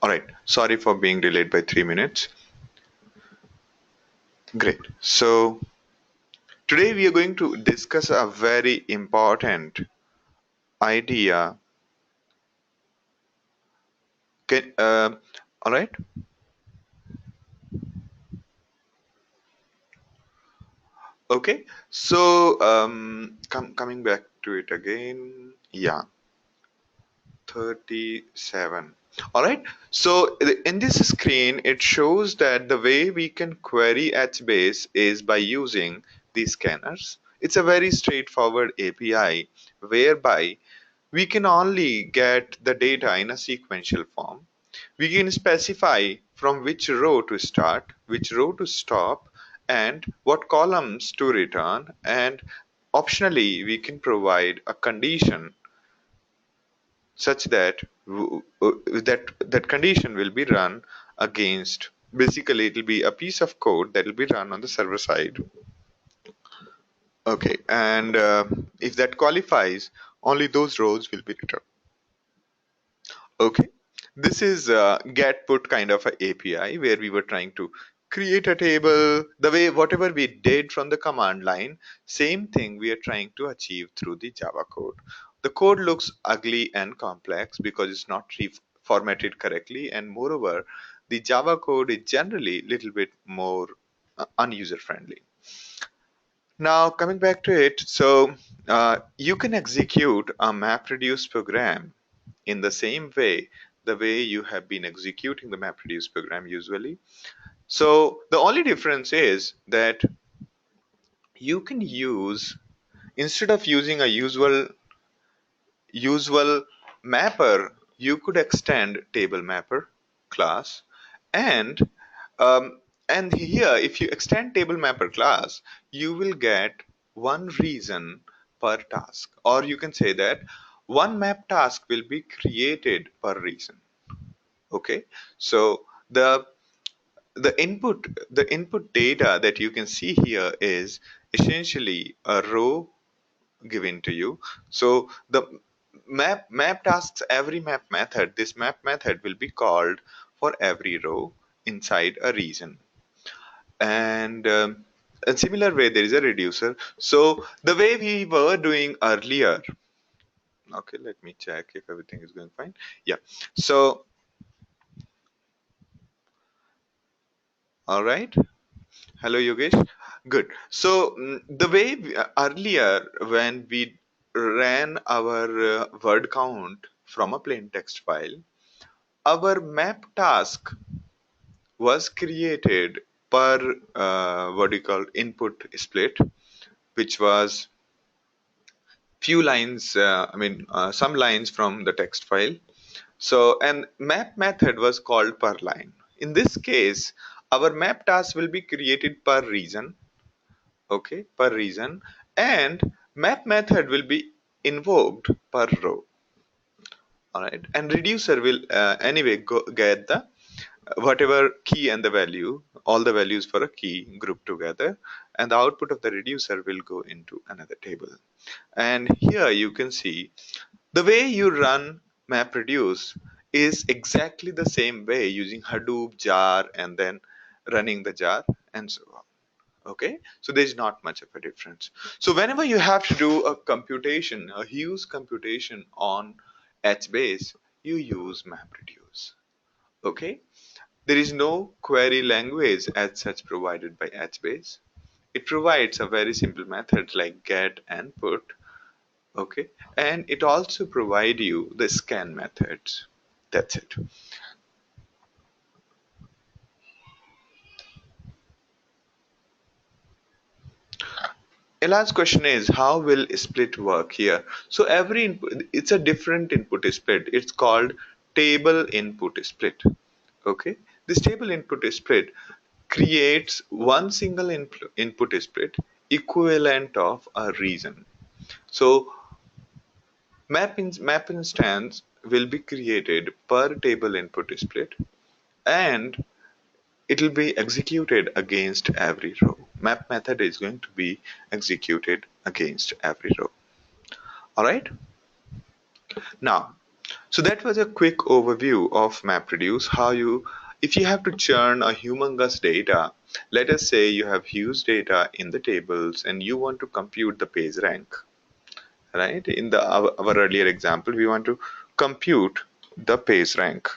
All right, sorry for being delayed by 3 minutes. Great. So today we are going to discuss a very important idea. Can, all right. Okay. So coming back to it again. Yeah, 37. All right. So in this screen, it shows that the way we can query HBase is by using these scanners. It's a very straightforward API whereby we can only get the data in a sequential form. We can specify from which row to start, which row to stop, and what columns to return. And optionally, we can provide a condition such that that condition will be run against. Basically, it will be a piece of code that will be run on the server side. Okay, and if that qualifies, only those rows will be returned. Okay, this is get put kind of a API where we were trying to create a table the way whatever we did from the command line, same thing we are trying to achieve through the Java code. The code looks ugly and complex because it's not formatted correctly, and moreover, the Java code is generally a little bit more unuser friendly. Now coming back to it, so you can execute a MapReduce program in the same way the way you have been executing the MapReduce program usually. So the only difference is that you can use, instead of using a usual mapper, you could extend table mapper class. And um, and here if you extend table mapper class, you will get one reason per task, or you can say that one map task will be created per reason. Okay, so the input data that you can see here is essentially a row given to you. So the map tasks, every map method, this map method will be called for every row inside a region. And in similar way there is a reducer. So the way we were doing earlier, okay, let me check if everything is going fine. Yeah, so all right. Hello, Yogesh. Good. So the way earlier when we ran our word count from a plain text file, our map task was created per what do you call input split, which was few lines. Some lines from the text file. So and map method was called per line. In this case, our map task will be created per region, okay, per region, and map method will be invoked per row. All right, and reducer will anyway get the whatever key and the value, all the values for a key grouped together, and the output of the reducer will go into another table. And here you can see the way you run MapReduce is exactly the same way using Hadoop jar and then running the jar and so on. Okay, so there's not much of a difference. So whenever you have to do a computation, a huge computation on HBase, you use MapReduce. Okay, there is no query language as such provided by HBase. It provides a very simple method like get and put. Okay, and it also provide you the scan methods. That's it. Ela's question is how will split work here? So every input, it's a different input split. It's called table input split. Okay, this table input split creates one single input split equivalent of a region. So map instance will be created per table input split, and it will be executed against every row. Map method is going to be executed against every row. All right. Now, So that was a quick overview of MapReduce. If you have to churn a humongous data, let us say you have huge data in the tables and you want to compute the page rank, right? In our earlier example, we want to compute the page rank.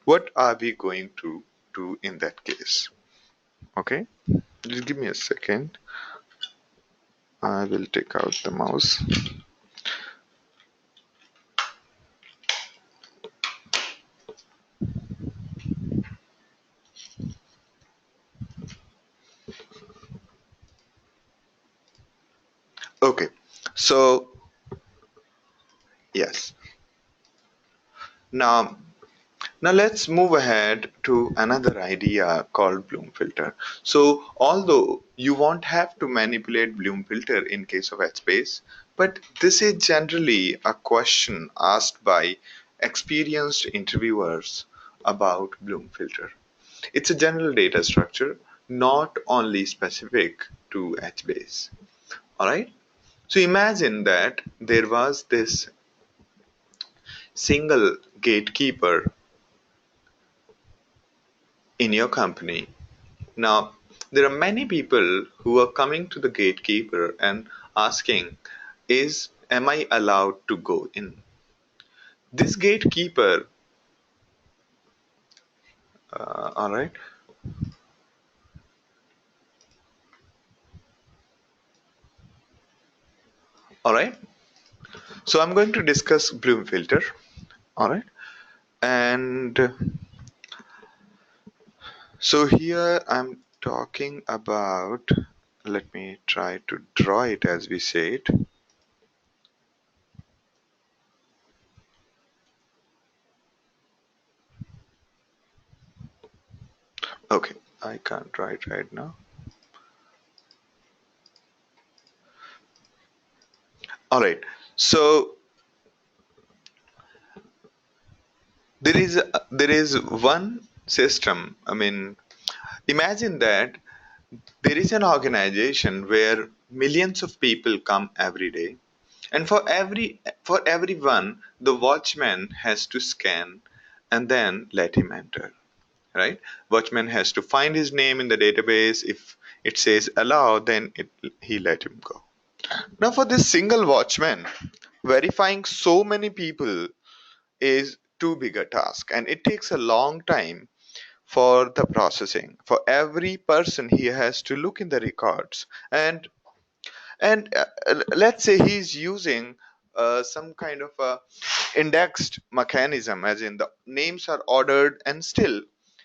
What are we going to do in that case? Okay, just give me a second. I will take out the mouse. Okay, so yes. Now Now let's move ahead to another idea called Bloom filter. So although you won't have to manipulate Bloom filter in case of HBase, but this is generally a question asked by experienced interviewers about Bloom filter. It's a general data structure, not only specific to HBase. Alright? So imagine that there was this single gatekeeper in your company. Now, there are many people who are coming to the gatekeeper and asking, am I allowed to go in? This gatekeeper, all right, all right. So I'm going to discuss Bloom filter, all right, and so here I'm talking about. Let me try to draw it as we say it. Okay, I can't draw it right now. All right. So there is one system. I mean, imagine that there is an organization where millions of people come every day, and for everyone, the watchman has to scan and then let him enter. Right? Watchman has to find his name in the database. If it says allow, then he let him go. Now, for this single watchman, verifying so many people is too big a task, and it takes a long time for the processing. For every person, he has to look in the records, and let's say he's using some kind of a indexed mechanism, as in the names are ordered, and still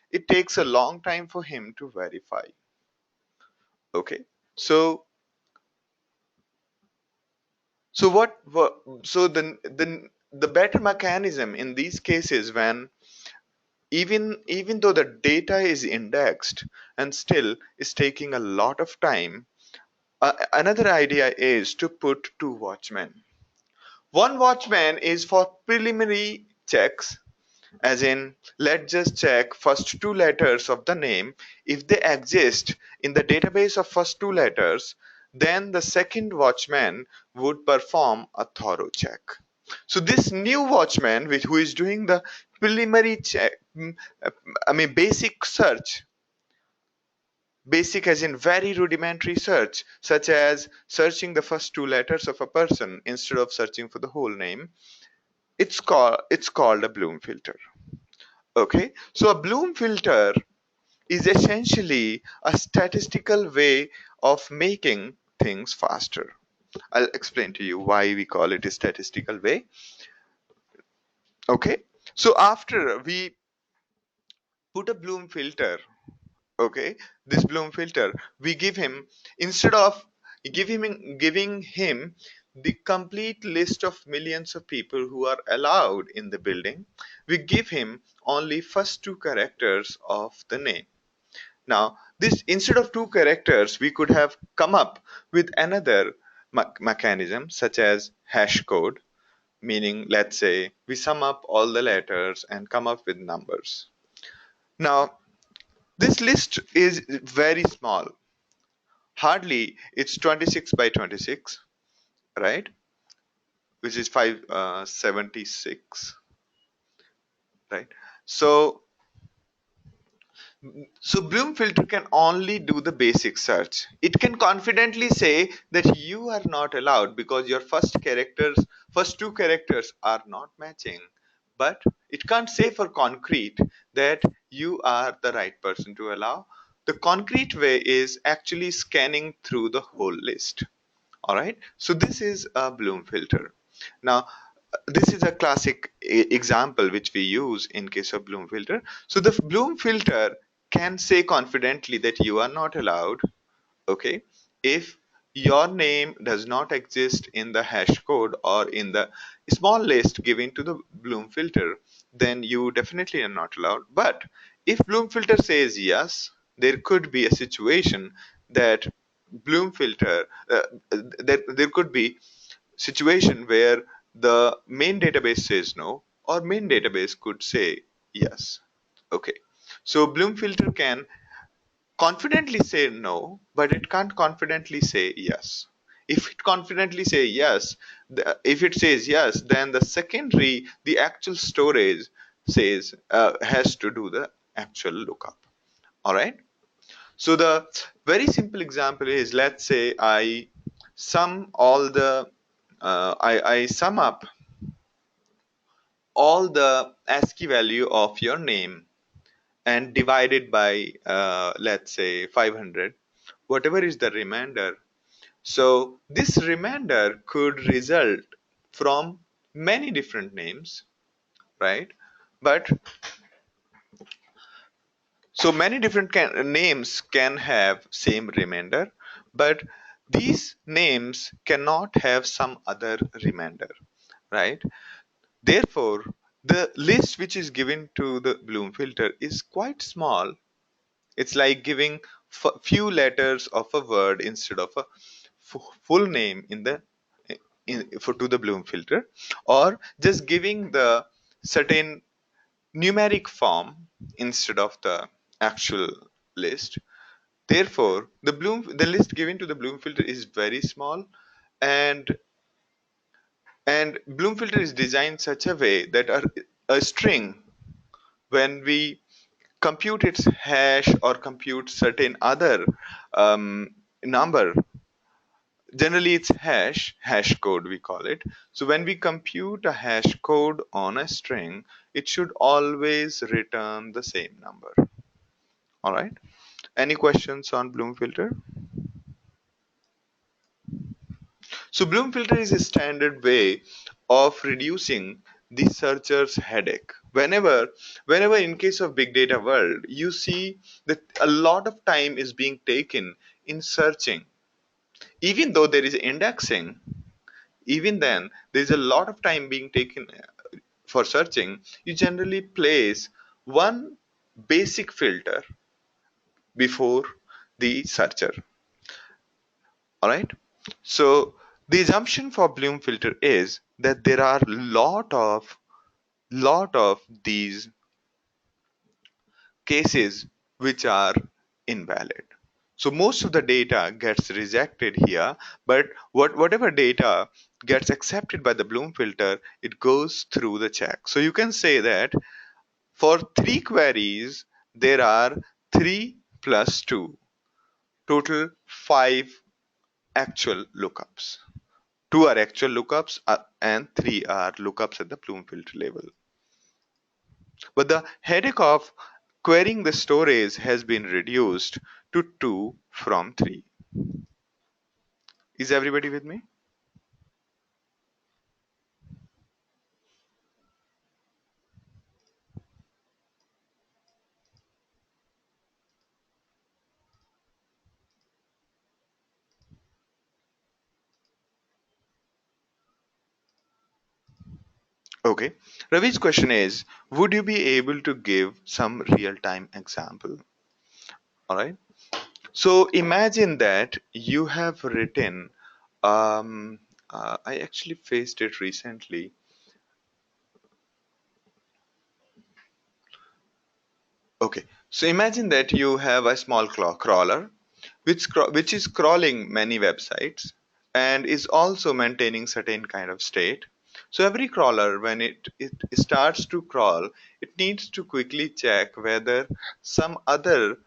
it takes a long time for him to verify. Okay, so so so the better mechanism in these cases, when even though the data is indexed and still is taking a lot of time. Another idea is to put two watchmen. One watchman is for preliminary checks, as in, let's just check first two letters of the name. If they exist in the database of first two letters, then the second watchman would perform a thorough check. So this new watchman, who is doing the preliminary check, I mean basic search, basic as in very rudimentary search, such as searching the first two letters of a person instead of searching for the whole name. It's called a Bloom filter. Okay, so a Bloom filter is essentially a statistical way of making things faster. I'll explain to you why we call it a statistical way. Okay, so after we put a Bloom filter, okay, this Bloom filter, we give him, instead of giving him the complete list of millions of people who are allowed in the building, we give him only first two characters of the name. Now this, instead of two characters, we could have come up with another mechanism, such as hash code, meaning, let's say we sum up all the letters and come up with numbers. Now this list is very small. Hardly, it's 26 by 26, right? Which is 576. right? So so Bloom filter can only do the basic search. It can confidently say that you are not allowed because your first two characters are not matching. But it can't say for concrete that you are the right person to allow. The concrete way is actually scanning through the whole list. All right. So this is a Bloom filter. Now, this is a classic example which we use in case of Bloom filter. So the Bloom filter can say confidently that you are not allowed. Okay, if your name does not exist in the hash code or in the small list given to the Bloom filter, then you definitely are not allowed. But if Bloom filter says yes, there could be a situation that Bloom filter there could be situation where the main database says no, or main database could say yes. Okay, so Bloom filter can confidently say no, but it can't confidently say yes. If it confidently say yes, if it says yes, then the secondary, the actual storage says has to do the actual lookup. All right. So the very simple example is, let's say I sum all the I sum up all the ASCII value of your name and divide it by let's say 500, whatever is the remainder. So this remainder could result from many different names, right? But so many different names can have same remainder, but these names cannot have some other remainder, right? Therefore, the list which is given to the Bloom filter is quite small. It's like giving few letters of a word instead of a full name in the for to the Bloom filter, or just giving the certain numeric form instead of the actual list. Therefore, the list given to the Bloom filter is very small, and Bloom filter is designed such a way that a string, when we compute its hash or compute certain other number, generally it's hash code we call it. So when we compute a hash code on a string, it should always return the same number. All right, any questions on Bloom filter? So Bloom filter is a standard way of reducing the searcher's headache. Whenever in case of big data world, you see that a lot of time is being taken in searching. Even though there is indexing, even then there is a lot of time being taken for searching. You generally place one basic filter before the searcher. All right. So the assumption for Bloom filter is that there are lot of these cases which are invalid. So most of the data gets rejected here, but whatever data gets accepted by the Bloom filter, it goes through the check. So you can say that for three queries, there are 3 plus 2, total 5 actual lookups. Two are actual lookups and three are lookups at the Bloom filter level. But the headache of querying the storage has been reduced to 2 from 3. Is everybody with me? Okay. Ravi's question is, would you be able to give some real-time example? All right. So imagine that you have written, I actually faced it recently. Okay, so imagine that you have a small crawler which is crawling many websites and is also maintaining certain kind of state. So every crawler, when it starts to crawl, it needs to quickly check whether some other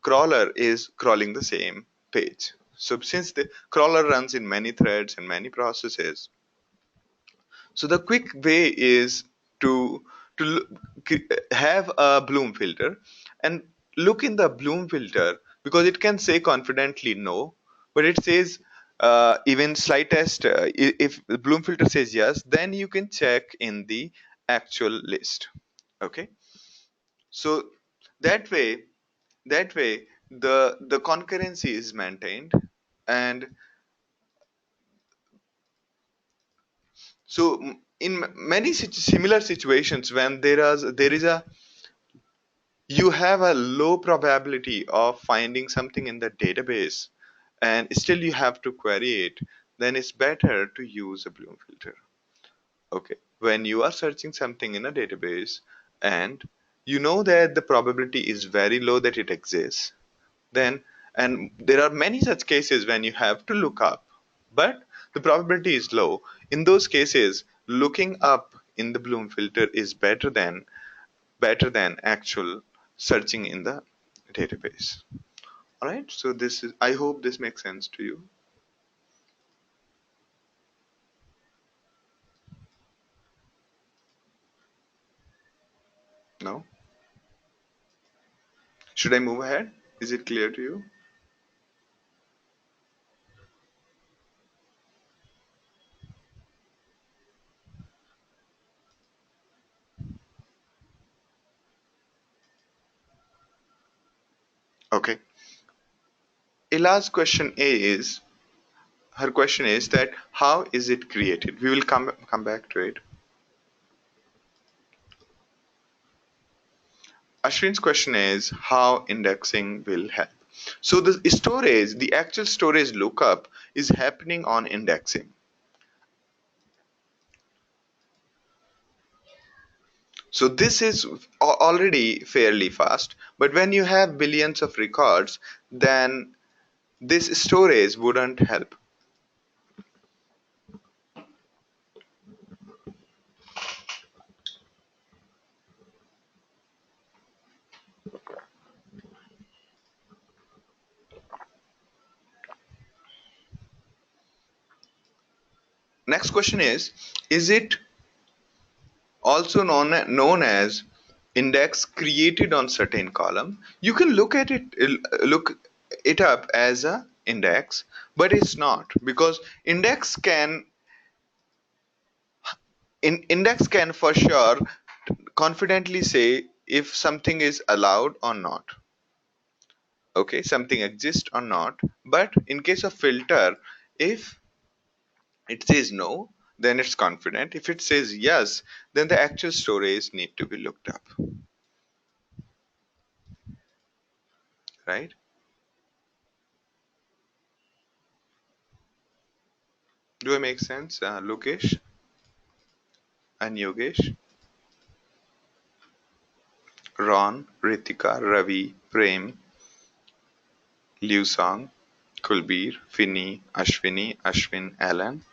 crawler is crawling the same page. So since the crawler runs in many threads and many processes, so the quick way is to have a Bloom filter and look in the Bloom filter, because it can say confidently no, but it says even slightest, if the Bloom filter says yes, then you can check in the actual list. Okay, so that way the concurrency is maintained. And so in many similar situations, when there is a you have a low probability of finding something in the database and still you have to query it, then it's better to use a Bloom filter. Okay, when you are searching something in a database and you know that the probability is very low that it exists, then, and there are many such cases when you have to look up but the probability is low, in those cases looking up in the Bloom filter is better than actual searching in the database. All right, so this is, I hope this makes sense to you. No, should I move ahead? Is it clear to you? Okay, Ila's question is, her question is that how is it created? We will come back to it. Ashwin's question is how indexing will help. So the actual storage lookup is happening on indexing. So this is already fairly fast, but when you have billions of records, then this storage wouldn't help. Next question is it also known as index created on certain column? You can look it up as a index, but it's not, because index can for sure confidently say if something is allowed or not. Okay, something exists or not. But in case of filter, if it says no, then it's confident. If it says yes, then the actual storage need to be looked up, right? Do I make sense, Lokesh and Yogesh? Ron, Ritika, Ravi, Prem, Liusong, Kulbir, Finny, Ashwini, Ashwin, Alan.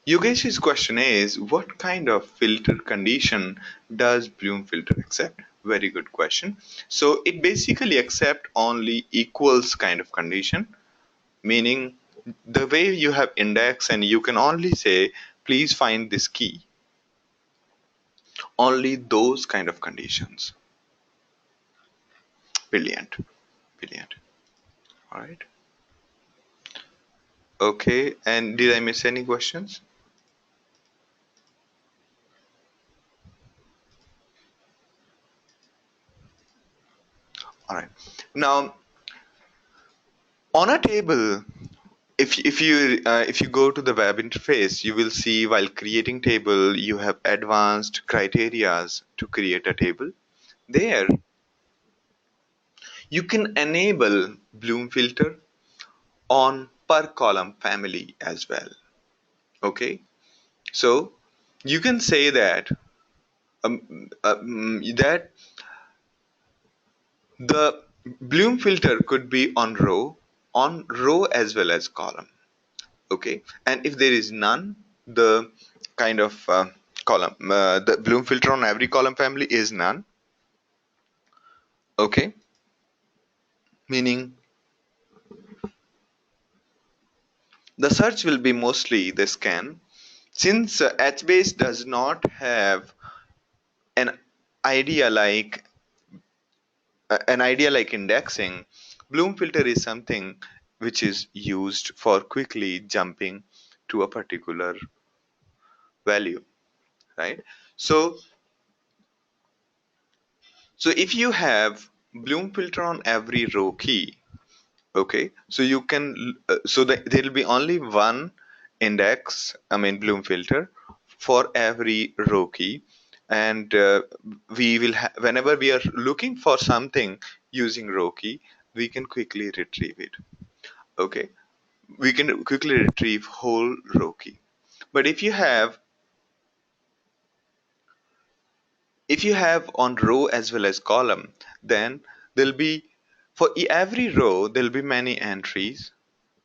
Yogesh's question is, what kind of filter condition does Bloom filter accept? Very good question. So it basically accept only equals kind of condition, meaning the way you have index and you can only say, please find this key. Only those kind of conditions. Brilliant. Brilliant. All right. Okay. And did I miss any questions? All right. Now, on a table, if you go to the web interface, you will see while creating table, you have advanced criterias to create a table. There, you can enable Bloom filter on per column family as well. Okay, so you can say that that the Bloom filter could be on row as well as column. Okay, and if there is none, the kind of column, the Bloom filter on every column family is none. Okay, meaning the search will be mostly the scan. Since HBase does not have an idea like indexing, Bloom filter is something which is used for quickly jumping to a particular value, right? So if you have Bloom filter on every row key, okay, so you can so that there will be only one index, I mean Bloom filter for every row key, and we will whenever we are looking for something using row key, we can quickly retrieve it. Okay, we can quickly retrieve whole row key. But if you have on row as well as column, then there'll be for every row there'll be many entries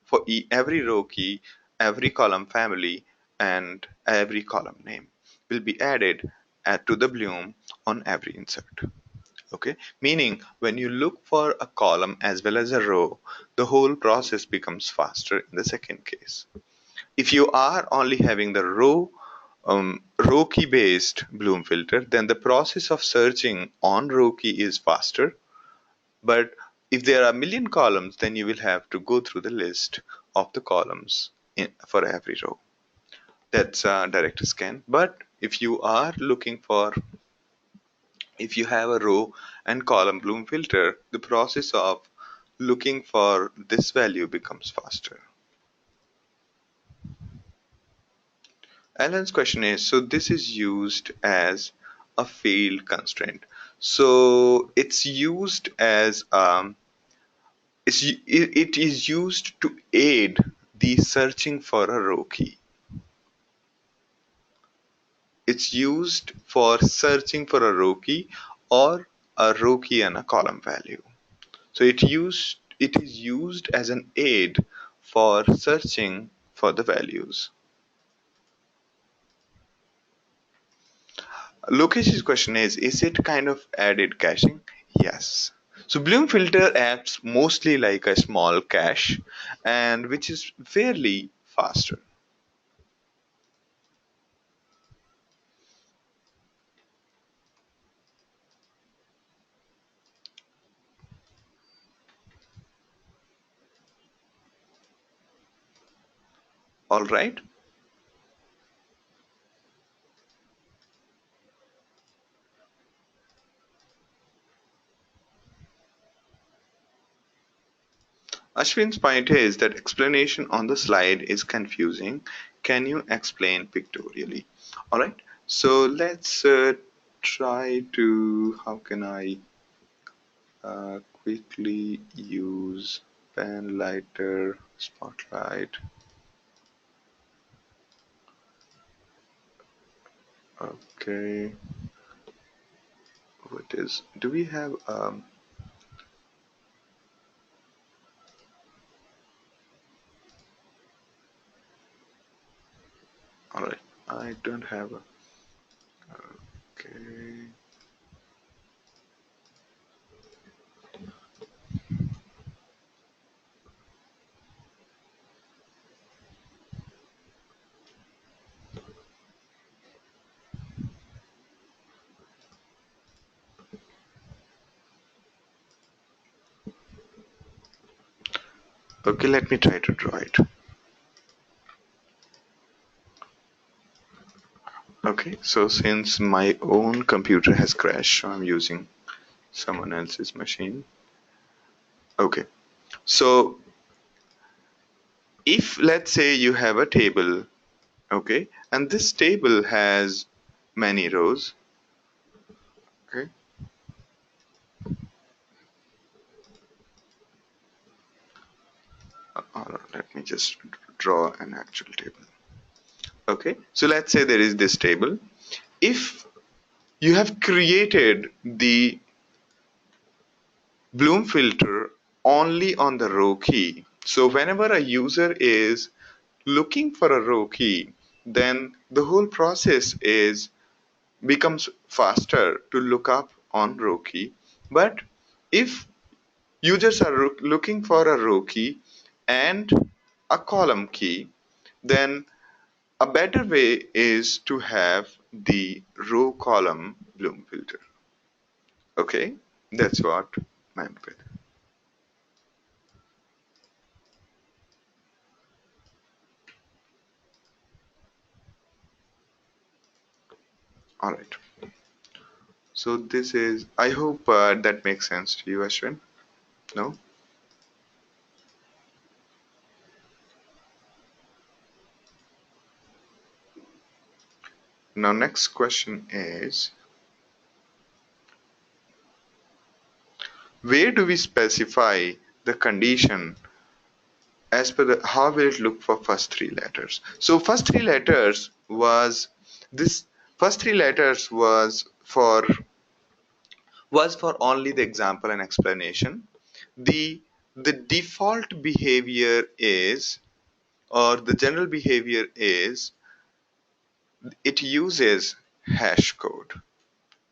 for every row key, every column family, and every column name will be added to the Bloom on every insert. Okay, meaning when you look for a column as well as a row, the whole process becomes faster in the second case. If you are only having the row key based Bloom filter, then the process of searching on row key is faster. But if there are a million columns, then you will have to go through the list of the columns for every row. That's a direct scan. But if you have a row and column Bloom filter, the process of looking for this value becomes faster. Alan's question is, so this is used as a field constraint. So it is used to aid the searching for a row key. It's used for searching for a row key or a row key and a column value. So it is used as an aid for searching for the values. Lokesh's question is it kind of added caching? Yes. So Bloom filter acts mostly like a small cache and which is fairly faster. All right. Ashwin's point is that explanation on the slide is confusing. Can you explain pictorially? All right. So let's try to, how can I quickly use pen, lighter, spotlight. Okay. What is, do we have, all right. I don't have a, okay. Okay, let me try to draw it. Okay, so since my own computer has crashed, so I'm using someone else's machine. Okay, so if let's say you have a table, okay, and this table has many rows, okay, let me just draw an actual table. Okay, so let's say there is this table. If you have created Bloom filter only on the row key. So whenever a user is looking for a row key, then the whole process is becomes faster to look up on row key. But if users are looking for a row key and a column key, then a better way is to have the row column Bloom filter. Okay, that's what I meant with. All right. So this is. I hope that makes sense to you, Ashwin. No. Now, next question is, where do we specify the condition as per the how will it look for first three letters? So first three letters was this first three letters was for only the example and explanation. The the default behavior is, or the general behavior is, it uses hash code.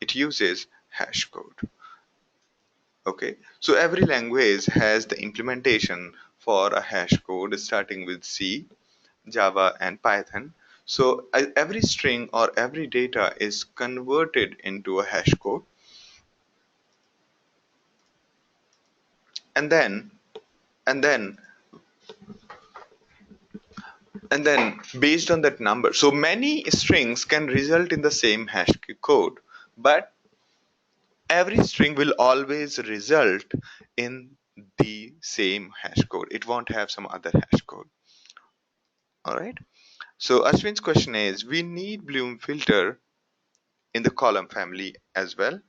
It uses hash code. Okay, so every language has the implementation for a hash code starting with C, Java, and Python. So every string or every data is converted into a hash code, and then and then and then based on that number, so many strings can result in the same hash code, but every string will always result in the same hash code. It won't have some other hash code. All right. So Ashwin's question is, we need Bloom filter in the column family as well.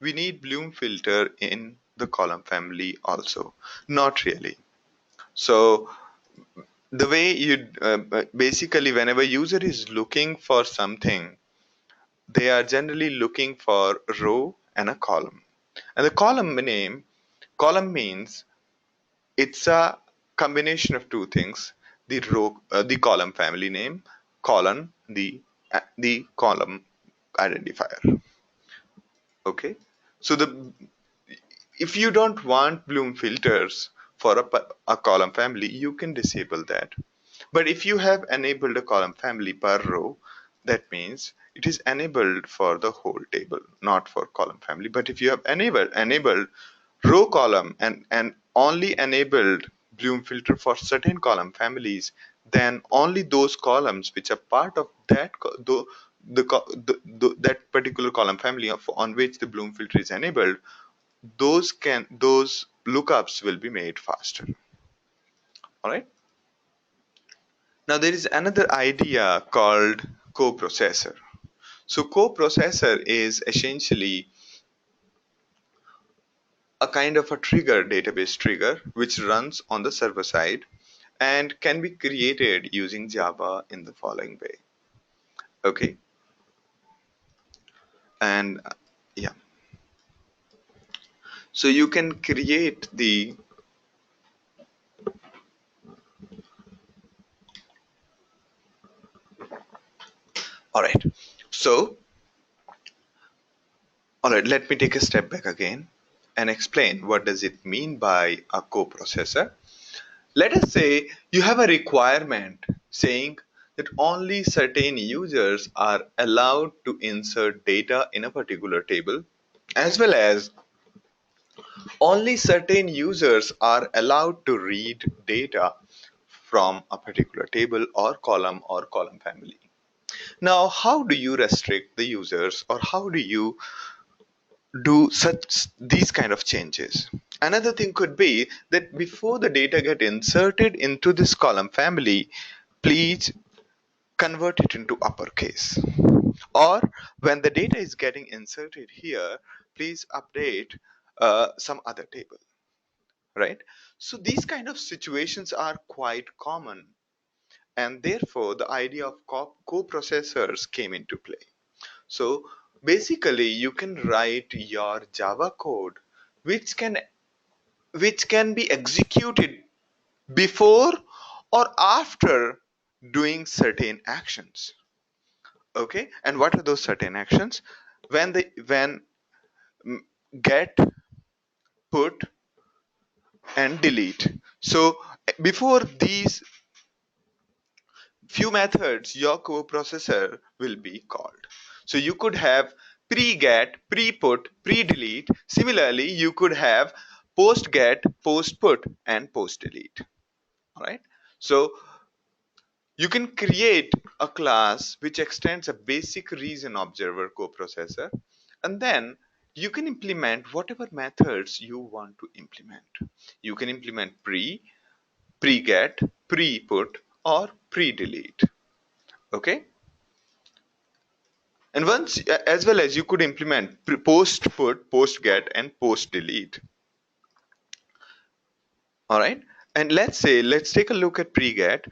We need Bloom filter in the column family also. Not really. So the way you basically, whenever user is looking for something, they are generally looking for a row and a column. And the column means it's a combination of two things: the column family name, colon, the column identifier. Okay, so the if you don't want Bloom filters for a column family, you can disable that. But if you have enabled a column family per row, that means it is enabled for the whole table, not for column family. But if you have enabled row column and only enabled Bloom filter for certain column families, then only those columns which are part of that particular column family on which the Bloom filter is enabled, those lookups will be made faster. All right. Now there is another idea called coprocessor. So coprocessor is essentially a kind of a trigger, database trigger, which runs on the server side and can be created using Java in the following way. Okay, and yeah, so you can create the. All right, so all right, let me take a step back again and explain what does it mean by a coprocessor. Let us say you have a requirement saying that only certain users are allowed to insert data in a particular table, as well as only certain users are allowed to read data from a particular table or column family. Now, how do you restrict the users, or how do you do such these kind of changes? Another thing could be that before the data get inserted into this column family, please convert it into uppercase. Or when the data is getting inserted here, please update some other table, right? So these kind of situations are quite common, and therefore the idea of coprocessors came into play. So Basically, you can write your Java code, which can be executed before or after doing certain actions. Okay, and what are those certain actions? When mm, get, put, and delete. So before these few methods, your coprocessor will be called. So you could have pre-get, pre-put, pre-delete. Similarly, you could have post-get, post-put, and post-delete. All right. So you can create a class which extends a basic reason observer coprocessor, and then you can implement whatever methods you want to implement. You can implement pre-get, pre-put, or pre-delete. Okay, and once, as well as you could implement post put, post get, and post delete. All right, and let's take a look at pre get.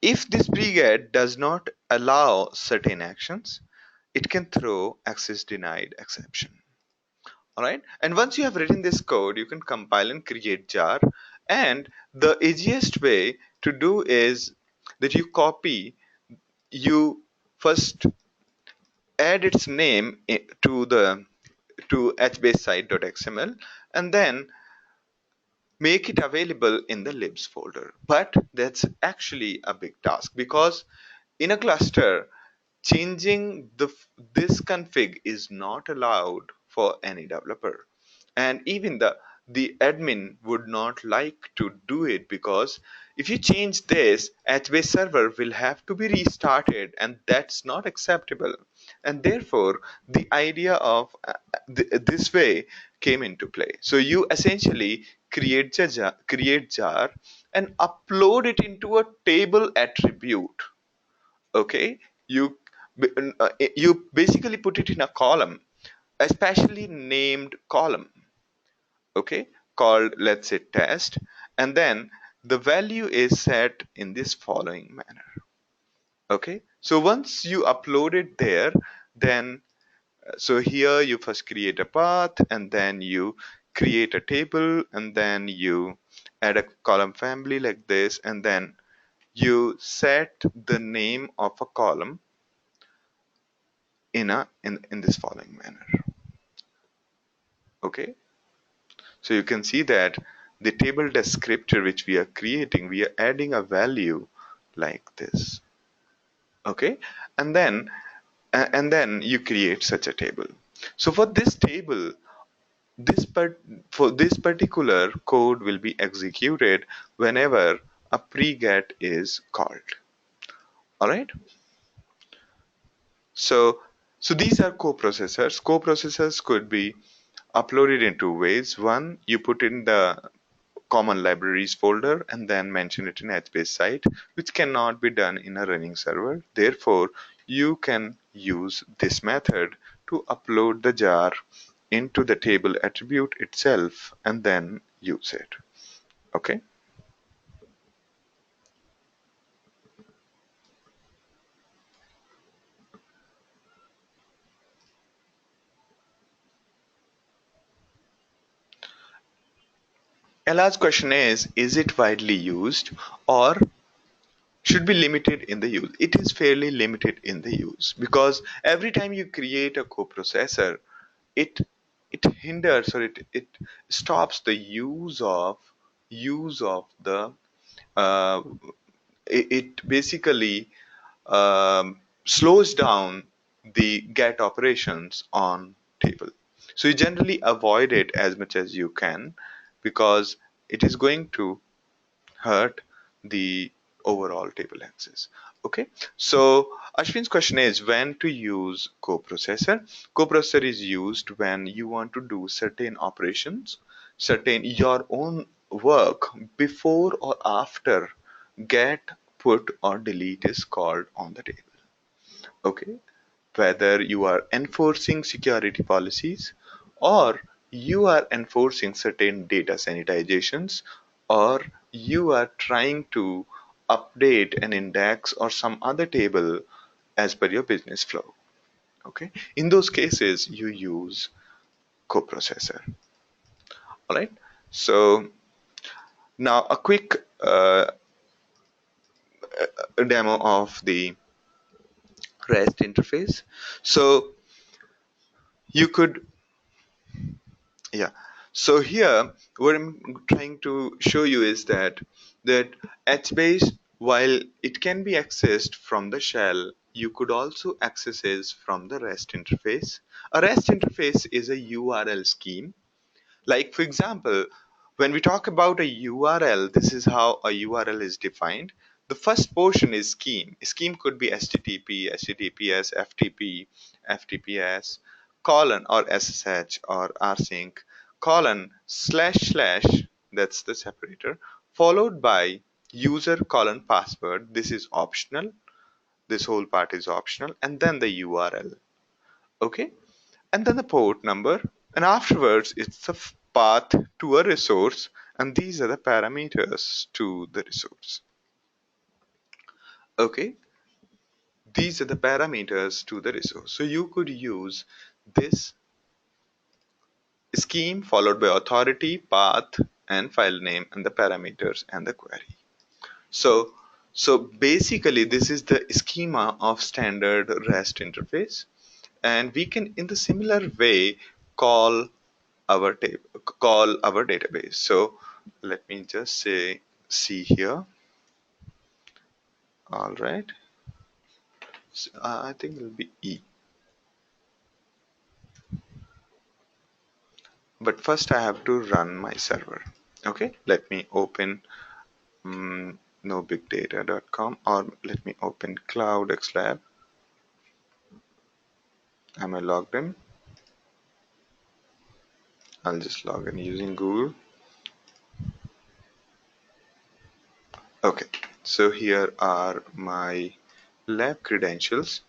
If this pre get does not allow certain actions, it can throw access denied exception. All right, and once you have written this code, you can compile and create jar. And the easiest way to do is that you copy, you first add its name to hbasesite.xml, and then make it available in the libs folder. But that's actually a big task, because in a cluster, changing this config is not allowed for any developer, and even the admin would not like to do it, because if you change this, HBase server will have to be restarted, and that's not acceptable. And therefore, the idea of this way came into play. So you essentially create jar and upload it into a table attribute. Okay, you you basically put it in a column, especially named column. Okay, called, let's say, test, and then the value is set in this following manner. Okay, so once you upload it there, then so here you first create a path, and then you create a table, and then you add a column family like this, and then you set the name of a column in this following manner. Okay, so you can see that the table descriptor which we are creating, we are adding a value like this. Okay, and then you create such a table. So for this table, for this particular code will be executed whenever a pre-get is called. All right, so these are coprocessors. Coprocessors could be uploaded in two ways. One, you put in the common libraries folder and then mention it in HBase site, which cannot be done in a running server. Therefore, you can use this method to upload the jar into the table attribute itself and then use it. Okay. A last question is it widely used or should be limited in the use? It is fairly limited in the use, because every time you create a coprocessor, it hinders, or it stops the use of the uh, it basically slows down the get operations on table. So you generally avoid it as much as you can, because it is going to hurt the overall table access. Okay, so Ashwin's question is when to use coprocessor. Coprocessor is used when you want to do certain operations, certain your own work before or after get, put, or delete is called on the table. Okay, whether you are enforcing security policies, or you are enforcing certain data sanitizations, or you are trying to update an index or some other table as per your business flow. Okay, in those cases you use coprocessor. All right. So now a quick demo of the REST interface. So you could, yeah. So here, what I'm trying to show you is that HBase, while it can be accessed from the shell, you could also access it from the REST interface. A REST interface is a URL scheme. Like, for example, when we talk about a URL, this is how a URL is defined. The first portion is scheme. Scheme could be HTTP, HTTPS, FTP, FTPS, colon or SSH or rsync, colon slash slash, that's the separator, followed by user colon password. This is optional. This whole part is optional. And then the URL. Okay, and then the port number, and afterwards it's the path to a resource, and these are the parameters to the resource. Okay, these are the parameters to the resource. So you could use this scheme followed by authority, path, and file name, and the parameters and the query. So so basically this is the schema of standard REST interface, and we can in the similar way call our database. So let me just say see here. All right. So, I think it'll be E. But first I have to run my server. Okay. Let me open nobigdata.com, or let me open CloudXLab. Am I logged in? I'll just log in using Google. Okay. So here are my lab credentials.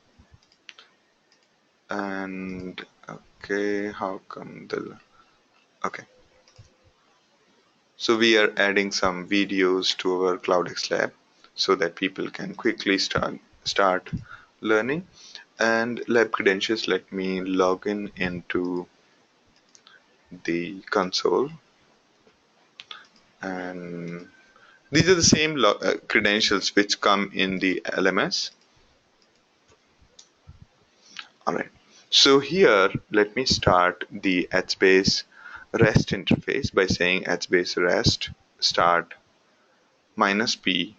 And okay, how come the okay. So we are adding some videos to our CloudX lab so that people can quickly start learning. And lab credentials, let me log in into the console, and these are the same credentials which come in the LMS. All right. So here, let me start the HBase REST interface by saying HBase REST start -p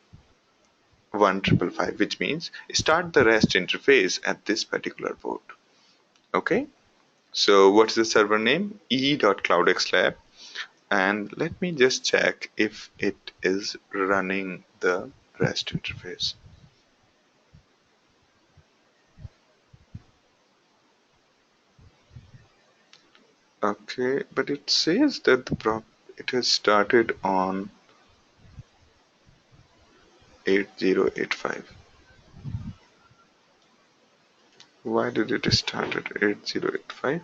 1555, which means start the REST interface at this particular port. Okay, so what's the server name? e.cloudxlab, and let me just check if it is running the REST interface. Okay, but it says that it has started on 8085. Why did it start at 8085?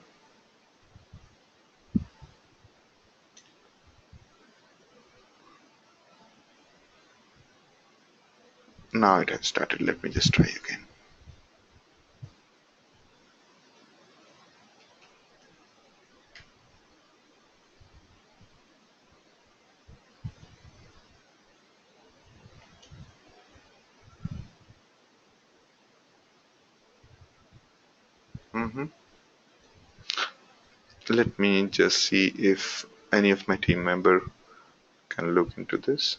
Now it has started. Let me just try again. hmm Let me just see if any of my team member can look into this.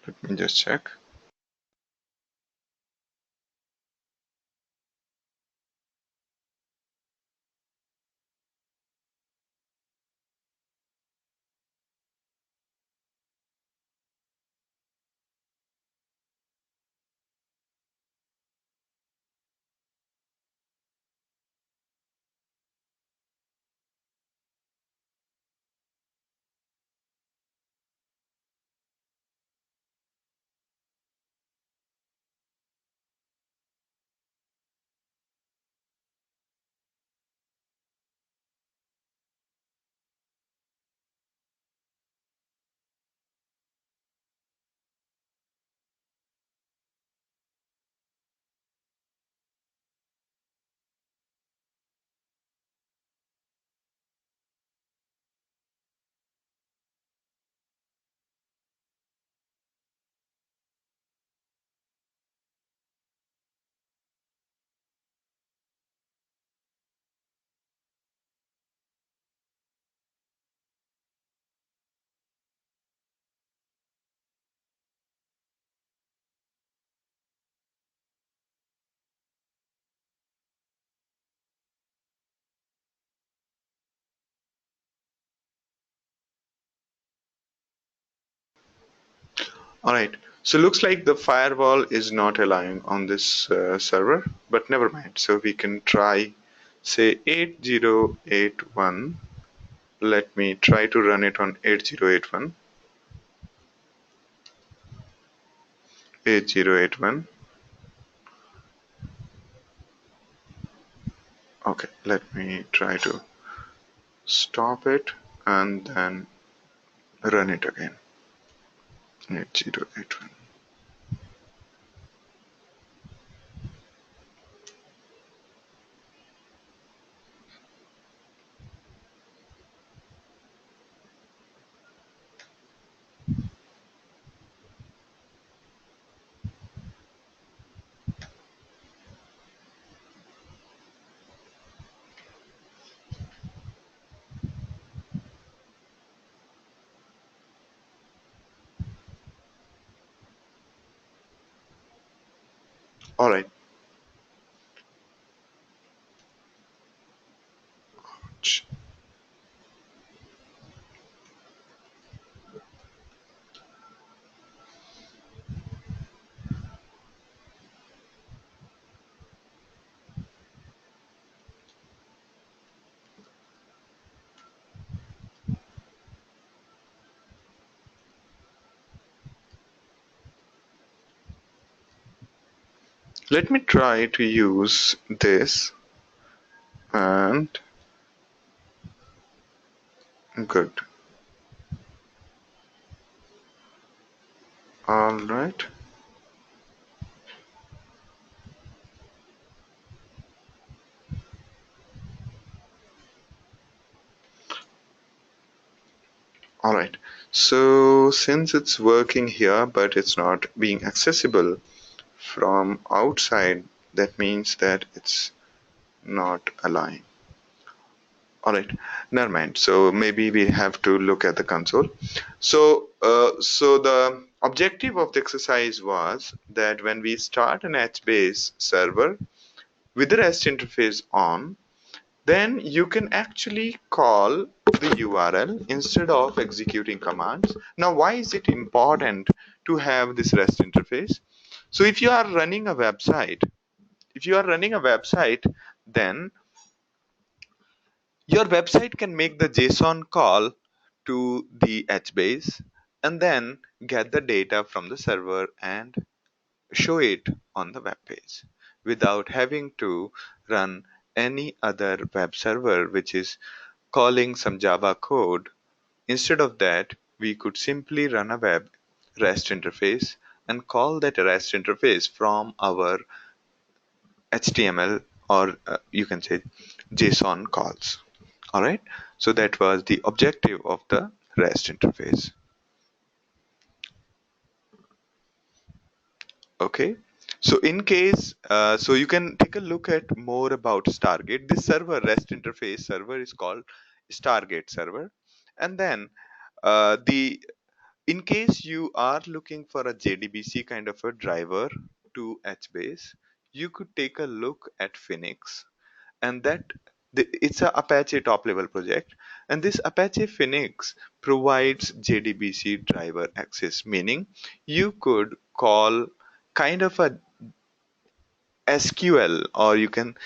Let me just check. All right. So looks like the firewall is not allowing on this server, but never mind. So we can try, say 8081. Let me try to run it on 8081. 8081. Okay, let me try to stop it and then run it again. 8081. All right. Let me try to use this and good. All right. All right. So since it's working here, but it's not being accessible from outside, that means that it's not allowing. All right, never mind. So maybe we have to look at the console. So the objective of the exercise was that when we start an HBase server with the REST interface on, then you can actually call the URL instead of executing commands. Now, why is it important to have this REST interface? So if you are running a website, then your website can make the JSON call to the HBase and then get the data from the server and show it on the web page without having to run any other web server which is calling some Java code. Instead of that, we could simply run a web REST interface and call that REST interface from our HTML or you can say JSON calls. All right. So that was the objective of the REST interface. Okay. So in case, so you can take a look at more about Stargate. This server REST interface server is called Stargate server, and then the In case you are looking for a JDBC kind of a driver to HBase, you could take a look at Phoenix, and it's a Apache top level project, and this Apache Phoenix provides JDBC driver access, meaning you could call kind of a SQL, or you can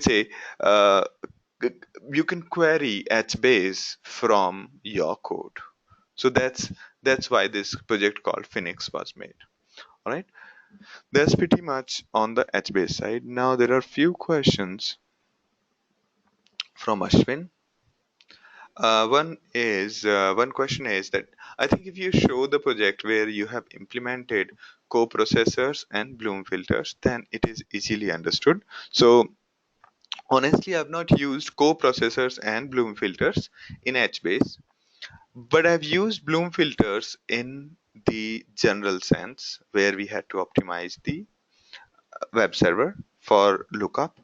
say uh, g- you can query HBase from your code. So that's why this project called Phoenix was made. All right, that's pretty much on the HBase side. Now there are few questions from Ashwin. One question is that I think if you show the project where you have implemented co-processors and Bloom filters, then it is easily understood. So honestly, I've not used co-processors and Bloom filters in HBase, but I've used Bloom filters in the general sense where we had to optimize the web server for lookup.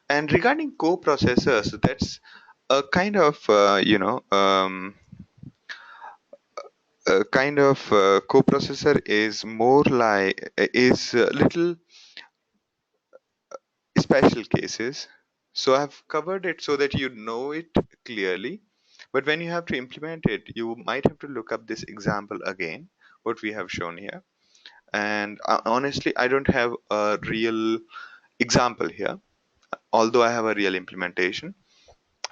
And regarding co-processors, that's a kind of coprocessor is more like is little special cases. So I've covered it so that you know it clearly. But when you have to implement it, you might have to look up this example again, what we have shown here. And honestly, I don't have a real example here, although I have a real implementation.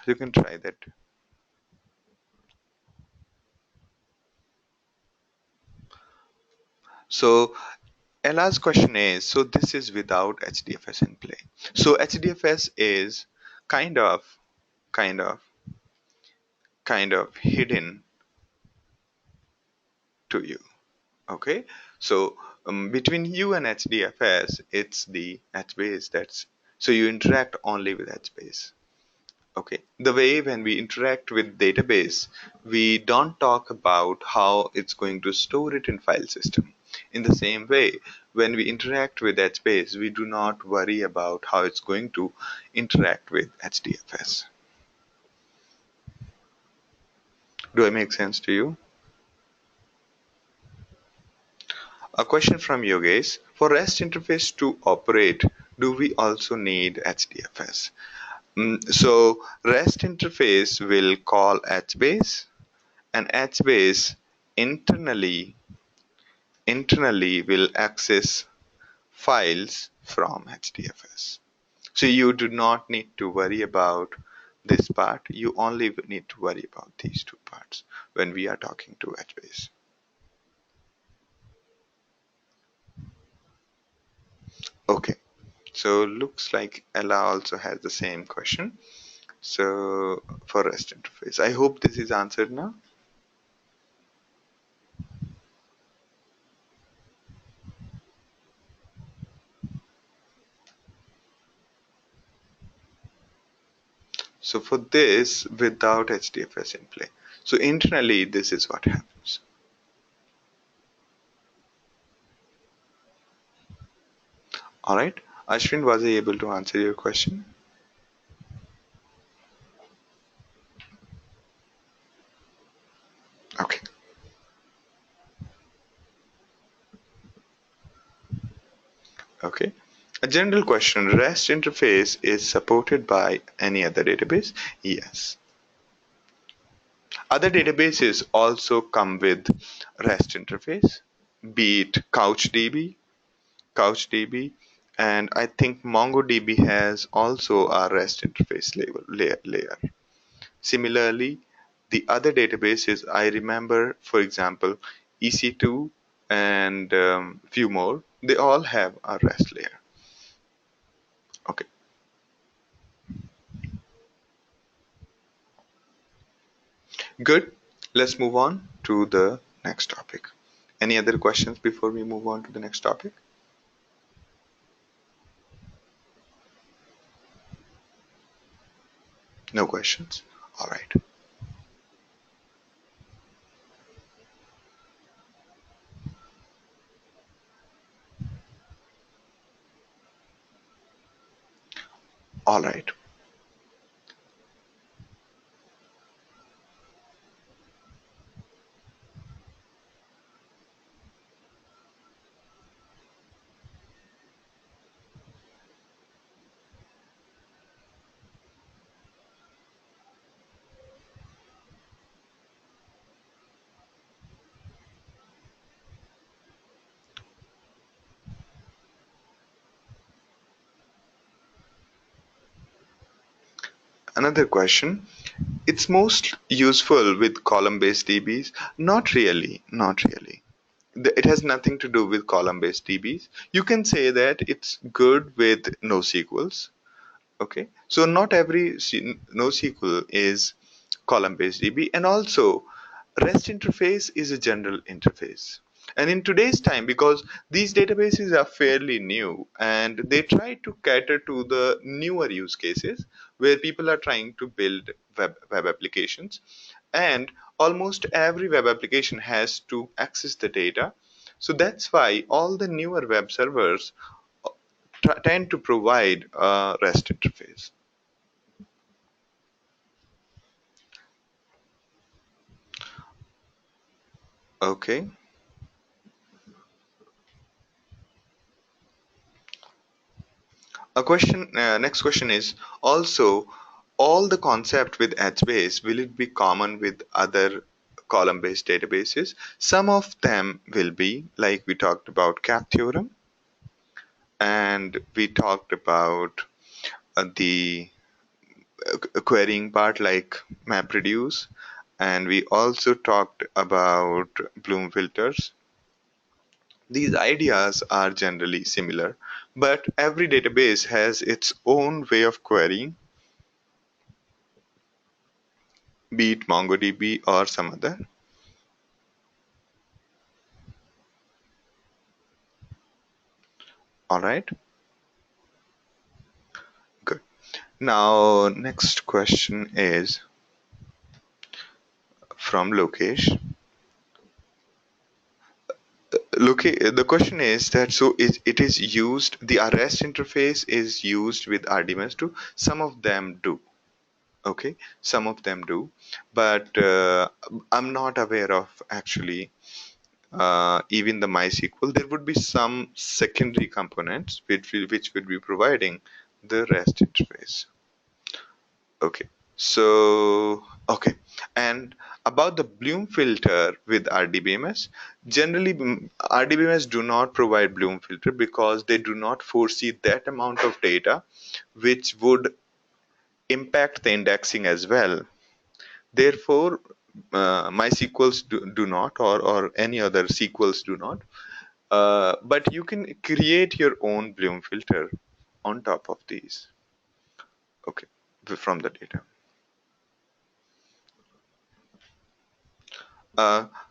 You can try that. So Ella's question is, so this is without HDFS in play. So HDFS is kind of, kind of, kind of hidden to you. Okay. So between you and HDFS, it's the HBase that's, so you interact only with HBase. Okay. The way when we interact with database, we don't talk about how it's going to store it in file system. In the same way, when we interact with HBase, we do not worry about how it's going to interact with HDFS. Do I make sense to you? A question from Yogesh. For REST interface to operate, do we also need HDFS? So REST interface will call HBase, and HBase internally will access files from HDFS. So you do not need to worry about this part. You only need to worry about these two parts when we are talking to HBase. Okay. So looks like Ella also has the same question. So for REST interface, I hope this is answered now. So for this, without HDFS in play, so internally this is what happens. All right, Ashwin, was I able to answer your question? Okay, okay. A general question: REST interface is supported by any other database? Yes. Other databases also come with REST interface, be it CouchDB, and I think MongoDB has also a REST interface layer. Similarly, the other databases I remember, for example, EC2 and few more, they all have a REST layer. Okay, good. Let's move on to the next topic. Any other questions before we move on to the next topic? No questions? All right. All right. Another question. It's most useful with column-based DBs? Not really, not really. It has nothing to do with column-based DBs. You can say that it's good with NoSQLs. Okay, so not every NoSQL is column-based DB, and also REST interface is a general interface. And in today's time, because these databases are fairly new and they try to cater to the newer use cases where people are trying to build web applications, and almost every web application has to access the data. So that's why all the newer web servers tend to provide a REST interface. Okay. Next question is also all the concept with HBase, will it be common with other column-based databases? Some of them will be, like we talked about CAP theorem, and we talked about the querying part like MapReduce, and we also talked about Bloom filters. These ideas are generally similar, but every database has its own way of querying, be it MongoDB or some other. All right, good. Now, next question is from Lokesh. The question is that so it is used, the REST interface is used with RDMS too. Some of them do. Okay, some of them do, but I'm not aware of actually even the MySQL. There would be some secondary components which would be providing the REST interface. Okay, so okay, and about the Bloom filter with RDBMS, generally RDBMS do not provide Bloom filter because they do not foresee that amount of data which would impact the indexing as well. Therefore, MySQLs do not, or any other SQLs do not. But you can create your own Bloom filter on top of these. Okay, from the data.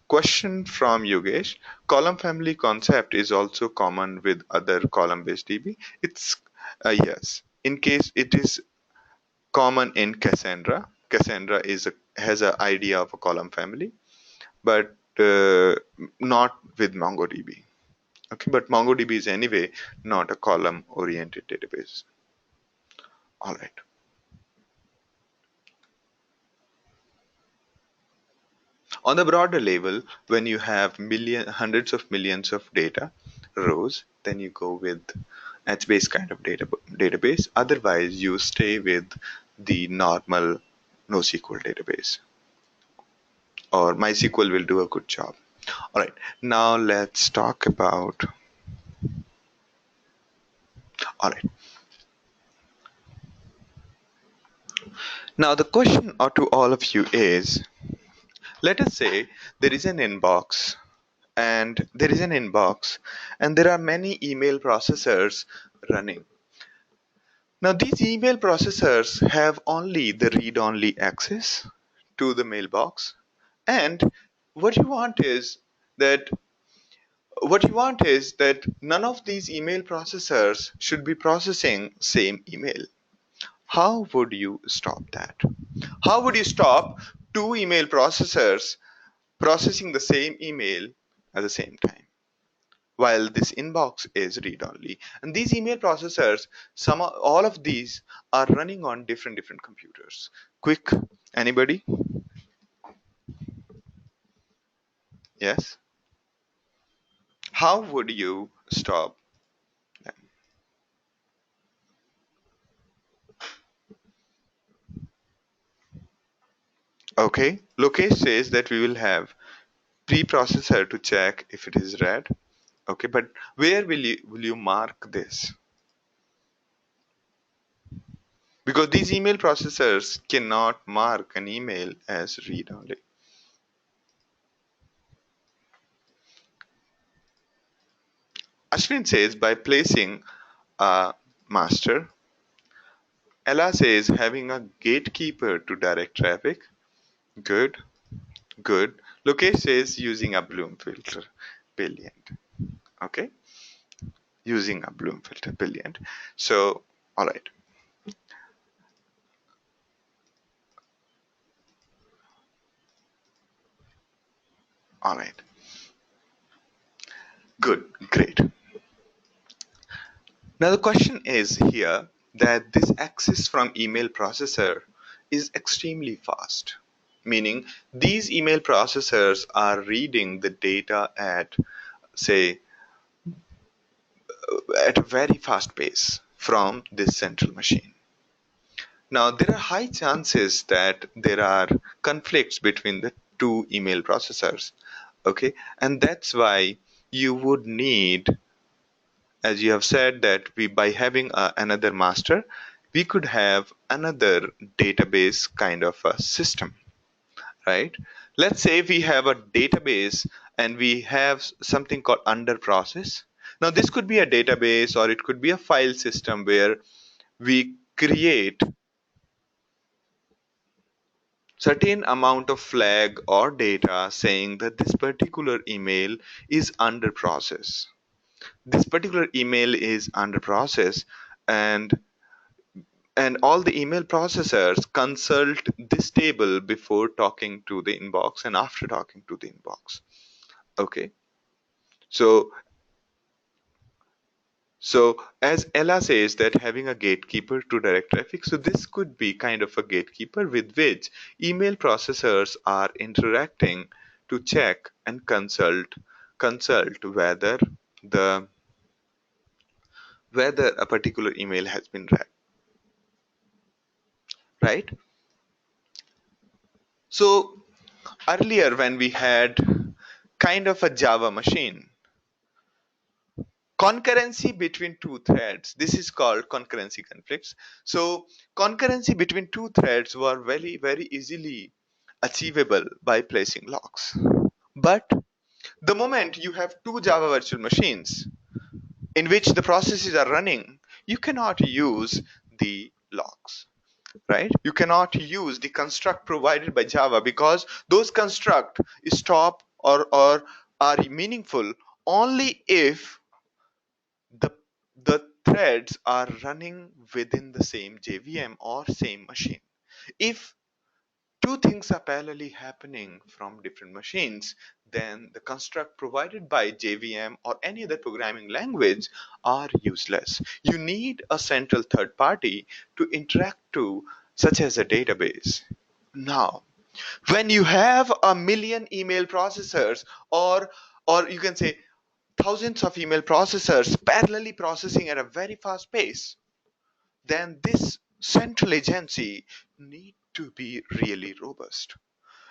Question from Yogesh. Column family concept is also common with other column-based DB. It's yes. In case it is common in Cassandra. Cassandra has an idea of a column family, but not with MongoDB. Okay, but MongoDB is anyway not a column-oriented database. All right. On the broader level, when you have hundreds of millions of data rows, then you go with HBase kind of database. Otherwise, you stay with the normal NoSQL database, or MySQL will do a good job. All right, now let's talk about. All right, now the question to all of you is: let us say there is an inbox and there are many email processors running. Now these email processors have only the read-only access to the mailbox, and what you want is that none of these email processors should be processing same email. How would you stop that? How would you stop two email processors processing the same email at the same time, while this inbox is read only? And these email processors, all of these are running on different computers. Quick, anybody? Yes. How would you stop them? Okay, Lokesh says that we will have preprocessor to check if it is read. Okay, but where will you mark this? because these email processors cannot mark an email as read only. Ashwin says by placing a master. Ella says having a gatekeeper to direct traffic. Good, good. Lokesh says using a Bloom filter. Brilliant. Okay, using a Bloom filter. Brilliant. So, all right, all right. Good, great. Now the question is here that this access from email processor is extremely fast, meaning these email processors are reading the data at, say, at a very fast pace from this central machine. Now, there are high chances that there are conflicts between the two email processors. Okay, and that's why you would need, as you have said, that we by having another master, we could have another database kind of a system, right? Let's say we have a database and we have something called under process. Now, this could be a database or it could be a file system where we create certain amount of flag or data saying that this particular email is under process. This particular email is under process, and all the email processors consult this table before talking to the inbox and after talking to the inbox. Okay, so as Ella says that having a gatekeeper to direct traffic, so this could be kind of a gatekeeper with which email processors are interacting to check and consult the whether a particular email has been read, right? So earlier when we had kind of a Java machine, concurrency between two threads, this is called concurrency conflicts. So concurrency between two threads were very easily achievable by placing locks. But the moment you have two Java virtual machines in which the processes are running, you cannot use the locks, right? You cannot use the construct provided by Java because those construct stop or are meaningful only if the the threads are running within the same JVM or same machine. If two things are parallelly happening from different machines, then the construct provided by JVM or any other programming language are useless. You need a central third party to interact to, such as a database. Now, when you have a million email processors, or you can say thousands of email processors parallelly processing at a very fast pace, then this central agency need to be really robust.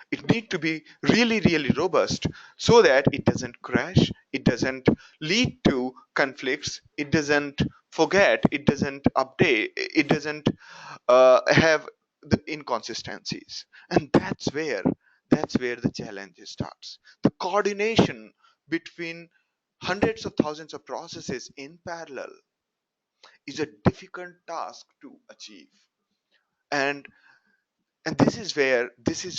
It need to be really robust so that it doesn't crash, it doesn't lead to conflicts, it doesn't forget, it doesn't update, it doesn't have the inconsistencies. And that's where the challenge starts. The coordination between hundreds of thousands of processes in parallel is a difficult task to achieve. And and this is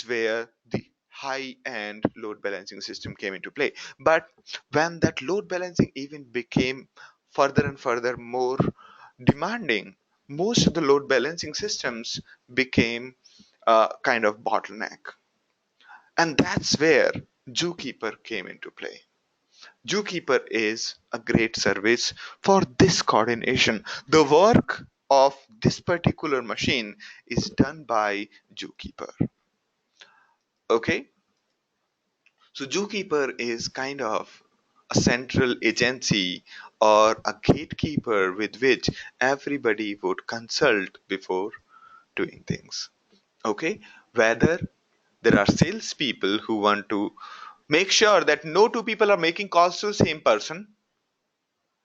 where the high end load balancing system came into play. But when that load balancing even became further and further more demanding, most of the load balancing systems became a kind of bottleneck. And that's where Zookeeper came into play. Zookeeper is a great service for this coordination. The work of this particular machine is done by Zookeeper. Okay, so Zookeeper is kind of a central agency or a gatekeeper with which everybody would consult before doing things. Okay, whether there are salespeople who want to make sure that no two people are making calls to the same person,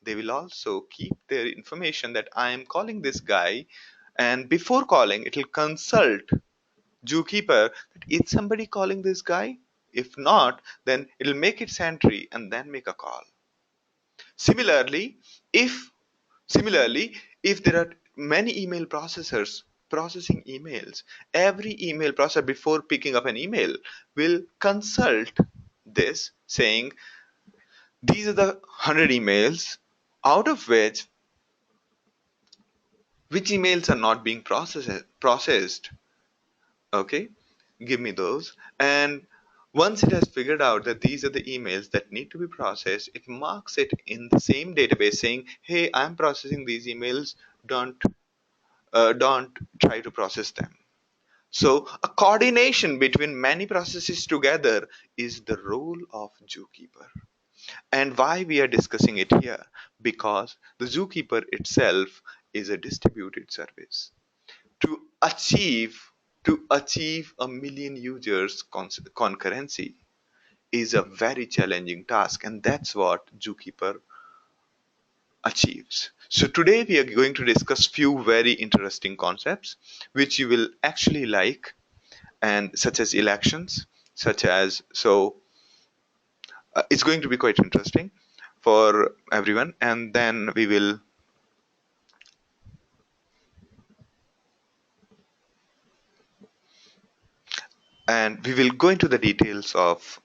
they will also keep their information that I am calling this guy And before calling, it will consult Zookeeper that is somebody calling this guy? If not, then it'll make its entry and then make a call. Similarly, if Similarly, if there are many email processors processing emails, every email processor before picking up an email will consult this saying these are the 100 emails out of which emails are not being processed. Okay, give me those. And once it has figured out that these are the emails that need to be processed, it marks it in the same database saying, hey, I'm processing these emails, don't don't try to process them. So, a coordination between many processes together is the role of zookeeper. And why we are discussing it here? Because the zookeeper itself is a distributed service. To achieve to achieve a million users concurrency is a very challenging task, and that's what zookeeper achieves. So today we are going to discuss few very interesting concepts which you will actually like, and such as elections, such as it's going to be quite interesting for everyone, and then we will go into the details of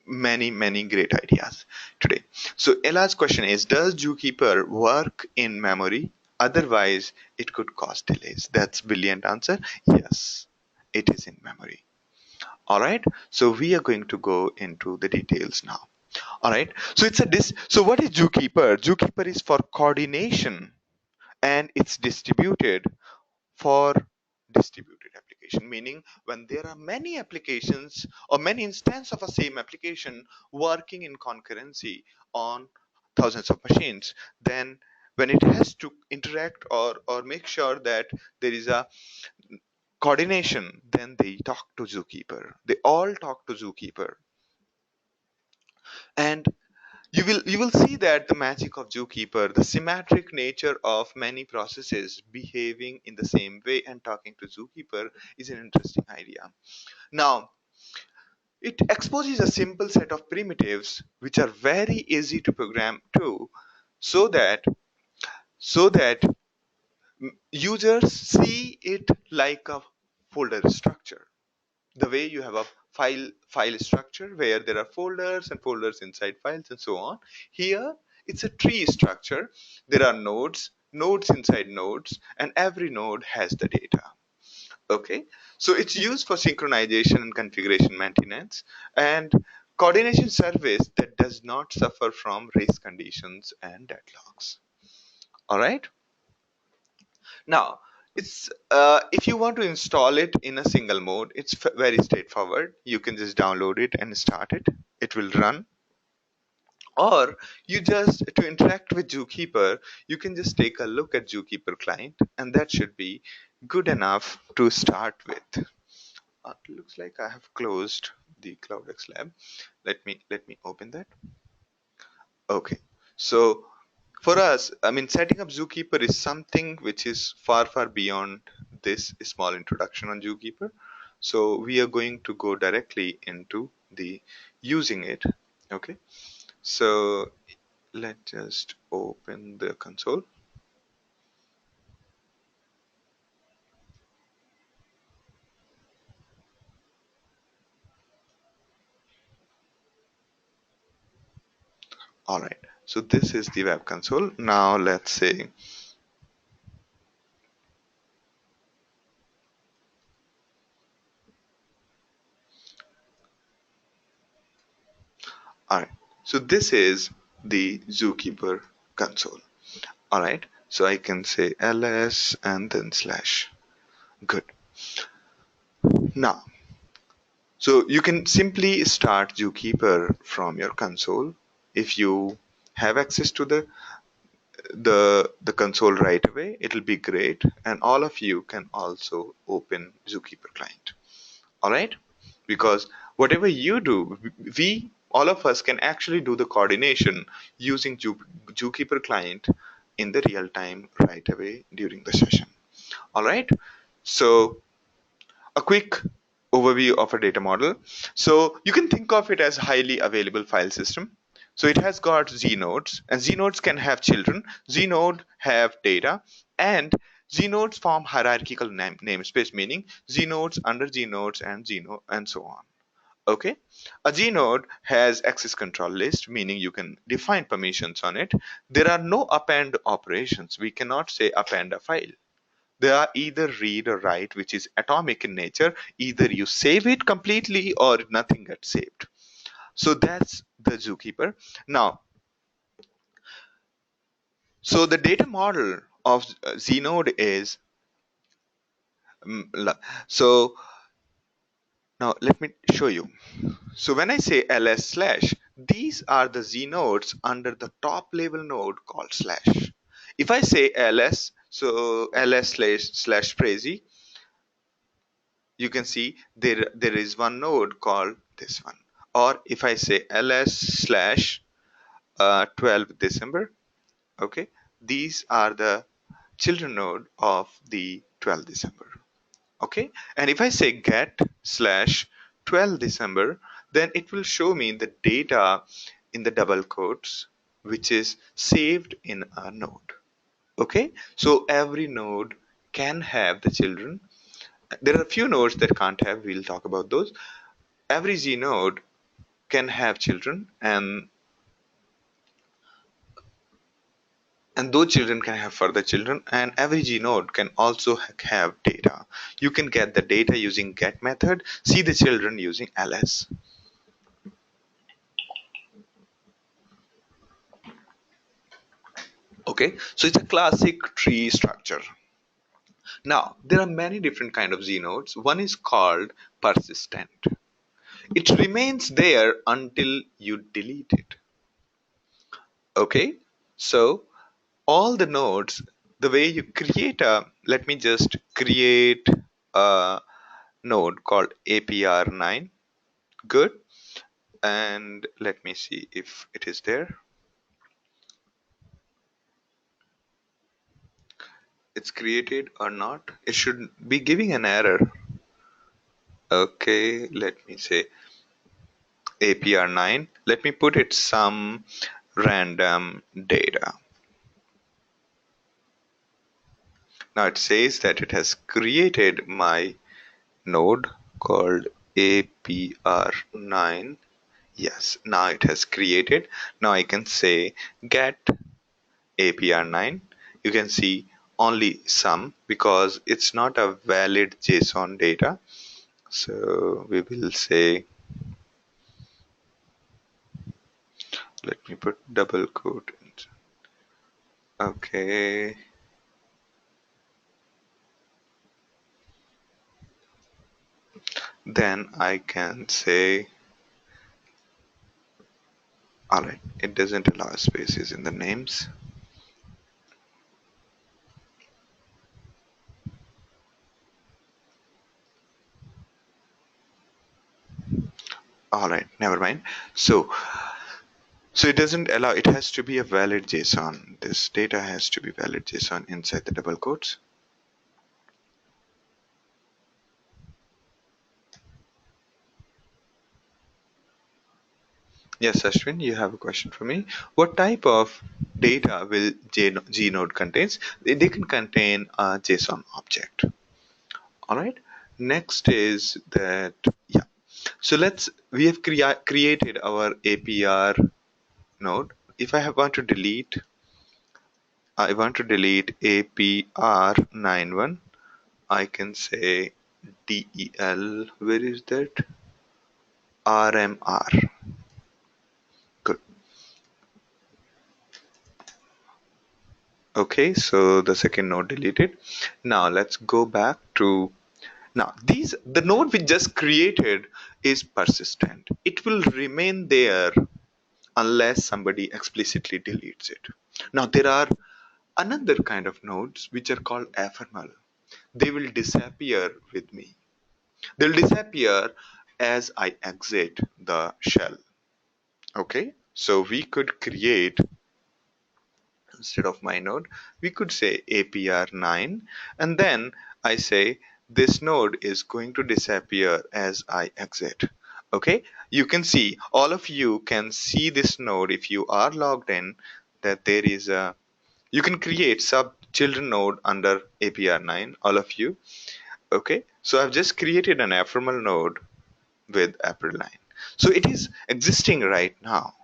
many great ideas today. So Ella's question is, does zookeeper work in memory? Otherwise it could cause delays. That's brilliant answer. Yes, it is in memory. All right, so we are going to go into the details now. All right, so so what is zookeeper? Zookeeper is for coordination, and it's distributed for distributed application, meaning when there are many applications or many instances of a same application working in concurrency on thousands of machines, then when it has to interact or make sure that there is a coordination, then they talk to zookeeper, they all talk to zookeeper. And you will see that the magic of zookeeper, the symmetric nature of many processes behaving in the same way and talking to zookeeper, is an interesting idea. Now, it exposes a simple set of primitives which are very easy to program too, so that so that users see it like a folder structure, the way you have a file structure where there are folders and folders inside files and so on. Here it's a tree structure. There are nodes inside nodes, and every node has the data. Okay, so it's used for synchronization and configuration maintenance and coordination service that does not suffer from race conditions and deadlocks. All right, now, it's if you want to install it in a single mode, it's very straightforward. You can just download it and start it. It will run. Or you just to interact with Zookeeper, you can just take a look at Zookeeper client, and that should be good enough to start with. Looks like I have closed the CloudX Lab. Let me open that. Okay, so for us, I mean, setting up Zookeeper is something which is far beyond this small introduction on Zookeeper. So we are going to go directly into the using it. Okay, so let's just open the console. All right, so this is the web console. Now let's say, all right, so this is the Zookeeper console. All right, so I can say ls and then slash. Good. Now, so you can simply start Zookeeper from your console. If you have access to the console right away, it'll be great. And all of you can also open Zookeeper client. All right? Because whatever you do, we all of us can actually do the coordination using Zookeeper client in the real time right away during the session. All right. So a quick overview of a data model. So you can think of it as highly available file system. So it has got Z nodes, and Z nodes can have children. Z node have data, and Z nodes form hierarchical namespace, meaning Z nodes under Z nodes and Z node and so on. Okay, a G node has access control list, meaning you can define permissions on it. There are no append operations. We cannot say append a file. They are either read or write, which is atomic in nature. Either you save it completely or nothing gets saved. So that's the zookeeper. Now, so the data model of Znode is so now let me show you. So when I say ls slash, these are the Z nodes under the top level node called slash. If I say ls, so ls slash crazy, you can see there is one node called this one. Or if I say ls slash 12 December, okay, these are the children node of the 12 December. Okay, and if I say get slash 12 December, then it will show me the data in the double quotes which is saved in a node. Okay, so every node can have the children. There are a few nodes that can't have, we'll talk about those. Every Z node can have children, and those children can have further children, and every G node can also have data. You can get the data using get method, see the children using ls. Okay, so it's a classic tree structure. Now there are many different kind of Z nodes. One is called persistent. It remains there until you delete it. Okay, so all the nodes, the way you create a, let me just create a node called APR9. Good. And let me see if it is there. It's created or not. It should be giving an error. Okay, let me say APR9. Let me put it some random data. Now it says that it has created my node called APR9. Yes, now it has created. Now I can say get APR9. You can see only some because it's not a valid JSON data. So we will say, let me put double quote. Okay. Then I can say, alright, it doesn't allow spaces in the names. Alright, never mind. So it doesn't allow, it has to be a valid JSON. This data has to be valid JSON inside the double quotes. Yes, Ashwin, you have a question for me. What type of data will Gnode contains? They can contain a JSON object. All right. Next is that, yeah. So we have created our APR node. If want to delete, I want to delete APR91, I can say del, where is that? RMR. Good. Okay, so the second node deleted. Now let's go back to, now the node we just created is persistent. It will remain there unless somebody explicitly deletes it. Now there are another kind of nodes which are called ephemeral. They will disappear with me. They'll disappear as I exit the shell. Okay, so we could create instead of my node, we could say APR9, and then I say this node is going to disappear as I exit. Okay, you can see, all of you can see this node if you are logged in, that there is a, you can create sub children node under APR9, all of you. Okay, so I've just created an ephemeral node with April 9. So it is existing right now.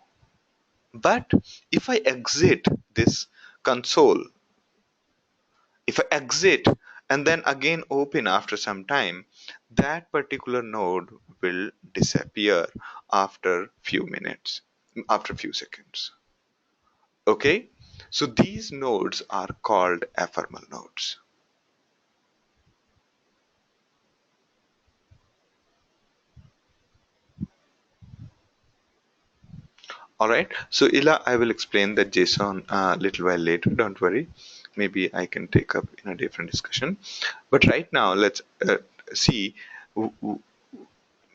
But if I exit this console, if I exit and then again open after some time, that particular node will disappear after few minutes, after few seconds. Okay? So these nodes are called ephemeral nodes. All right. So Ila, I will explain that JSON a little while later. Don't worry. Maybe I can take up in a different discussion. But right now, let's see.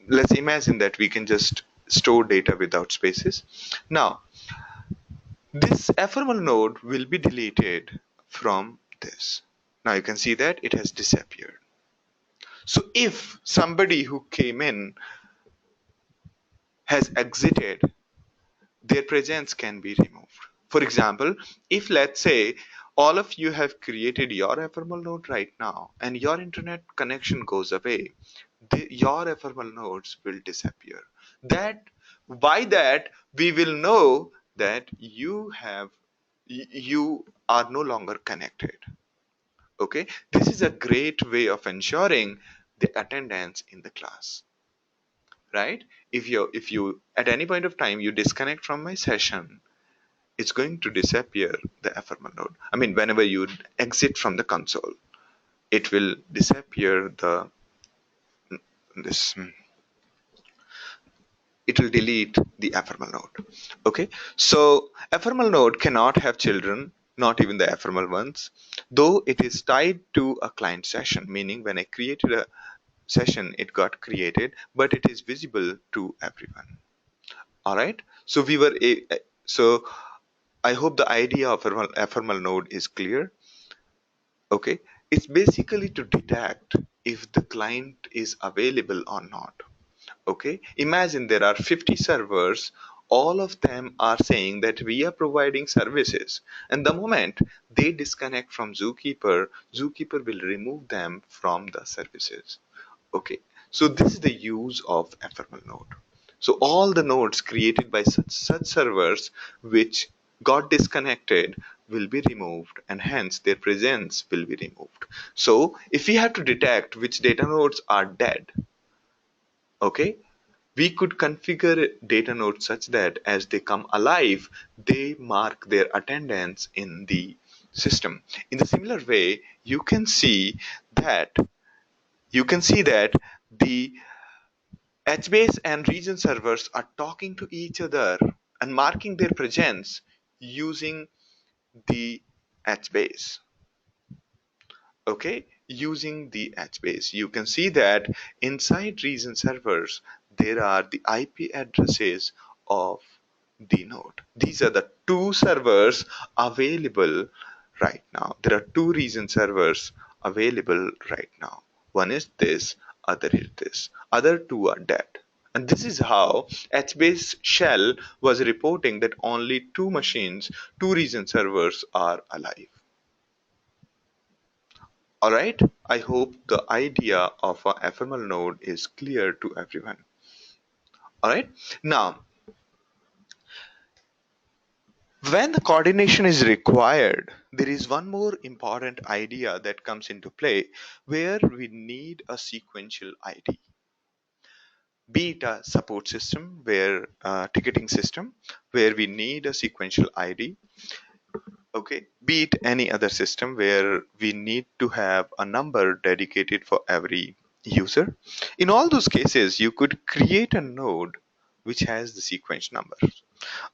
Let's imagine that we can just store data without spaces. Now, this ephemeral node will be deleted from this. Now you can see that it has disappeared. So if somebody who came in has exited, their presence can be removed. For example, if let's say all of you have created your ephemeral node right now and your internet connection goes away, your ephemeral nodes will disappear. That, by that we will know that you are no longer connected. Okay, this is a great way of ensuring the attendance in the class, right? If you at any point of time you disconnect from my session, it's going to disappear the ephemeral node. I mean, whenever you exit from the console, it will disappear the this it will delete the ephemeral node. Okay, so ephemeral node cannot have children, not even the ephemeral ones, though it is tied to a client session, meaning when I created a session, it got created, but it is visible to everyone. All right, so so I hope the idea of ephemeral node is clear. Okay, it's basically to detect if the client is available or not. Okay, imagine there are 50 servers, all of them are saying that we are providing services, and the moment they disconnect from Zookeeper will remove them from the services. Okay, so this is the use of ephemeral node. So all the nodes created by such servers which got disconnected will be removed, and hence their presence will be removed. So if we have to detect which data nodes are dead, okay, we could configure data nodes such that as they come alive, they mark their attendance in the system. In the similar way, that you can see that the HBase and region servers are talking to each other and marking their presence using the HBase. Okay, using the HBase, you can see that inside region servers there are the IP addresses of the node. These are the two servers available right now. There are two region servers available right now. One is this, other is this. Other two are dead. And this is how HBase shell was reporting that only two machines, two region servers are alive. All right, I hope the idea of a ephemeral node is clear to everyone. All right, now when the coordination is required, there is one more important idea that comes into play where we need a sequential ID, be it a support system, where ticketing system, where we need a sequential ID. Okay, be it any other system where we need to have a number dedicated for every user. In all those cases, you could create a node which has the sequence number.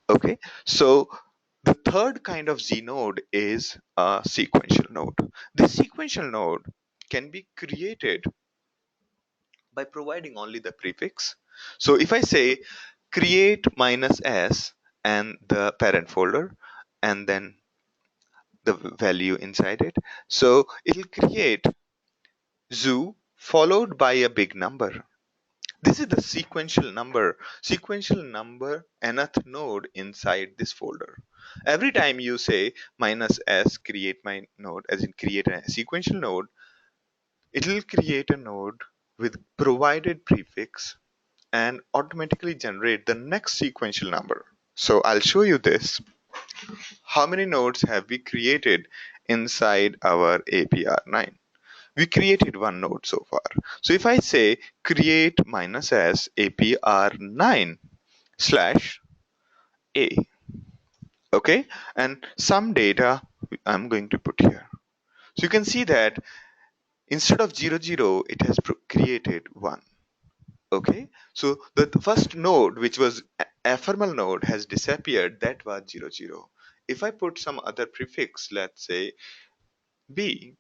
Okay, so the third kind of Z node is a sequential node. This sequential node can be created by providing only the prefix. So if I say create -s and the parent folder, and then the value inside it. So it'll create zoo followed by a big number. This is the sequential number nth node inside this folder. Every time you say minus s create my node, as in create a sequential node, it will create a node with provided prefix and automatically generate the next sequential number. So I'll show you this. How many nodes have we created inside our APR9? We created one node so far. So if I say create minus s APR9 slash a, okay, and some data I'm going to put here. So you can see that instead of 00, it has created 1. Okay, so the first node, which was ephemeral node, has disappeared. That was 00. If I put some other prefix, let's say b,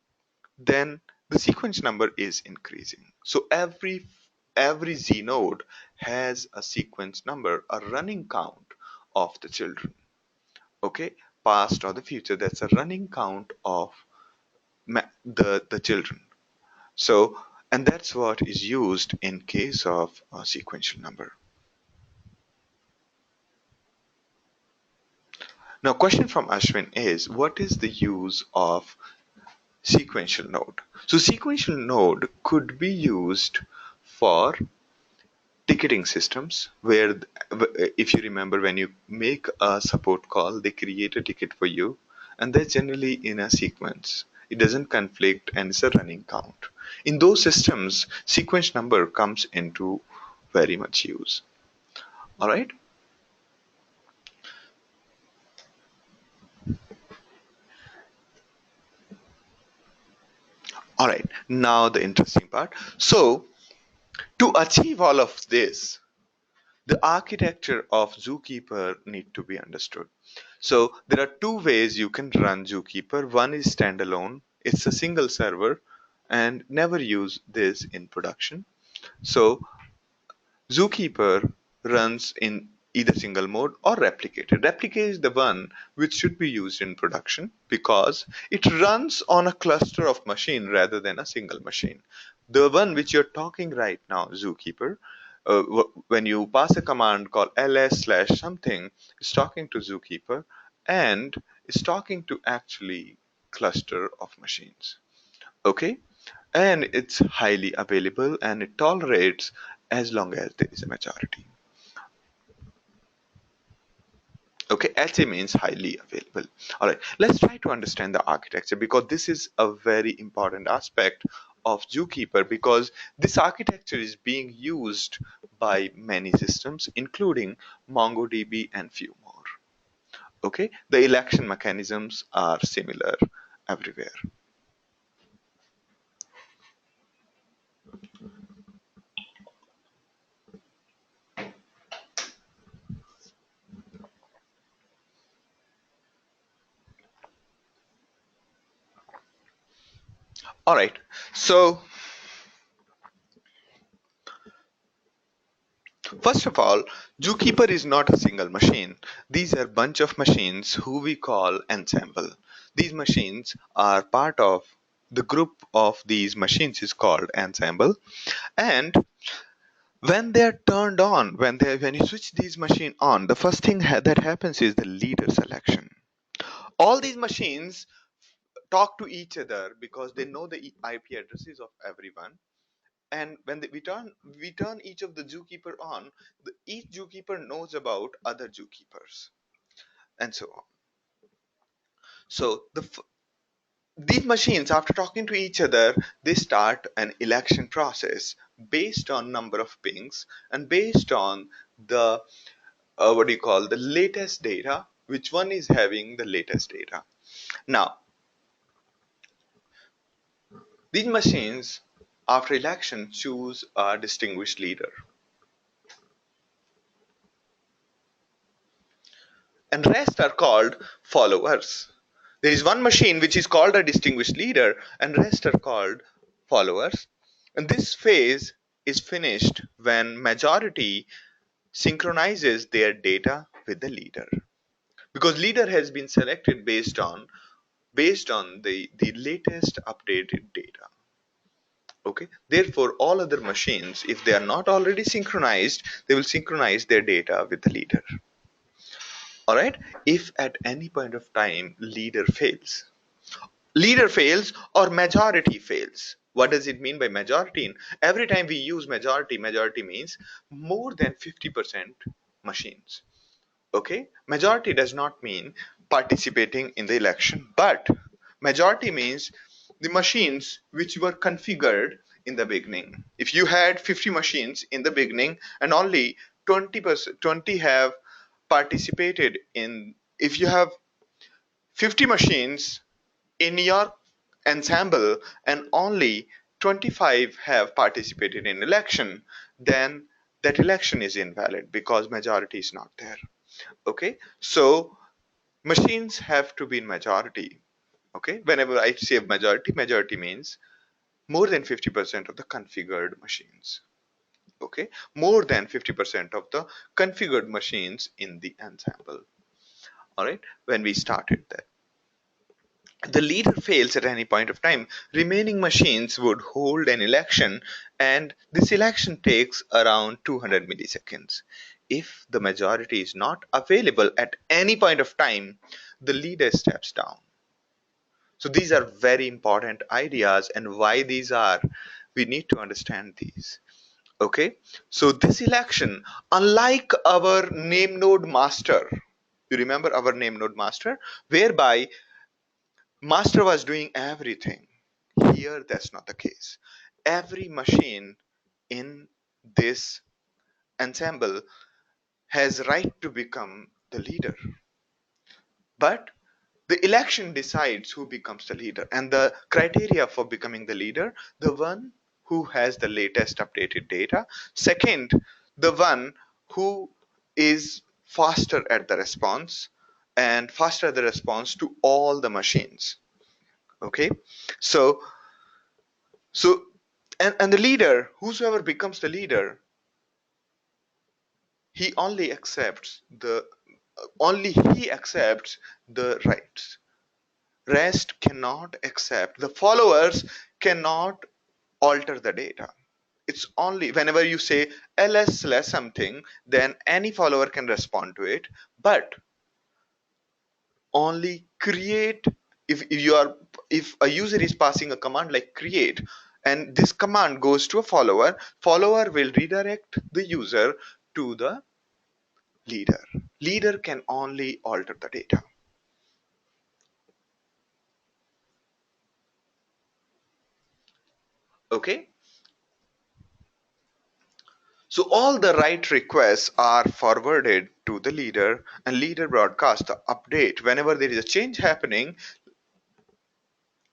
then the sequence number is increasing. So every z node has a sequence number, a running count of the children. Okay, past or the future. That's a running count of the children. So, and that's what is used in case of a sequential number. Now, question from Ashwin is, what is the use of sequential node? So, sequential node could be used for ticketing systems where, if you remember, when you make a support call, they create a ticket for you, and they're generally in a sequence. It doesn't conflict and it's a running count. In those systems, sequence number comes into very much use. All right. All right. Now the interesting part. So to achieve all of this, the architecture of Zookeeper need to be understood. So there are two ways you can run Zookeeper. One is standalone. It's a single server and never use this in production. So Zookeeper runs in either single mode or replicated. Replicate is the one which should be used in production because it runs on a cluster of machine rather than a single machine. The one which you're talking right now, Zookeeper, when you pass a command called ls slash something, it's talking to Zookeeper and it's talking to actually cluster of machines. Okay, and it's highly available and it tolerates as long as there is a majority. Okay, HA means highly available. All right, let's try to understand the architecture because this is a very important aspect of Zookeeper because this architecture is being used by many systems, including MongoDB and few more. Okay, the election mechanisms are similar everywhere. All right, so first of all, Zookeeper is not a single machine. These are bunch of machines who we call ensemble. These machines are part of the group of these machines is called ensemble. And when they are turned on, when you switch these machine on, the first thing that happens is the leader selection. All these machines talk to each other because they know the IP addresses of everyone, and when we turn each of the zookeeper on, each zookeeper knows about other zookeepers and so on. So these machines, after talking to each other, they start an election process based on number of pings and based on the what do you call the latest data, which one is having the latest data. Now these machines after election choose a distinguished leader, and rest are called followers. There is one machine which is called a distinguished leader, and rest are called followers. And this phase is finished when majority synchronizes their data with the leader. Because leader has been selected based on based on the latest updated data. Okay, therefore all other machines, if they are not already synchronized, they will synchronize their data with the leader. All right, if at any point of time leader fails or majority fails. What does it mean by majority? Every time we use majority means more than 50% machines. Okay, majority does not mean participating in the election, but majority means the machines which were configured in the beginning. If you had 50 machines in the beginning and only 20 have participated in, if you have 50 machines in your ensemble and only 25 have participated in election, then that election is invalid because majority is not there. Okay, so machines have to be in majority. Okay, whenever I say majority means more than 50% of the configured machines. Okay, more than 50% of the configured machines in the ensemble. All right, when we started that, the leader fails at any point of time, remaining machines would hold an election, and this election takes around 200 milliseconds. If the majority is not available at any point of time, the leader steps down. So these are very important ideas, and why these are, we need to understand these. Okay, so this election, unlike our name node master, you remember our name node master, whereby master was doing everything. Here, that's not the case. Every machine in this ensemble has right to become the leader, but the election decides who becomes the leader, and the criteria for becoming the leader: the one who has the latest updated data, second, the one who is faster at the response and faster the response to all the machines. Okay, so so and the leader, whosoever becomes the leader, he only accepts the only he accepts the rights. Rest cannot accept, the followers cannot alter the data. It's only whenever you say ls slash something, then any follower can respond to it, but only create, if you are, if a user is passing a command like create, and this command goes to a follower will redirect the user to the leader can only alter the data. Okay, so all the write requests are forwarded to the leader, and leader broadcasts the update whenever there is a change happening.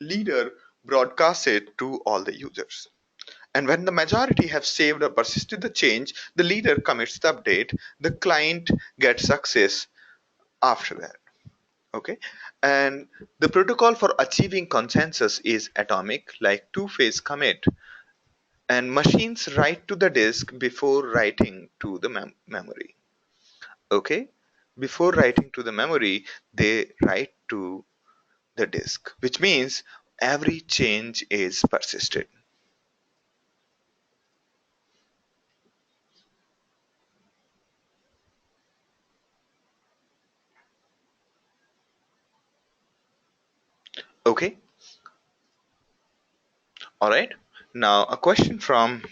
Leader broadcasts it to all the users. And when the majority have saved or persisted the change, the leader commits the update. The client gets success after that. Okay. And the protocol for achieving consensus is atomic, like two-phase commit. And machines write to the disk before writing to the memory. Okay. Before writing to the memory, they write to the disk, which means every change is persisted. Okay. All right. Now, a question from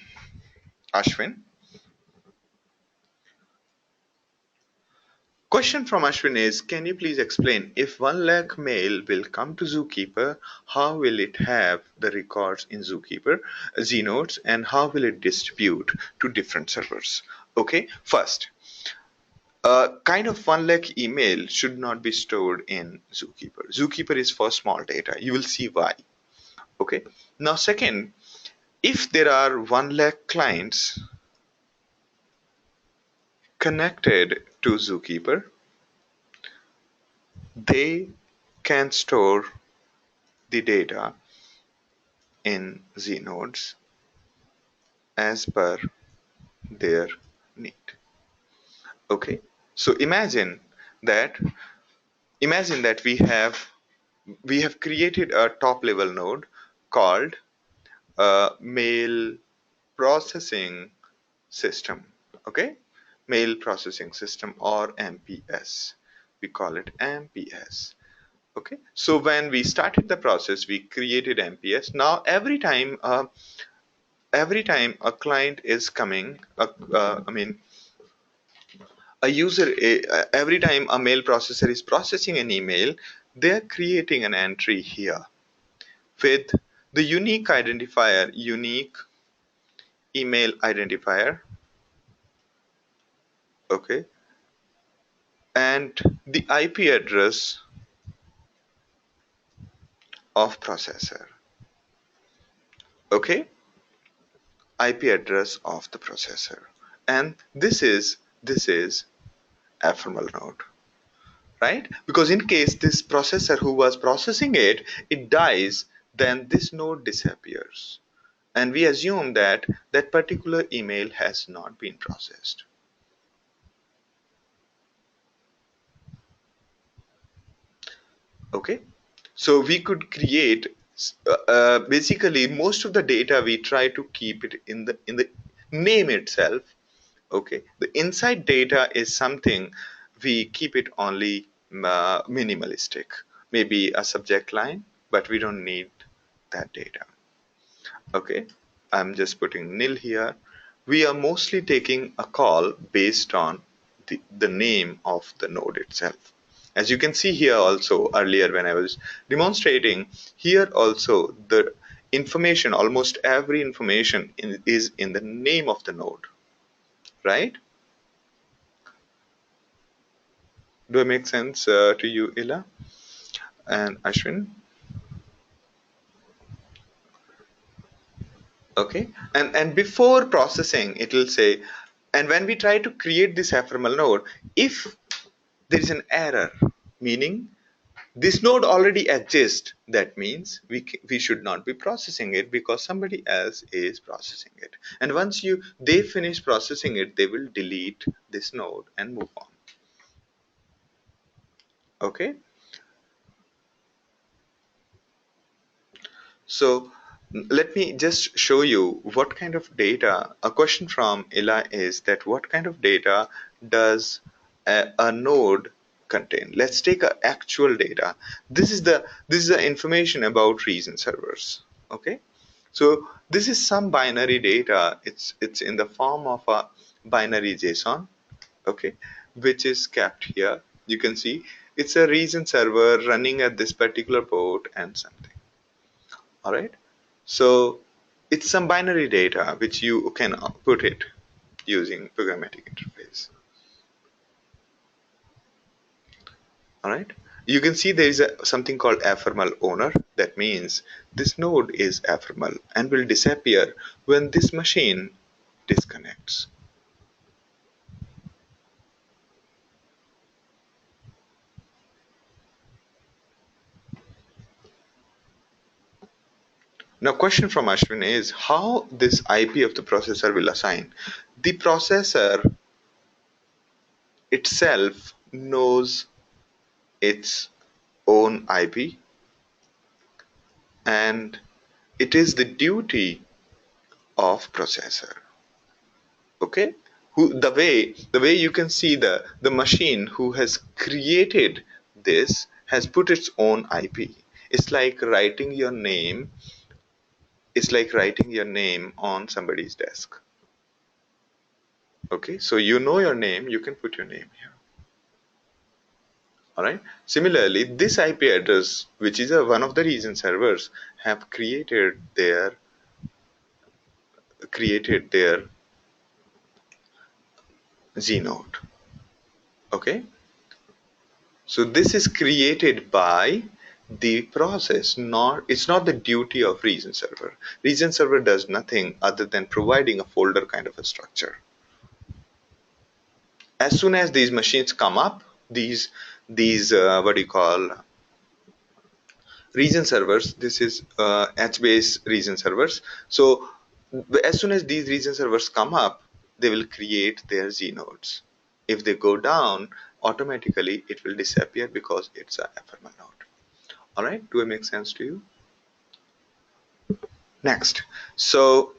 Ashwin. Question from Ashwin is, can you please explain, if 1 lakh mail will come to Zookeeper, how will it have the records in Zookeeper, Znodes, and how will it distribute to different servers? Okay, first, kind of 1 lakh email should not be stored in Zookeeper. Zookeeper is for small data. You will see why. Okay. Now, second, if there are 1 lakh clients connected to Zookeeper, they can store the data in Znodes as per their need. Okay, so that imagine that we have we have created a top level node called mail processing system. Okay, mail processing system, or MPS. We call it MPS. Okay, so when we started the process, we created MPS. Now every time a client is coming, I mean a user, every time a mail processor is processing an email, they're creating an entry here with the unique email identifier, okay, and the IP address of processor, okay, IP address of the processor, and this is ephemeral node, right? Because in case this processor who was processing it dies, then this node disappears, and we assume that that particular email has not been processed. Okay, so we could create basically most of the data we try to keep it in the name itself. Okay, the inside data is something we keep it only minimalistic, maybe a subject line, but we don't need that data. Okay, I'm just putting nil here. We are mostly taking a call based on the name of the node itself. As you can see here also earlier when I was demonstrating, here also the information, almost every information is in the name of the node, right? Do it make sense to you, Ila and Ashwin? Okay, and before processing, it will say, and when we try to create this ephemeral node, if there is an error, meaning this node already exists, that means we should not be processing it because somebody else is processing it. And once they finish processing it, they will delete this node and move on. Okay, so let me just show you what kind of data. A question from Ella is that what kind of data does a node contain? Let's take a actual data. This is the information about reason servers. Okay, so this is some binary data. It's in the form of a binary JSON. Okay, which is kept here. You can see it's a reason server running at this particular port and something. All right, so it's some binary data which you can put it using programmatic interface. All right, you can see there is something called ephemeral owner. That means this node is ephemeral and will disappear when this machine disconnects. Now question from Ashwin is how this IP of the processor will assign. The processor itself knows its own IP, and it is the duty of processor. Okay, the way you can see the machine who has created this has put its own IP. It's like writing your name. It's like writing your name on somebody's desk. Okay, so you know your name, you can put your name here. All right, similarly this IP address, which is one of the reason servers have created their Z node. Okay, so this is created by the process, not it's not the duty of reason server. Reason server does nothing other than providing a folder kind of a structure. As soon as these machines come up, these what do you call region servers, this is H-based region servers. So as soon as these region servers come up, they will create their Z nodes. If they go down, automatically it will disappear because it's a ephemeral node. All right, do it make sense to you? Next, so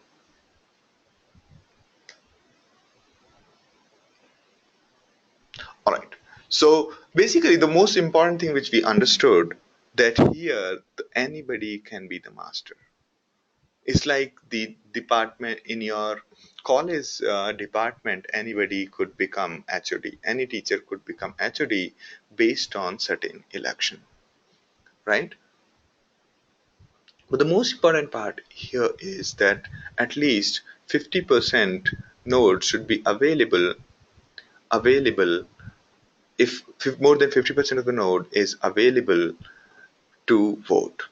all right, so basically the most important thing which we understood, that here anybody can be the master. It's like the department in your college department, anybody could become HOD, any teacher could become HOD based on certain election, right? But the most important part here is that at least 50% nodes should be available. If more than 50% of the node is available to vote.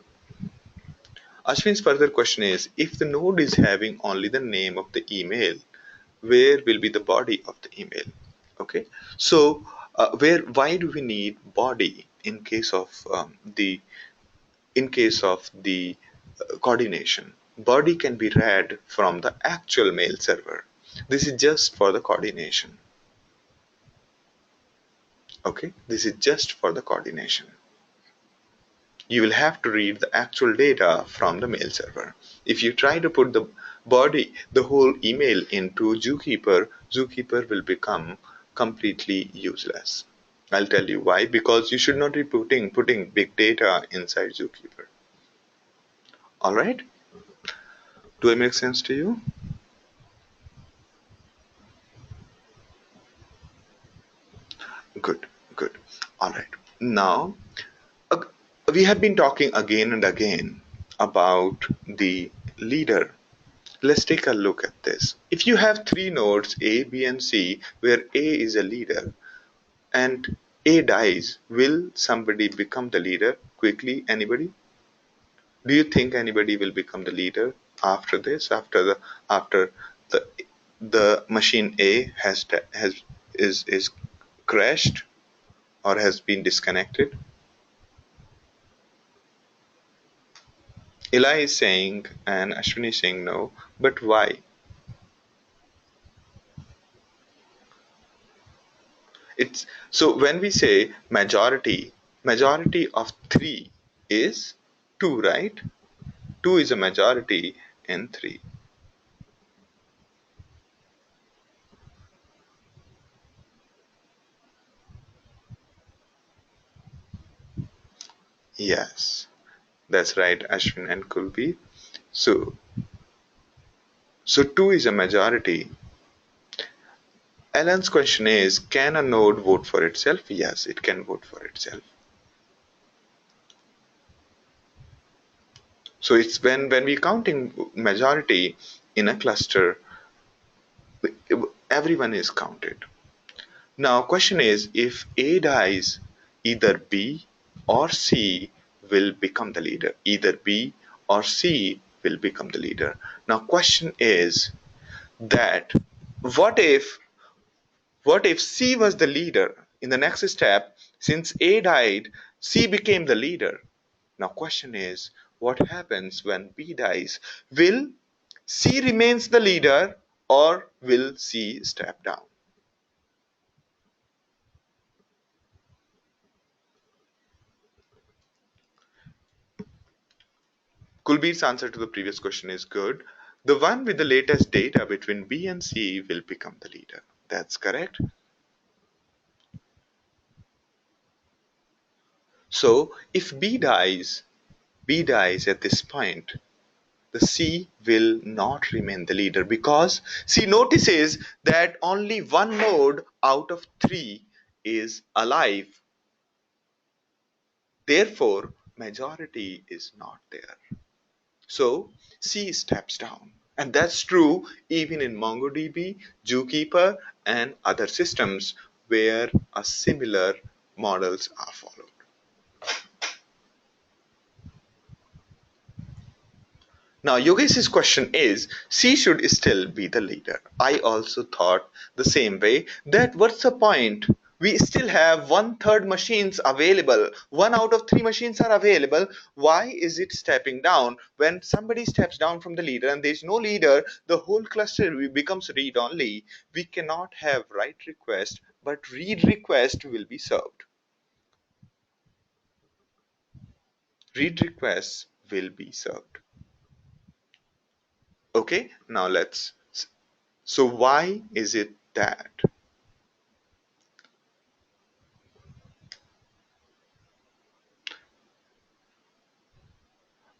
Ashwin's further question is, if the node is having only the name of the email, where will be the body of the email? Okay, so where why do we need body in case of the coordination? Body can be read from the actual mail server. This is just for the coordination. Okay, this is just for the coordination. You will have to read the actual data from the mail server. If you try to put the body, the whole email into Zookeeper will become completely useless. I'll tell you why. Because you should not be putting big data inside Zookeeper. All right? Do I make sense to you? Good, good. All right. Now, uh, we have been talking again and again about the leader. Let's take a look at this. If you have three nodes A, B, and C, where A is a leader and A dies, will somebody become the leader quickly? Anybody? Do you think anybody will become the leader after this? After the the machine A has is crashed or has been disconnected? Eli is saying and Ashwini is saying no, but why? It's so when we say majority of three is two, right? Two is a majority in three. Yes, that's right, Ashwin and Kulbi. So, so two is a majority. Alan's question is, can a node vote for itself? Yes, it can vote for itself. So it's when we counting majority in a cluster, everyone is counted. Now question is, if A dies, either B or C will become the leader. Either B or C will become the leader. Now question is that what if what if C was the leader? In the next step, since A died, C became the leader. Now question is, what happens when B dies? Will C remains the leader or will C step down? Kulbir's answer to the previous question is good. The one with the latest data between B and C will become the leader. That's correct. So if B dies at this point, the C will not remain the leader because C notices that only one node out of three is alive. Therefore, majority is not there. So C steps down. And that's true even in MongoDB, Zookeeper, and other systems where a similar models are followed. Now, Yogesh's question is, C should still be the leader. I also thought the same way, that what's the point? We still have one third machines available. One out of three machines are available. Why is it stepping down? When somebody steps down from the leader and there's no leader, the whole cluster becomes read only. We cannot have write request, but read request will be served. read requests will be served. Okay, now let's. So, why is it that?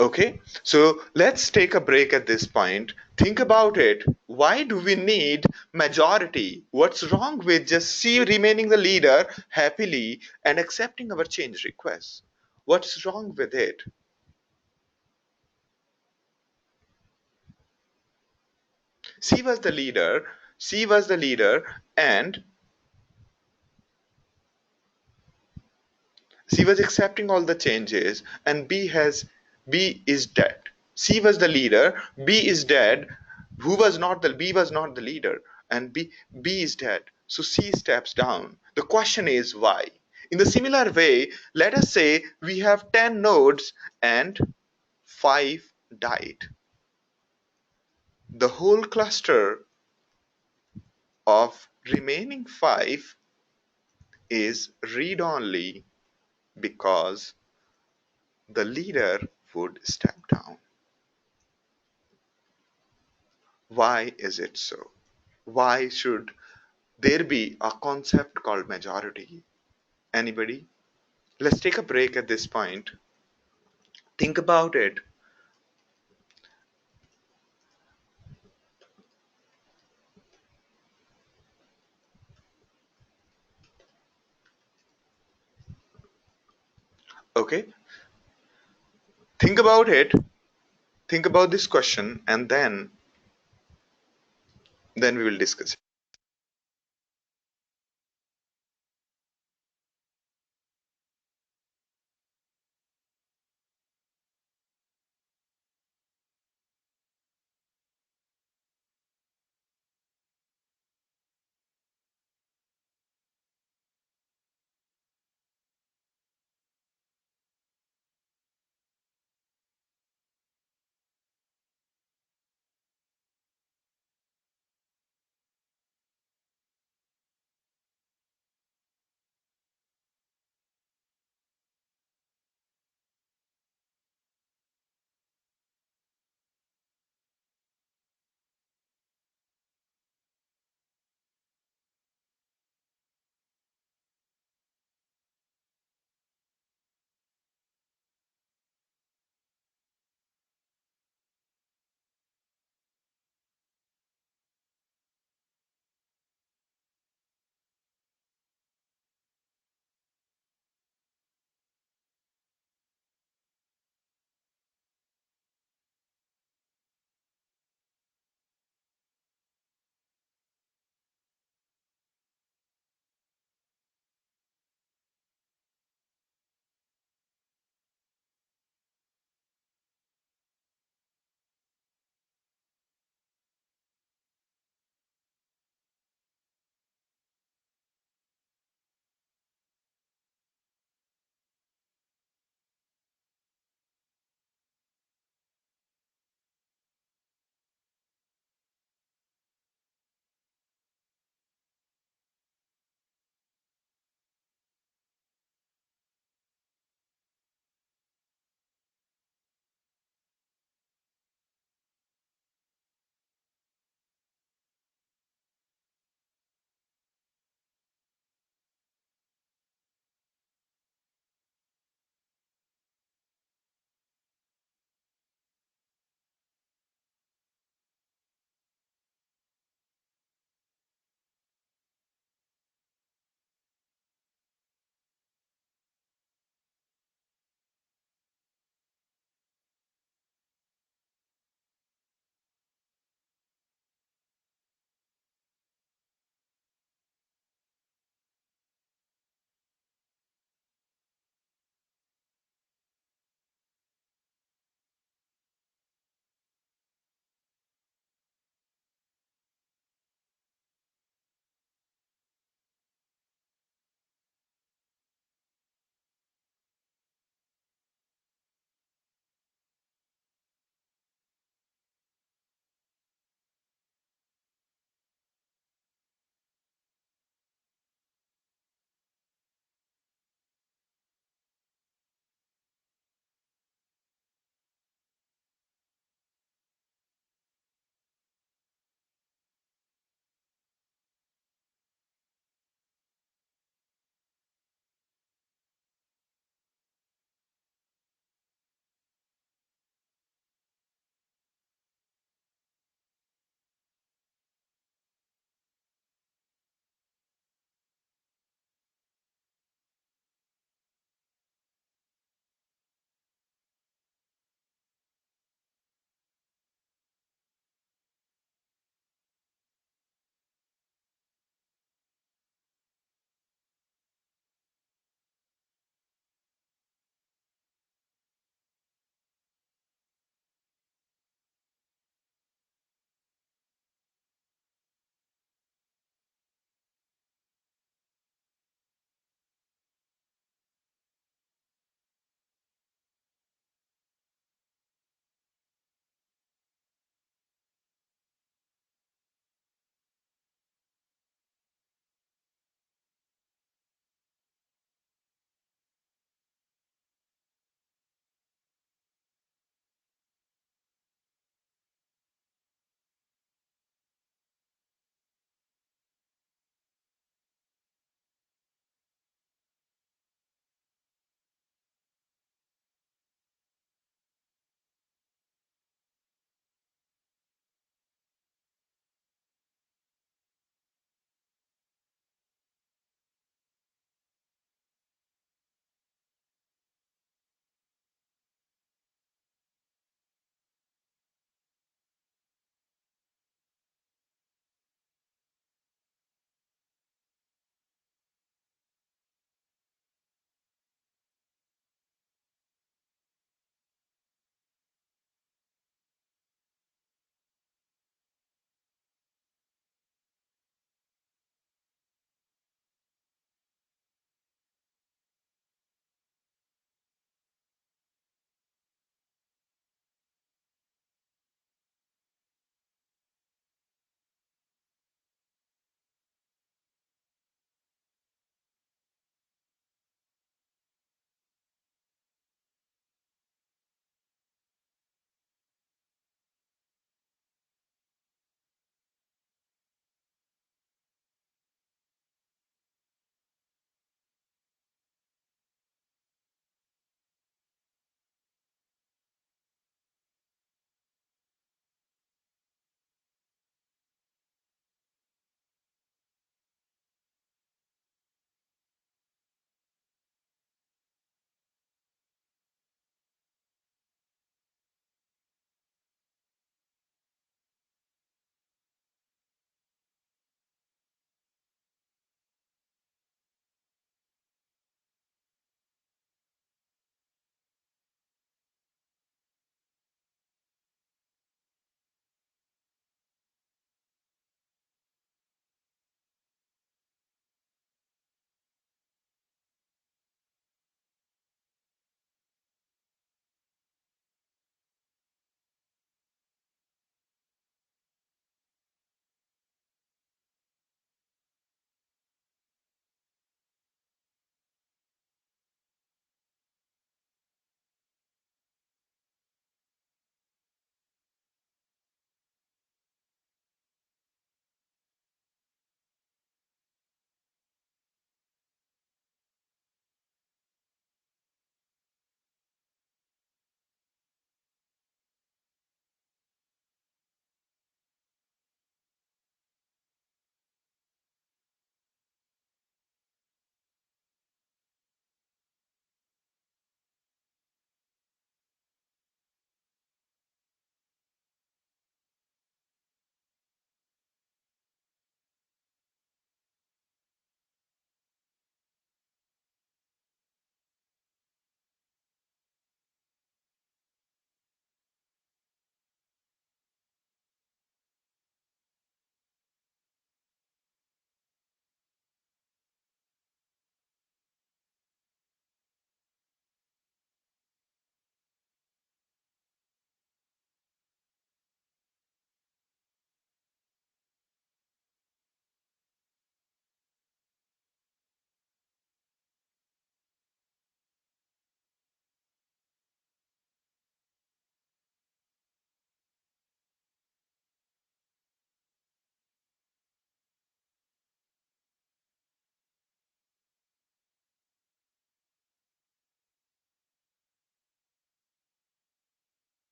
Okay, so let's take a break at this point. Think about it. Why do we need majority? What's wrong with just C remaining the leader happily and accepting our change requests? What's wrong with it? C was the leader, C was the leader, and C was accepting all the changes, and B is dead. C was the leader, B is dead. Who was not the B was not the leader, and B is dead. So C steps down. The question is why? In the similar way, let us say we have 10 nodes and 5 died. The whole cluster of remaining 5 is read only because the leader would step down. Why is it so? Why should there be a concept called majority? Anybody? Let's take a break at this point. Think about it. Okay? Think about it. Think about this question, and then we will discuss it.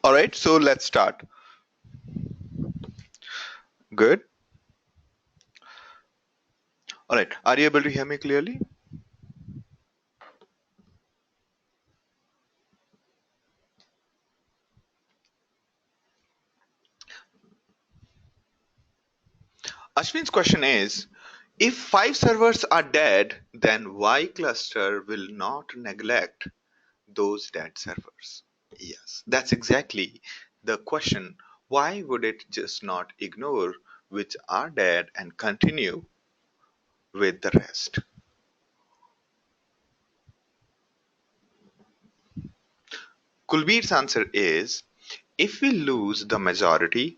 All right, so let's start. Good. All right, are you able to hear me clearly? Ashwin's question is, if five servers are dead, then why cluster will not neglect those dead servers? Yes, that's exactly the question. Why would it just not ignore which are dead and continue with the rest? Kulbir's answer is, if we lose the majority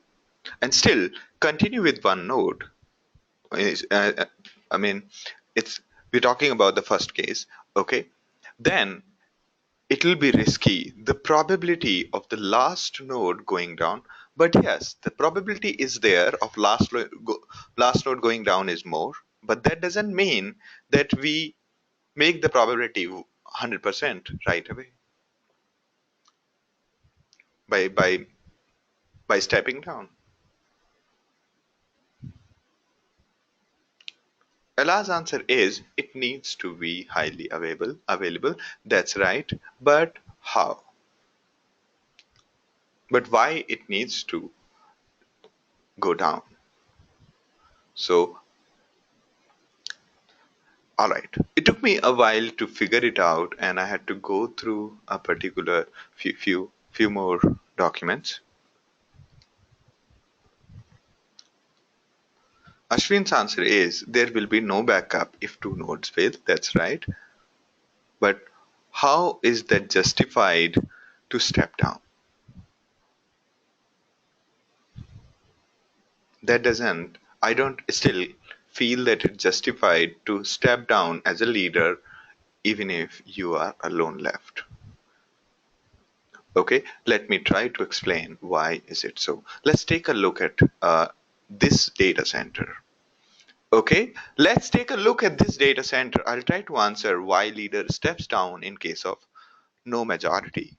and still continue with one node, I mean, it's we're talking about the first case, okay? Then it will be risky. The probability of the last node going down, but yes, the probability is there of last node going down is more, but that doesn't mean that we make the probability 100% right away by by by stepping down. Ella's answer is it needs to be highly available. That's right. But how? But why it needs to go down? So, all right. It took me a while to figure it out, and I had to go through a particular few more documents. Ashwin's answer is there will be no backup if two nodes fail. That's right. But how is that justified to step down? That doesn't, I don't still feel that it's justified to step down as a leader even if you are alone left. Okay, let me try to explain why is it so. Let's take a look at this data center. Okay, let's take a look at this data center. I'll try to answer why leader steps down in case of no majority.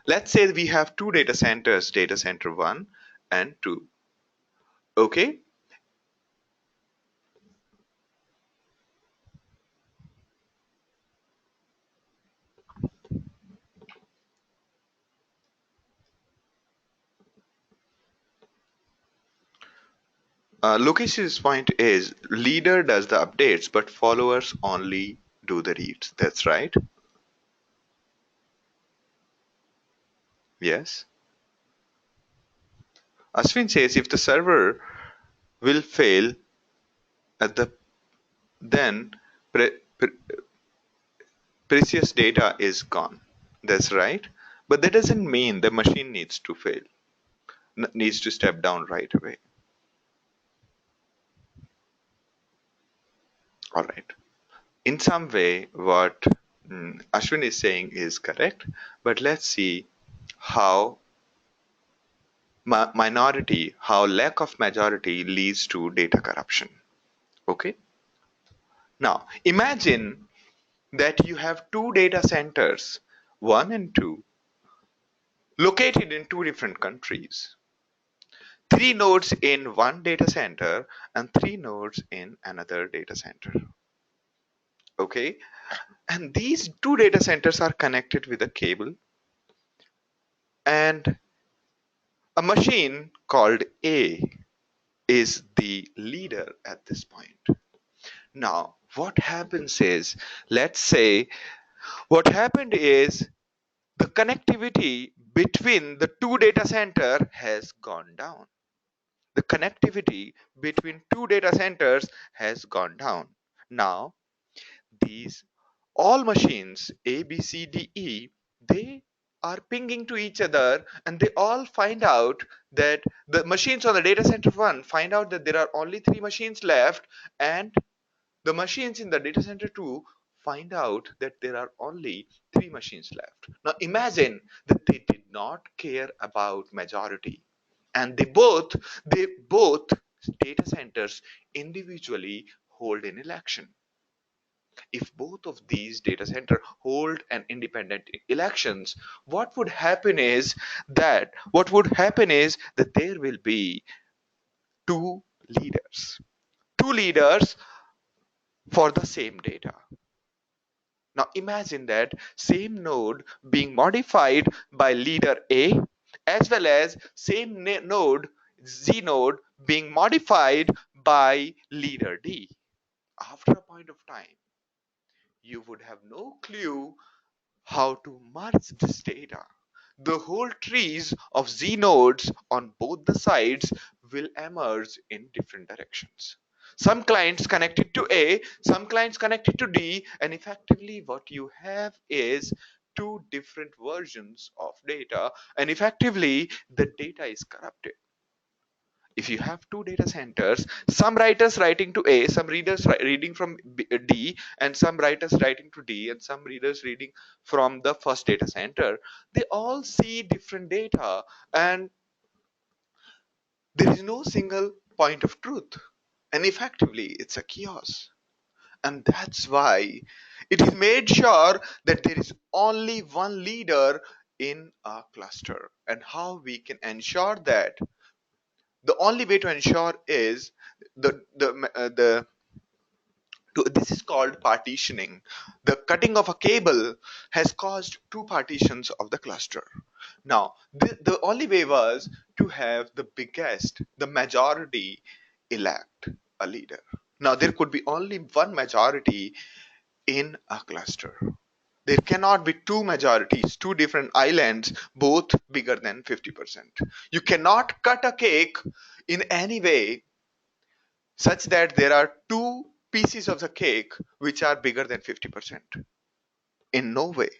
Let's say we have two data centers, data center 1 and 2. Okay, Lukash's point is leader does the updates, but followers only do the reads. That's right. Yes. Ashwin says if the server will fail at the then pre- pre- precious data is gone. That's right. But that doesn't mean the machine needs to fail, needs to step down right away. All right. In some way, what Ashwin is saying is correct, but let's see how how lack of majority leads to data corruption. Okay. Now, imagine that you have two data centers, one and two, located in two different countries. Three nodes in one data center and three nodes in another data center. Okay. And these two data centers are connected with a cable and a machine called A is the leader at this point. Now, what happens is, let's say what happened is the connectivity between the two data center has gone down. The connectivity between two data centers has gone down. Now, these all machines A, B, C, D, E, they are pinging to each other and they all find out that the machines on the data center one find out that there are only three machines left, and the machines in the data center 2 find out that there are only three machines left. Now imagine that they did not care about majority and they both data centers individually hold an election. If both of these data center hold an independent elections, what would happen is that there will be two leaders, two leaders for the same data. Now imagine that same node being modified by leader A, as well as same node, Z node, being modified by leader D. After a point of time, you would have no clue how to merge this data. The whole trees of Z nodes on both the sides will emerge in different directions. Some clients connected to A, some clients connected to D, and effectively what you have is two different versions of data, and effectively the data is corrupted. If you have two data centers, some writers writing to A, some readers reading from D, and some writers writing to D, and some readers reading from the first data center, they all see different data, and there is no single point of truth. And effectively, it's a chaos. And that's why it is made sure that there is only one leader in a cluster. And how we can ensure that? The only way to ensure is the this is called partitioning. The cutting of a cable has caused two partitions of the cluster. Now the only way was to have the biggest, the majority, elect a leader. Now there could be only one majority in a cluster. There cannot be two majorities, two different islands, both bigger than 50%. You cannot cut a cake in any way such that there are two pieces of the cake which are bigger than 50%. In no way.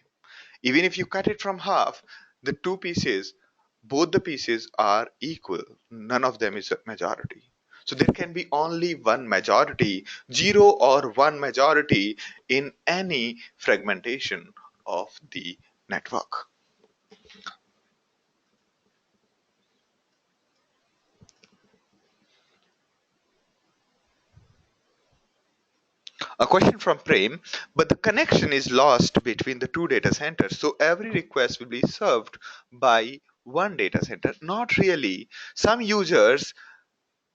Even if you cut it from half, the two pieces, both the pieces are equal. None of them is a majority. So there can be only one majority, zero or one majority in any fragmentation of the network. A question from Prem, but the connection is lost between the two data centers, so every request will be served by one data center. Not really. Some users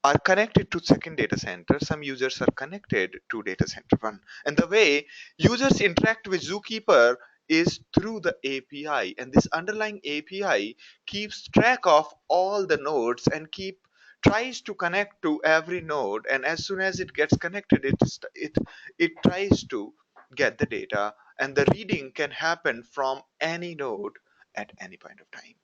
are connected to second data center, some users are connected to data center one. And the way users interact with Zookeeper is through the API, and this underlying API keeps track of all the nodes and keep tries to connect to every node, and as soon as it gets connected, it tries to get the data, and the reading can happen from any node at any point of time.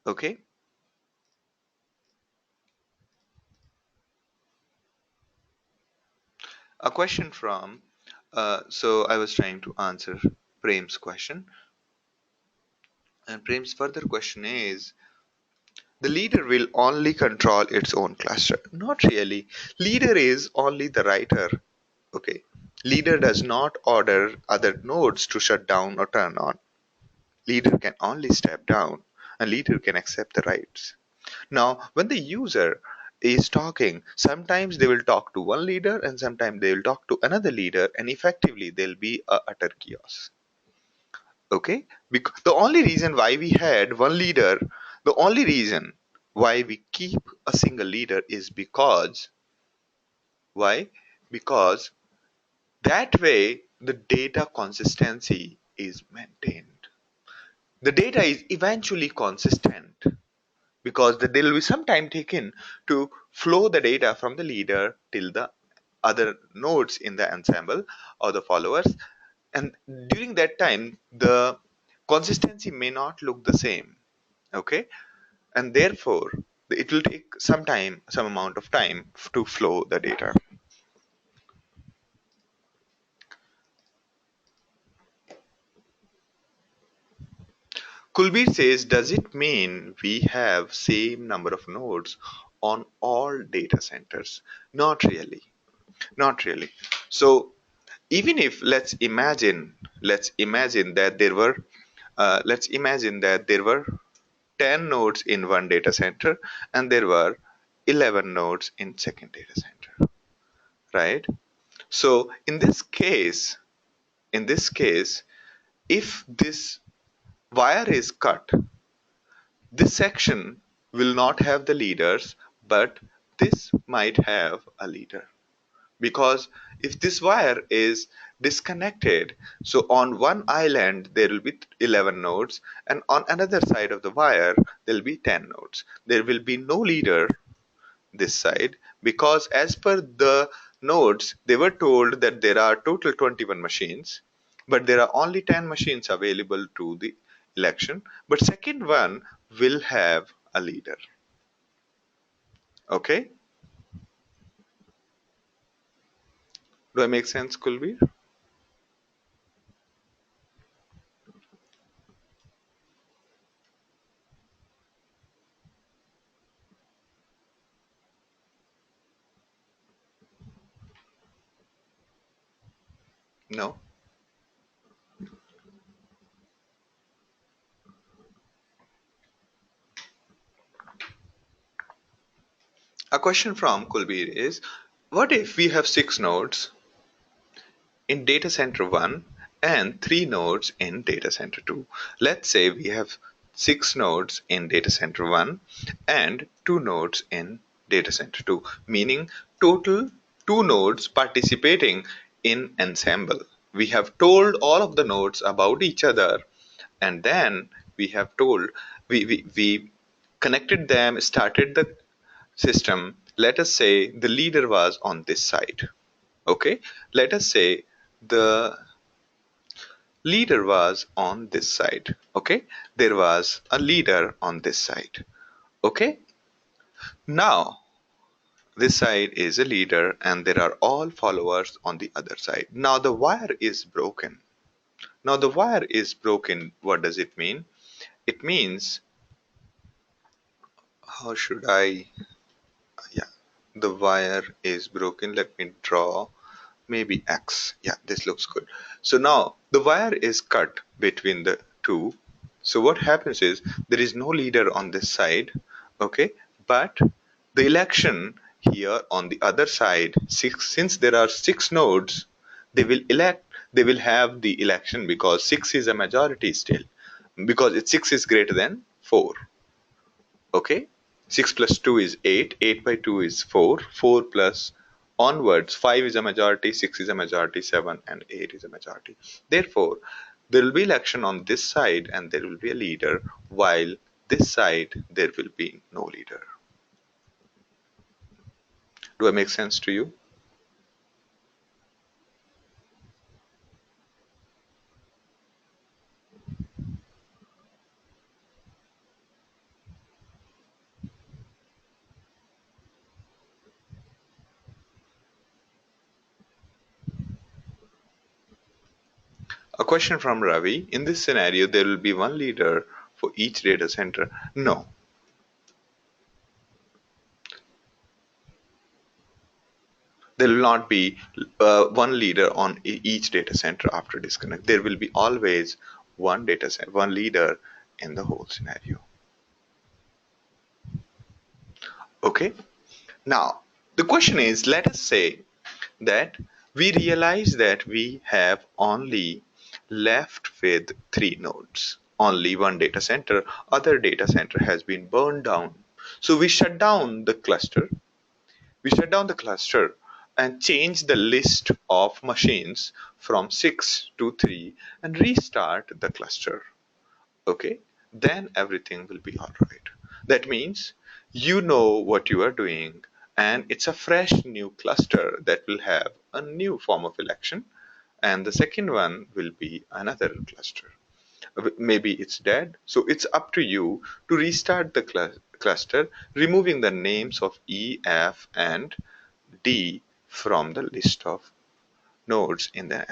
Okay. A question from, so I was trying to answer Prem's question, and Prem's further question is, the leader will only control its own cluster. Not really. Leader is only the writer. Okay. Leader does not order other nodes to shut down or turn on. Leader can only step down, and leader can accept the rights. Now, when the user is talking, sometimes they will talk to one leader and sometimes they will talk to another leader, and effectively there'll be a utter chaos. Okay? Because the only reason why we had one leader, the only reason why we keep a single leader is because why? Because that way the data consistency is maintained. The data is eventually consistent because there will be some time taken to flow the data from the leader till the other nodes in the ensemble or the followers, and during that time the consistency may not look the same. Okay, and therefore it will take some time, some amount of time to flow the data. Kulbir says, does it mean we have same number of nodes on all data centers? Not really. Not really. So even if let's imagine that there were let's imagine that there were 10 nodes in one data center and there were 11 nodes in second data center, right? So in this case, if this wire is cut, this section will not have the leaders, but this might have a leader. Because if this wire is disconnected, so on one island there will be 11 nodes, and on another side of the wire there will be 10 nodes. There will be no leader this side, because as per the nodes they were told that there are total 21 machines, but there are only 10 machines available to the election, but second one will have a leader. Okay, do I make sense, Kulbir? No. A question from Kulbir is, what if we have six nodes in data center 1 and 3 nodes in data center 2? Let's say we have 6 nodes in data center 1 and 2 nodes in data center 2, meaning total 2 nodes participating in ensemble. We have told all of the nodes about each other, and then we have told we connected them, started the system. Let us say the leader was on this side. Okay, let us say the leader was on this side. Okay, there was a leader on this side. Okay, now this side is a leader and there are all followers on the other side. Now the wire is broken. Now the wire is broken. What does it mean? It means, how should I, yeah, the wire is broken. Let me draw maybe X. Yeah, this looks good. So now the wire is cut between the two. So what happens is there is no leader on this side, okay? But the election here on the other side, since there are six nodes, they will have the election because six is a majority still, because six is greater than four. Okay, 6 plus 2 is 8, 8 by 2 is 4, 4 plus onwards, 5 is a majority, 6 is a majority, 7 and 8 is a majority. Therefore, there will be election on this side and there will be a leader, while this side there will be no leader. Do I make sense to you? A question from Ravi. In this scenario, there will be one leader for each data center. No, there will not be one leader on each data center after disconnect. There will be always one data center, one leader in the whole scenario. Okay. Now, the question is, let us say that we realize that we have only left with three nodes, only one data center, other data center has been burned down. So we shut down the cluster and change the list of machines from 6 to 3 and restart the cluster. Okay, then everything will be all right. That means you know what you are doing, and it's a fresh new cluster that will have a new form of election, and the second one will be another cluster. Maybe it's dead, so it's up to you to restart the cluster, removing the names of E, F, and D from the list of nodes in the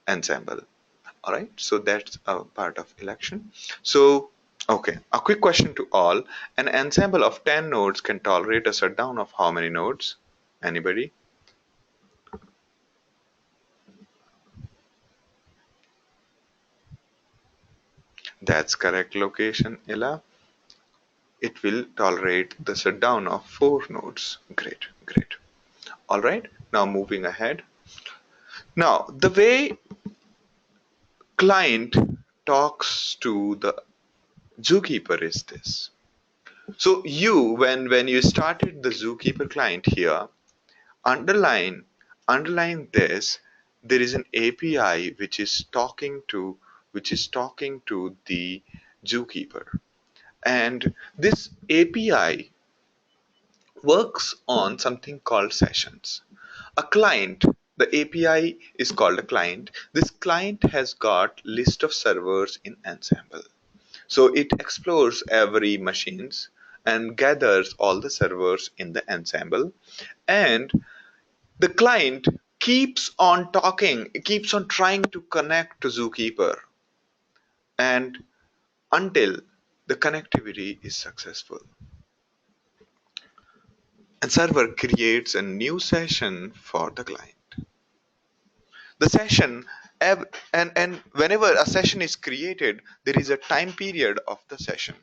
ensemble. All right, so that's a part of election. So, okay, a quick question to all. An ensemble of 10 nodes can tolerate a shutdown of how many nodes? Anybody? That's correct location, Ella. It will tolerate the shutdown of 4 nodes. Great, great. All right, now moving ahead. Now, the way client talks to the zookeeper is this. So when you started the zookeeper client here, underline underline this, there is an API which is talking to the zookeeper, and this API works on something called sessions. A client, the API is called a client. This client has got list of servers in Ensemble. So it explores every machines and gathers all the servers in the Ensemble, and the client keeps on talking, keeps on trying to connect to Zookeeper, and until the connectivity is successful. And server creates a new session for the client. The session and whenever a session is created, there is a time period of the session.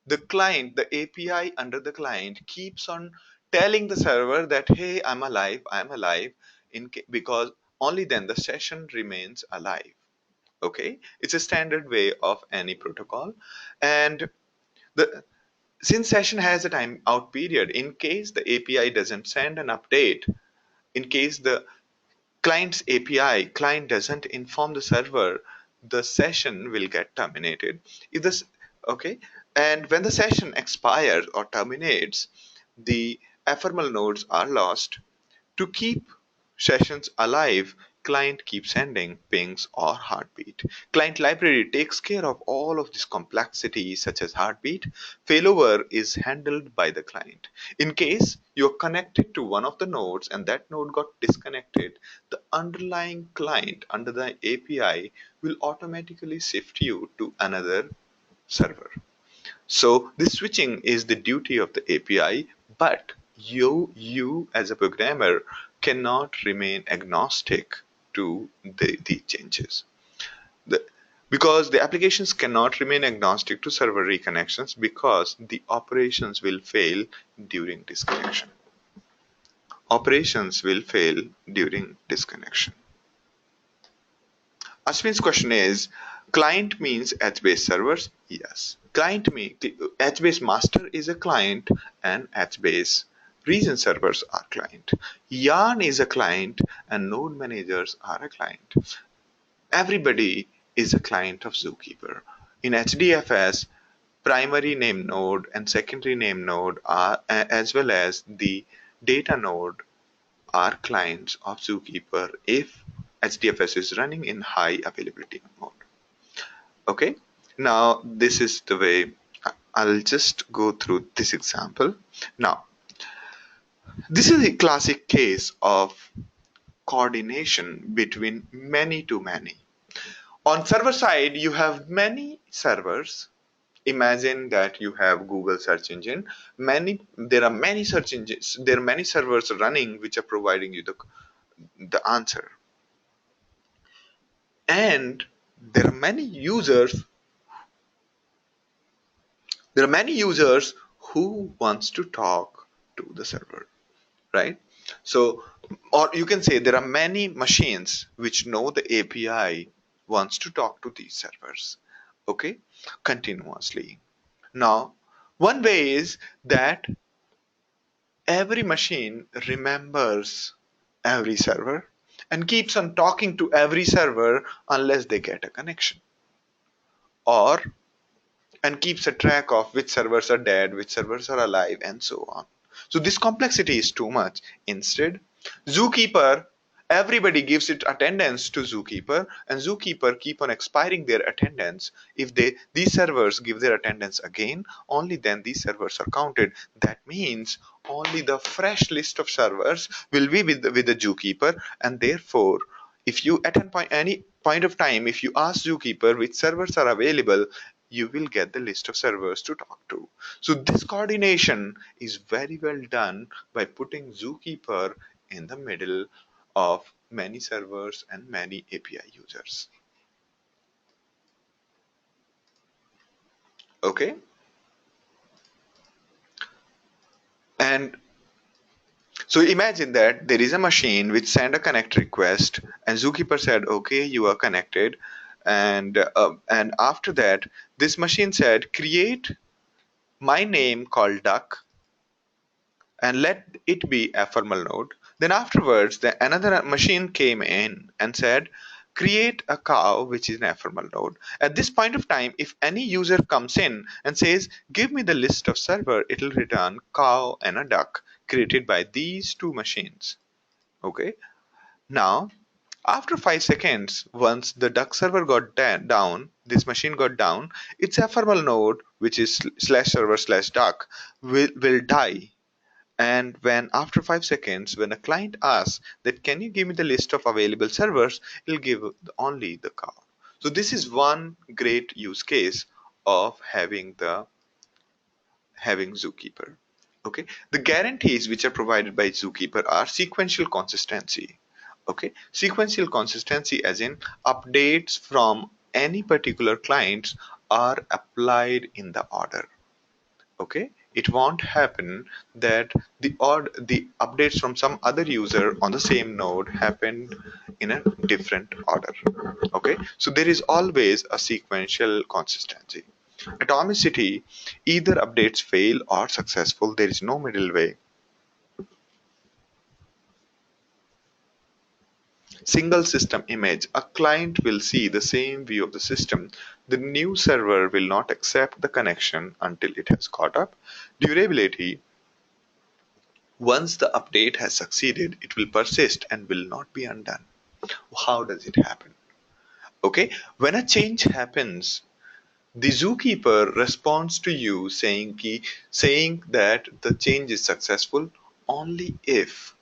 The client, the API under the client keeps on telling the server that, hey, I'm alive, because only then the session remains alive. Okay, it's a standard way of any protocol. And the since session has a time out period, in case the API doesn't send an update, in case the client's API client doesn't inform the server, the session will get terminated. If this okay, and when the session expires or terminates, the ephemeral nodes are lost. To keep sessions alive, client keeps sending pings or heartbeat. Client library takes care of all of this complexity such as heartbeat. Failover is handled by the client. In case you're connected to one of the nodes and that node got disconnected, the underlying client under the API will automatically shift you to another server. So this switching is the duty of the API, but you as a programmer cannot remain agnostic to the changes. The, because the applications cannot remain agnostic to server reconnections because the operations will fail during disconnection. Operations will fail during disconnection. Ashwin's question is, client means H-based servers? Yes. Client means H-based master is a client and H-based region servers are client. Yarn is a client and node managers are a client. Everybody is a client of Zookeeper. In HDFS, primary name node and secondary name node are, as well as the data node, are clients of Zookeeper if HDFS is running in high availability mode. Okay, now this is the way. I'll just go through this example. Now, this is a classic case of coordination between many to many. On server side, you have many servers. Imagine that you have Google search engine. There are many search engines. There are many servers running which are providing you the answer. And there are many users who wants to talk to the server, right? So, or you can say there are many machines which know the API wants to talk to these servers, okay, continuously. Now, one way is that every machine remembers every server and keeps on talking to every server unless they get a connection, or and keeps a track of which servers are dead, which servers are alive, and so on. So this complexity is too much. Instead, Zookeeper, everybody gives it attendance to Zookeeper, and Zookeeper keep on expiring their attendance. If these servers give their attendance again, only then these servers are counted. That means only the fresh list of servers will be with the Zookeeper, and therefore If you at any point of time, if you ask Zookeeper which servers are available, you will get the list of servers to talk to. So this coordination is very well done by putting Zookeeper in the middle of many servers and many API users. Okay, and so imagine that there is a machine which sent a connect request, and Zookeeper said, "Okay, you are connected." And after that, this machine said, "Create my name called Duck and let it be a formal node." Then afterwards, another machine came in and said, "Create a cow, which is an ephemeral node." At this point of time, if any user comes in and says, "Give me the list of server," it will return cow and a duck created by these two machines. Okay. Now, after 5 seconds, once the duck server got down, this machine got down, its ephemeral node, which is slash server slash duck, will die. And when after 5 seconds, when a client asks that can you give me the list of available servers, it'll give only the cow. So this is one great use case of having Zookeeper. Okay, the guarantees which are provided by Zookeeper are sequential consistency. Okay, sequential consistency as in updates from any particular clients are applied in the order. Okay, it won't happen that the updates from some other user on the same node happened in a different order. Okay, so there is always a sequential consistency. Atomicity, either updates fail or successful, there is no middle way. Single system image, a client will see the same view of the system. The new server will not accept the connection until it has caught up. Durability, once the update has succeeded, it will persist and will not be undone. How does it happen? Okay, when a change happens, the zookeeper responds to you saying that the change is successful only if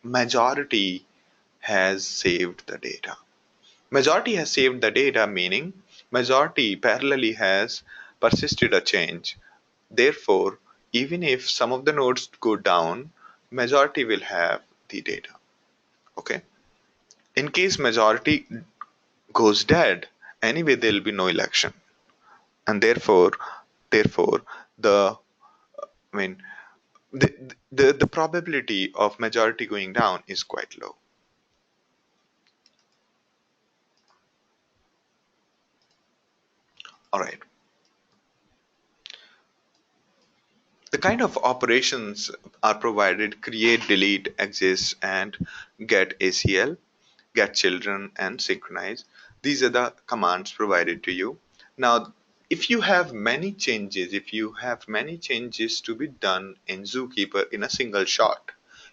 majority has saved the data. Majority has saved the data, meaning majority parallelly has persisted a change. Therefore, even if some of the nodes go down, majority will have the data. Okay. In case majority goes dead, anyway there will be no election, and therefore the I mean the probability of majority going down is quite low. All right. The kind of operations are provided: create, delete, exist, and get ACL, get children, and synchronize. These are the commands provided to you. Now, if you have many changes to be done in Zookeeper in a single shot,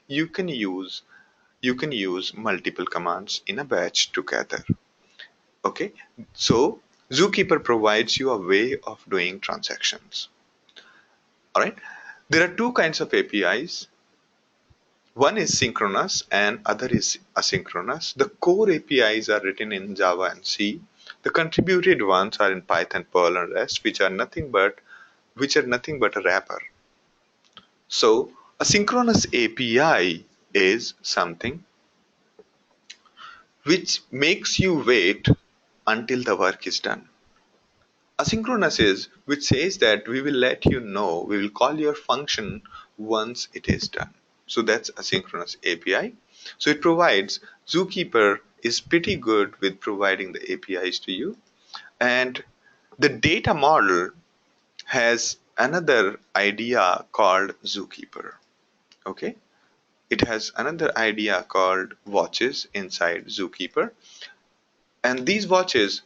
you can use you can use multiple commands in a batch together. Okay, so Zookeeper provides you a way of doing transactions. All right, there are two kinds of APIs. One is synchronous and other is asynchronous. The core APIs are written in Java and C. The contributed ones are in Python, Perl, and Rest, which are nothing but a wrapper. So a synchronous API is something which makes you wait until the work is done. Asynchronous is which says that we will let you know, we will call your function once it is done. So that's asynchronous API. So it provides, Zookeeper is pretty good with providing the APIs to you. And the data model has another idea called Zookeeper. Okay. It has another idea called watches inside Zookeeper. And these watches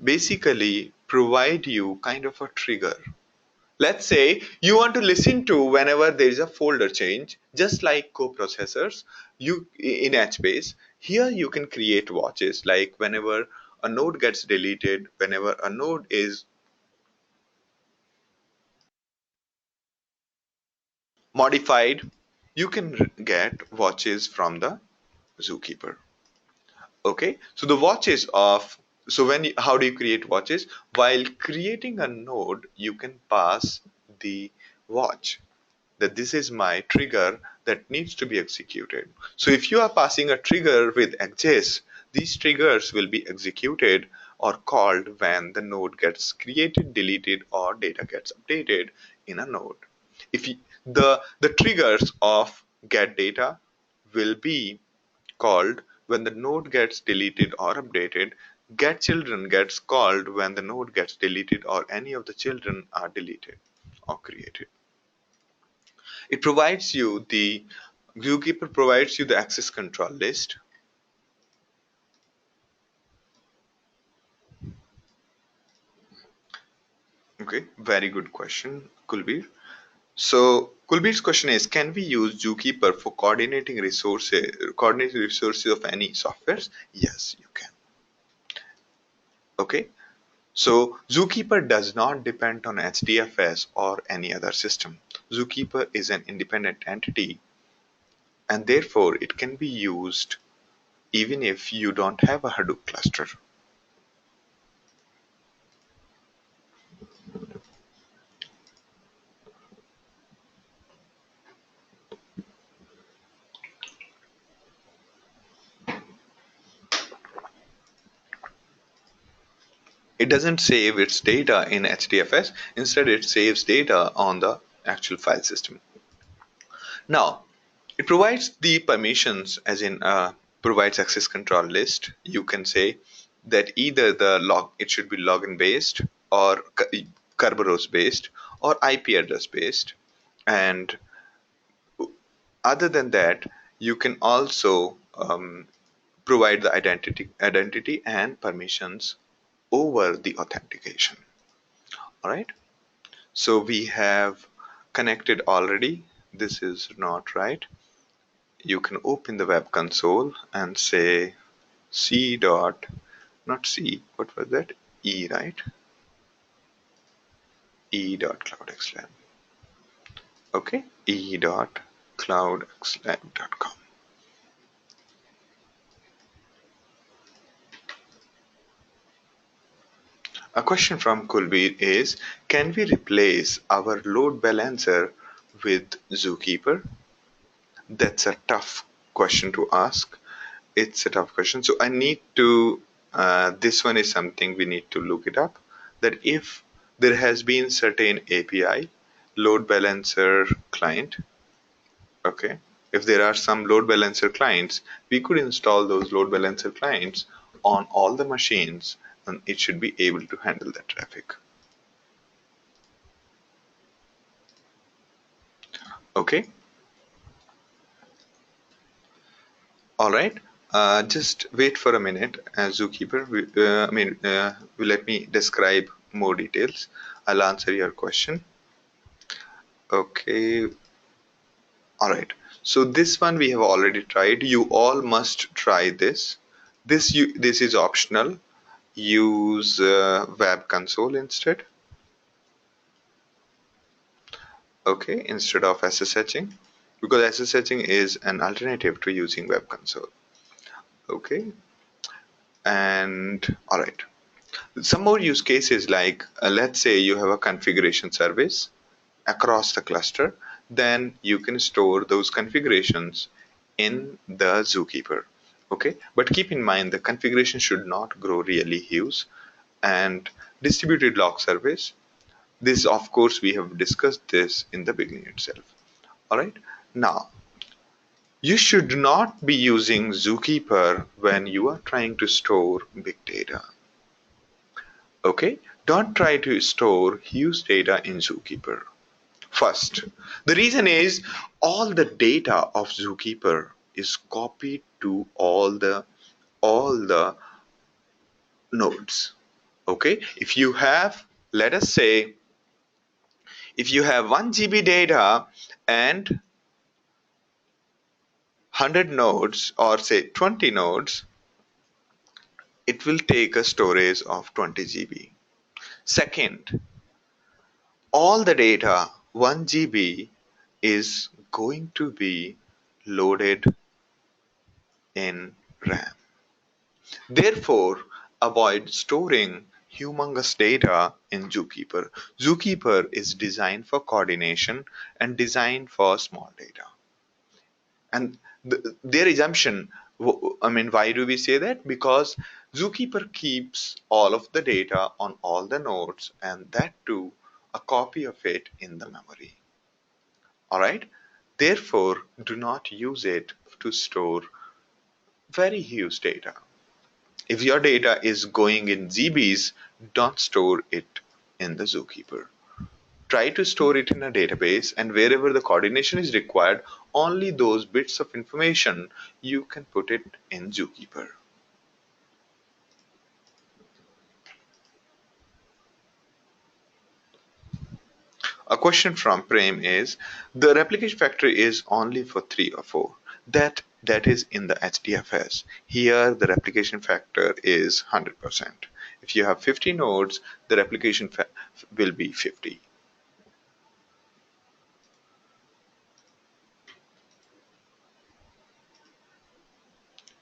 basically provide you kind of a trigger. Let's say you want to listen to whenever there is a folder change, just like coprocessors, you in HBase. Here you can create watches like whenever a node gets deleted, whenever a node is modified, you can get watches from the Zookeeper. Okay, so the watches of so when you, how do you create watches? While creating a node, you can pass the watch that this is my trigger that needs to be executed. So if you are passing a trigger with exists, these triggers will be executed or called when the node gets created, deleted, or data gets updated in a node. If you, the triggers of get data will be called when the node gets deleted or updated. Get children gets called when the node gets deleted or any of the children are deleted or created. It provides you the Zookeeper provides you the access control list. Okay, very good question, Kulbir. So Kulbir's question is, can we use Zookeeper for coordinating resources of any softwares? Yes, you can. Okay. So Zookeeper does not depend on HDFS or any other system. Zookeeper is an independent entity and therefore it can be used even if you don't have a Hadoop cluster. It doesn't save its data in HDFS, instead, it saves data on the actual file system. Now, it provides the permissions, as in provides access control list. You can say that either it should be login based or Kerberos based or IP address based. And other than that, you can also provide the identity and permissions over the authentication. All right. So we have connected already. This is not right. You can open the web console and say c dot, not c, what was that? E, right? E dot cloudxlab. Okay, e dot cloudxlab.com. A question from Kulbir is, can we replace our load balancer with Zookeeper? That's a tough question to ask. It's a tough question. So I need to, this one is something we need to look it up. That if there has been certain API, load balancer client, okay, if there are some load balancer clients, we could install those load balancer clients on all the machines and it should be able to handle that traffic. Okay, all right. Just wait for a minute, Zookeeper. Will let me describe more details. I'll answer your question. Okay, all right. So this one we have already tried. You all must try this. This is optional. Use Web Console instead. Okay, instead of SSHing, because SSHing is an alternative to using Web Console. Okay, and all right. Some more use cases like let's say you have a configuration service across the cluster, then you can store those configurations in the Zookeeper. Okay, but keep in mind the configuration should not grow really huge. And distributed log service, this of course we have discussed this in the beginning itself. All right, now you should not be using Zookeeper when you are trying to store big data. Okay, don't try to store huge data in Zookeeper. First, the reason is all the data of Zookeeper is copied to all the nodes. Okay, if you have, let us say, if you have 1 GB data and 100 nodes or say 20 nodes, it will take a storage of 20 GB. Second, all the data 1 GB is going to be loaded in RAM. Therefore, avoid storing humongous data in Zookeeper. Zookeeper is designed for coordination and designed for small data. And their assumption, I mean, why do we say that? Because Zookeeper keeps all of the data on all the nodes, and that too, a copy of it in the memory. All right? Therefore, do not use it to store very huge data. If your data is going in GBs, don't store it in the Zookeeper. Try to store it in a database, and wherever the coordination is required, only those bits of information you can put it in Zookeeper. A question from Prem is, the replication factor is only for 3 or 4. That is in the HDFS. Here the replication factor is 100%. If you have 50 nodes, the replication will be 50.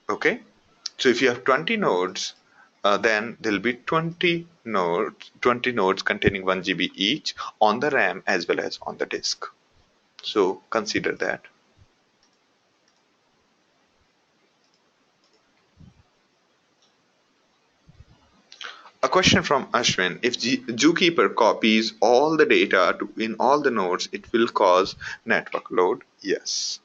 Okay? So if you have 20 nodes, then there'll be 20 nodes containing 1 GB each on the RAM as well as on the disk. So consider that. A question from Ashwin. If Zookeeper copies all the data in all the nodes, it will cause network load. Yes.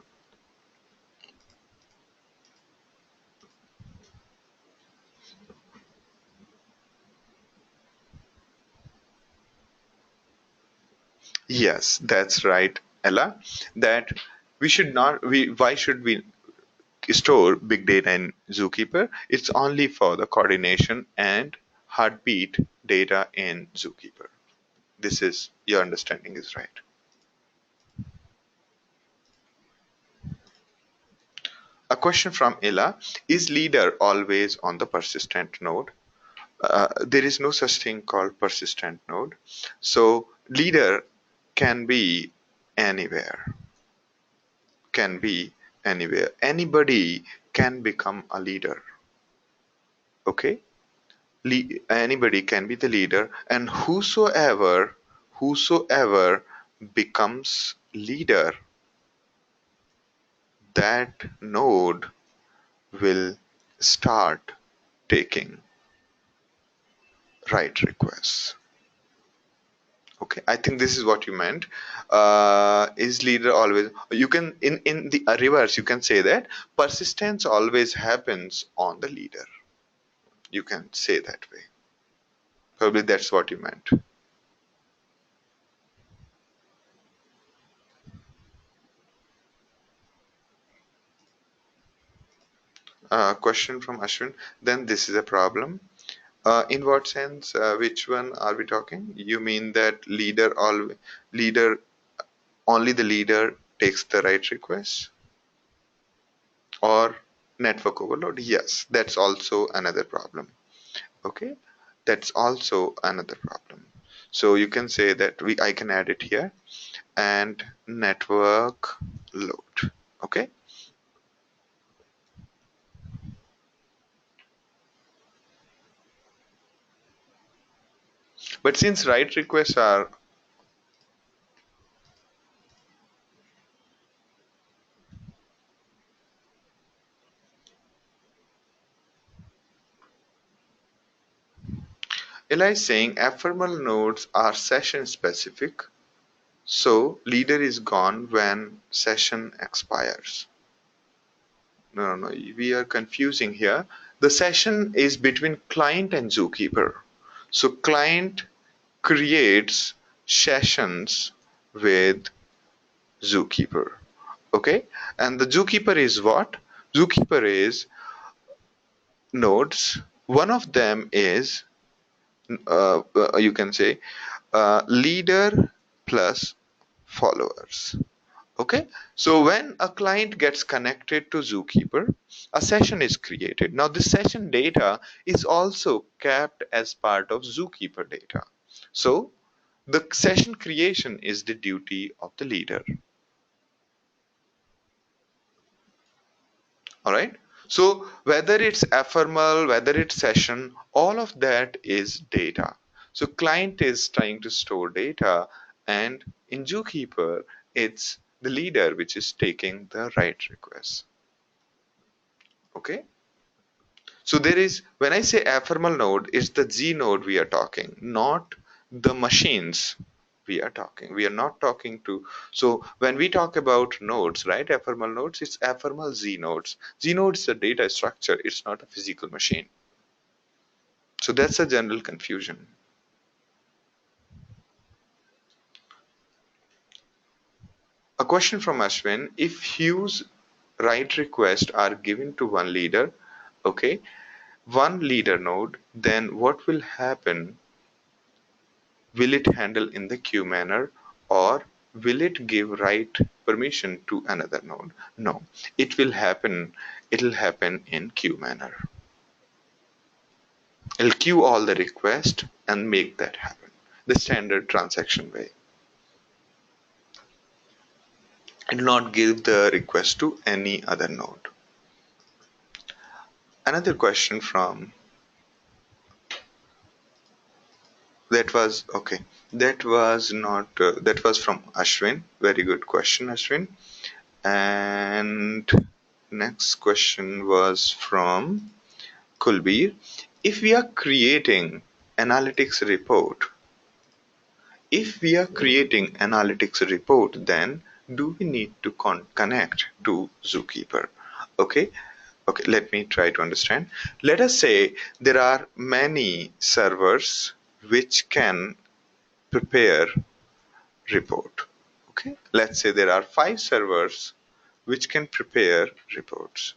Yes, that's right, Ella. That we should not we why should we store big data in Zookeeper? It's only for the coordination and heartbeat data in Zookeeper. This is your understanding is right. A question from Ella. Is leader always on the persistent node? There is no such thing called persistent node. So leader can be anywhere. Can be anywhere. Anybody can become a leader. Okay? Anybody can be the leader, and whosoever becomes leader, that node will start taking write requests. Okay, I think this is what you meant. Is leader always? You can in the reverse. You can say that persistence always happens on the leader. You can say that way. Probably that's what you meant. Question from Ashwin. Then this is a problem. In what sense? Which one are we talking? You mean that leader only the leader takes the write request, or network overload? Yes, that's also another problem. Okay, that's also another problem. So you can say that I can add it here, and network load. Okay, but since write requests are, Eli is saying ephemeral nodes are session specific, so leader is gone when session expires. No, no, no, we are confusing here. The session is between client and Zookeeper. So client creates sessions with Zookeeper. Okay, and the Zookeeper is what? Zookeeper is nodes. One of them is you can say leader plus followers. Okay, so when a client gets connected to Zookeeper, a session is created. Now, this session data is also kept as part of Zookeeper data. So, the session creation is the duty of the leader. All right. So whether it's ephemeral, whether it's session, all of that is data. So client is trying to store data, and in Zookeeper, it's the leader which is taking the write request. Okay. So there is, when I say ephemeral node, it's the Z node we are talking, not the machines we are talking. We are not talking to, so when we talk about nodes, right, ephemeral nodes, it's ephemeral Z nodes. Z node is a data structure, it's not a physical machine. So that's a general confusion. A question from Ashwin, if huge write requests are given to one leader, okay, one leader node, then what will happen? Will it handle in the queue manner, or will it give write permission to another node? No, it'll happen in queue manner. It'll queue all the requests and make that happen. The standard transaction way. It'll not give the request to any other node. Another question from that was okay. That was not that was from Ashwin. Very good question, Ashwin. And next question was from Kulbir. If we are creating analytics report, if we are creating analytics report, then do we need to connect to Zookeeper? Okay, okay. Let me try to understand. Let us say there are many servers which can prepare report. Okay, let's say there are 5 servers which can prepare reports.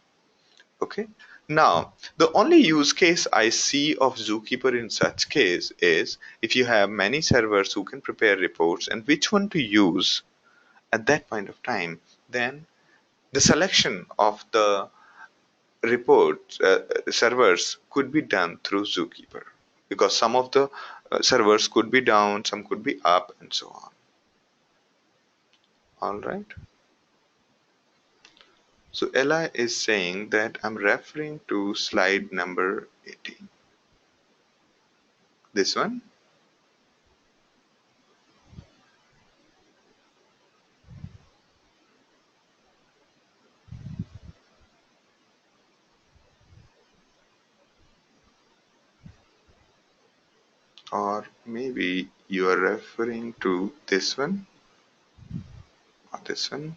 Okay. Now, the only use case I see of Zookeeper in such case is if you have many servers who can prepare reports and which one to use at that point of time, then the selection of the report servers could be done through Zookeeper, because some of the servers could be down, some could be up, and so on. All right. So Ella is saying that I'm referring to slide number 18. This one. Or maybe you are referring to this one or this one.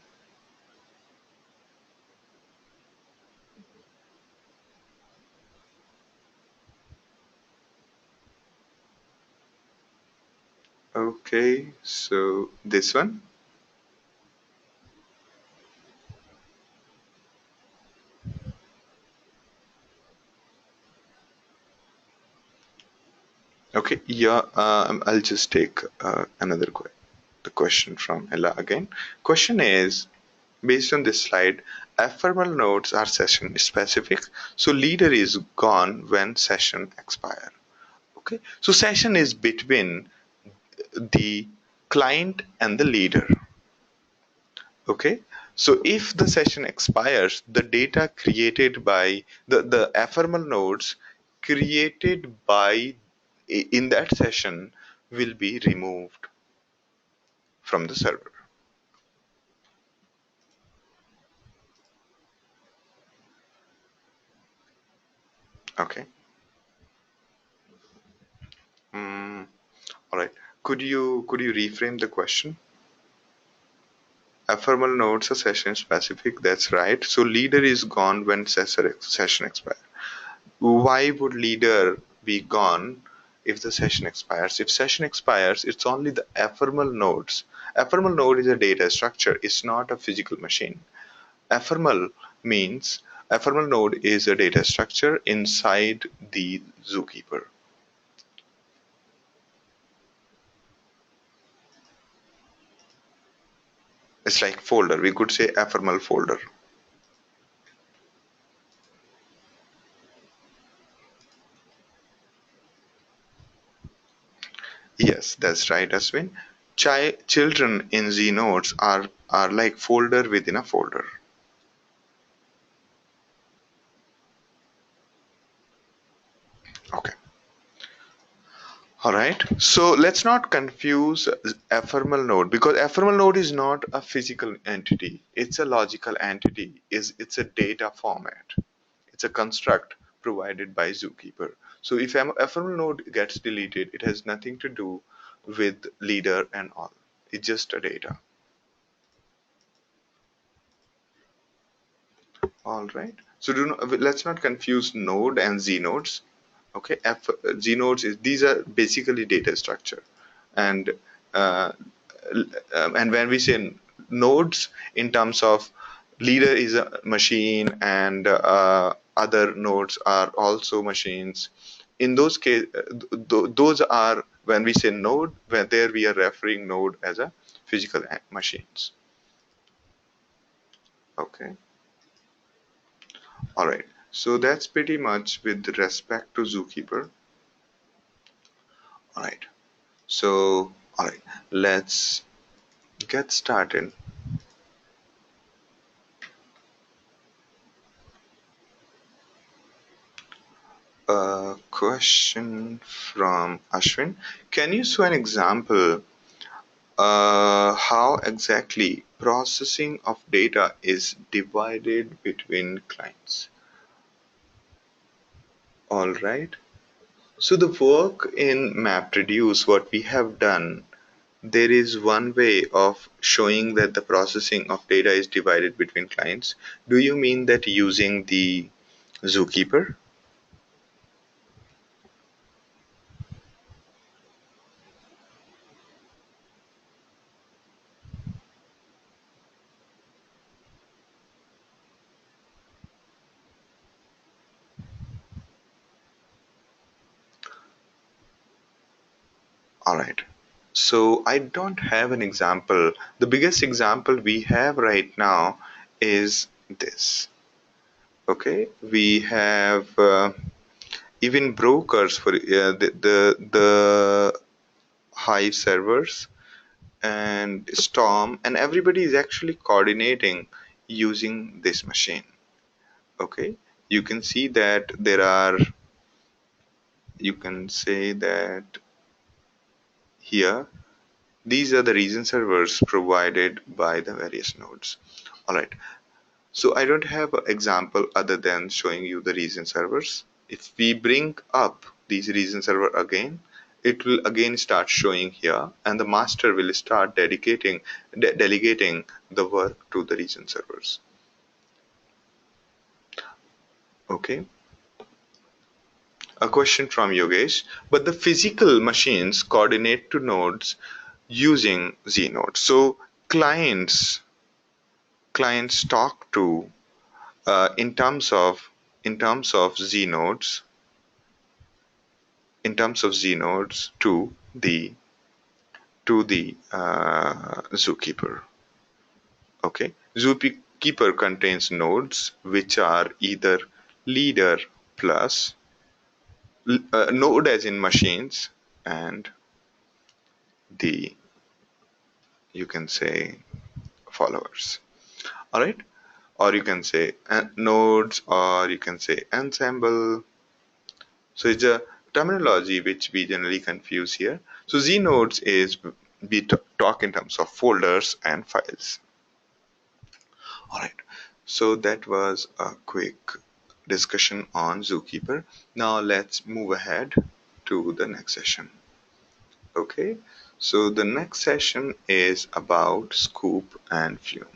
Okay, so this one. Okay, yeah, I'll just take another the question from Ella again. Question is, based on this slide, ephemeral nodes are session specific, so leader is gone when session expire. Okay, so session is between the client and the leader. Okay, so if the session expires, the data created by the ephemeral nodes created by in that session will be removed from the server. Okay. All right. Could you reframe the question? Ephemeral nodes are session specific. That's right. So leader is gone when session expires. Why would leader be gone if the session expires? If session expires, it's only the ephemeral nodes. Ephemeral node is a data structure. It's not a physical machine. Ephemeral means ephemeral node is a data structure inside the Zookeeper. It's like folder. We could say ephemeral folder. Yes, that's right, Aswin. Children in Z nodes are like folder within a folder. All right. So let's not confuse ephemeral node, because ephemeral node is not a physical entity. It's a logical entity. It's a data format. It's a construct provided by Zookeeper. So if ephemeral node gets deleted, it has nothing to do with leader and all. It's just a data. All right. So let's not confuse node and Z nodes. Okay. Z nodes is these are basically data structure, and uh, and when we say nodes in terms of leader is a machine and other nodes are also machines. In those case, those are when we say node, where there we are referring node as a physical machines. Okay. All right. So that's pretty much with respect to Zookeeper. All right. So, all right, let's get started. A question from Ashwin. Can you show an example how exactly processing of data is divided between clients? All right. So the work in MapReduce, what we have done, there is one way of showing that the processing of data is divided between clients. Do you mean that using the Zookeeper? All right. So I don't have an example. The biggest example we have right now is this. Okay, we have even brokers for the Hive servers and Storm, and everybody is actually coordinating using this machine. Okay, you can see that there are. You can say that here these are the region servers provided by the various nodes. All right. So I don't have an example other than showing you the region servers. If we bring up these region server again, it will again start showing here, and the master will start delegating the work to the region servers. Okay. A question from Yogesh. But the physical machines coordinate to nodes using Z nodes. So clients talk to in terms of Z nodes to the zookeeper. Okay, zookeeper contains nodes which are either leader plus node as in machines, and the you can say followers. All right, or you can say nodes, or you can say ensemble. So it's a terminology which we generally confuse here. So Z nodes is we talk in terms of folders and files. All right. So that was a quick discussion on Zookeeper. Now let's move ahead to the next session. Okay. So the next session is about Scoop and Flume.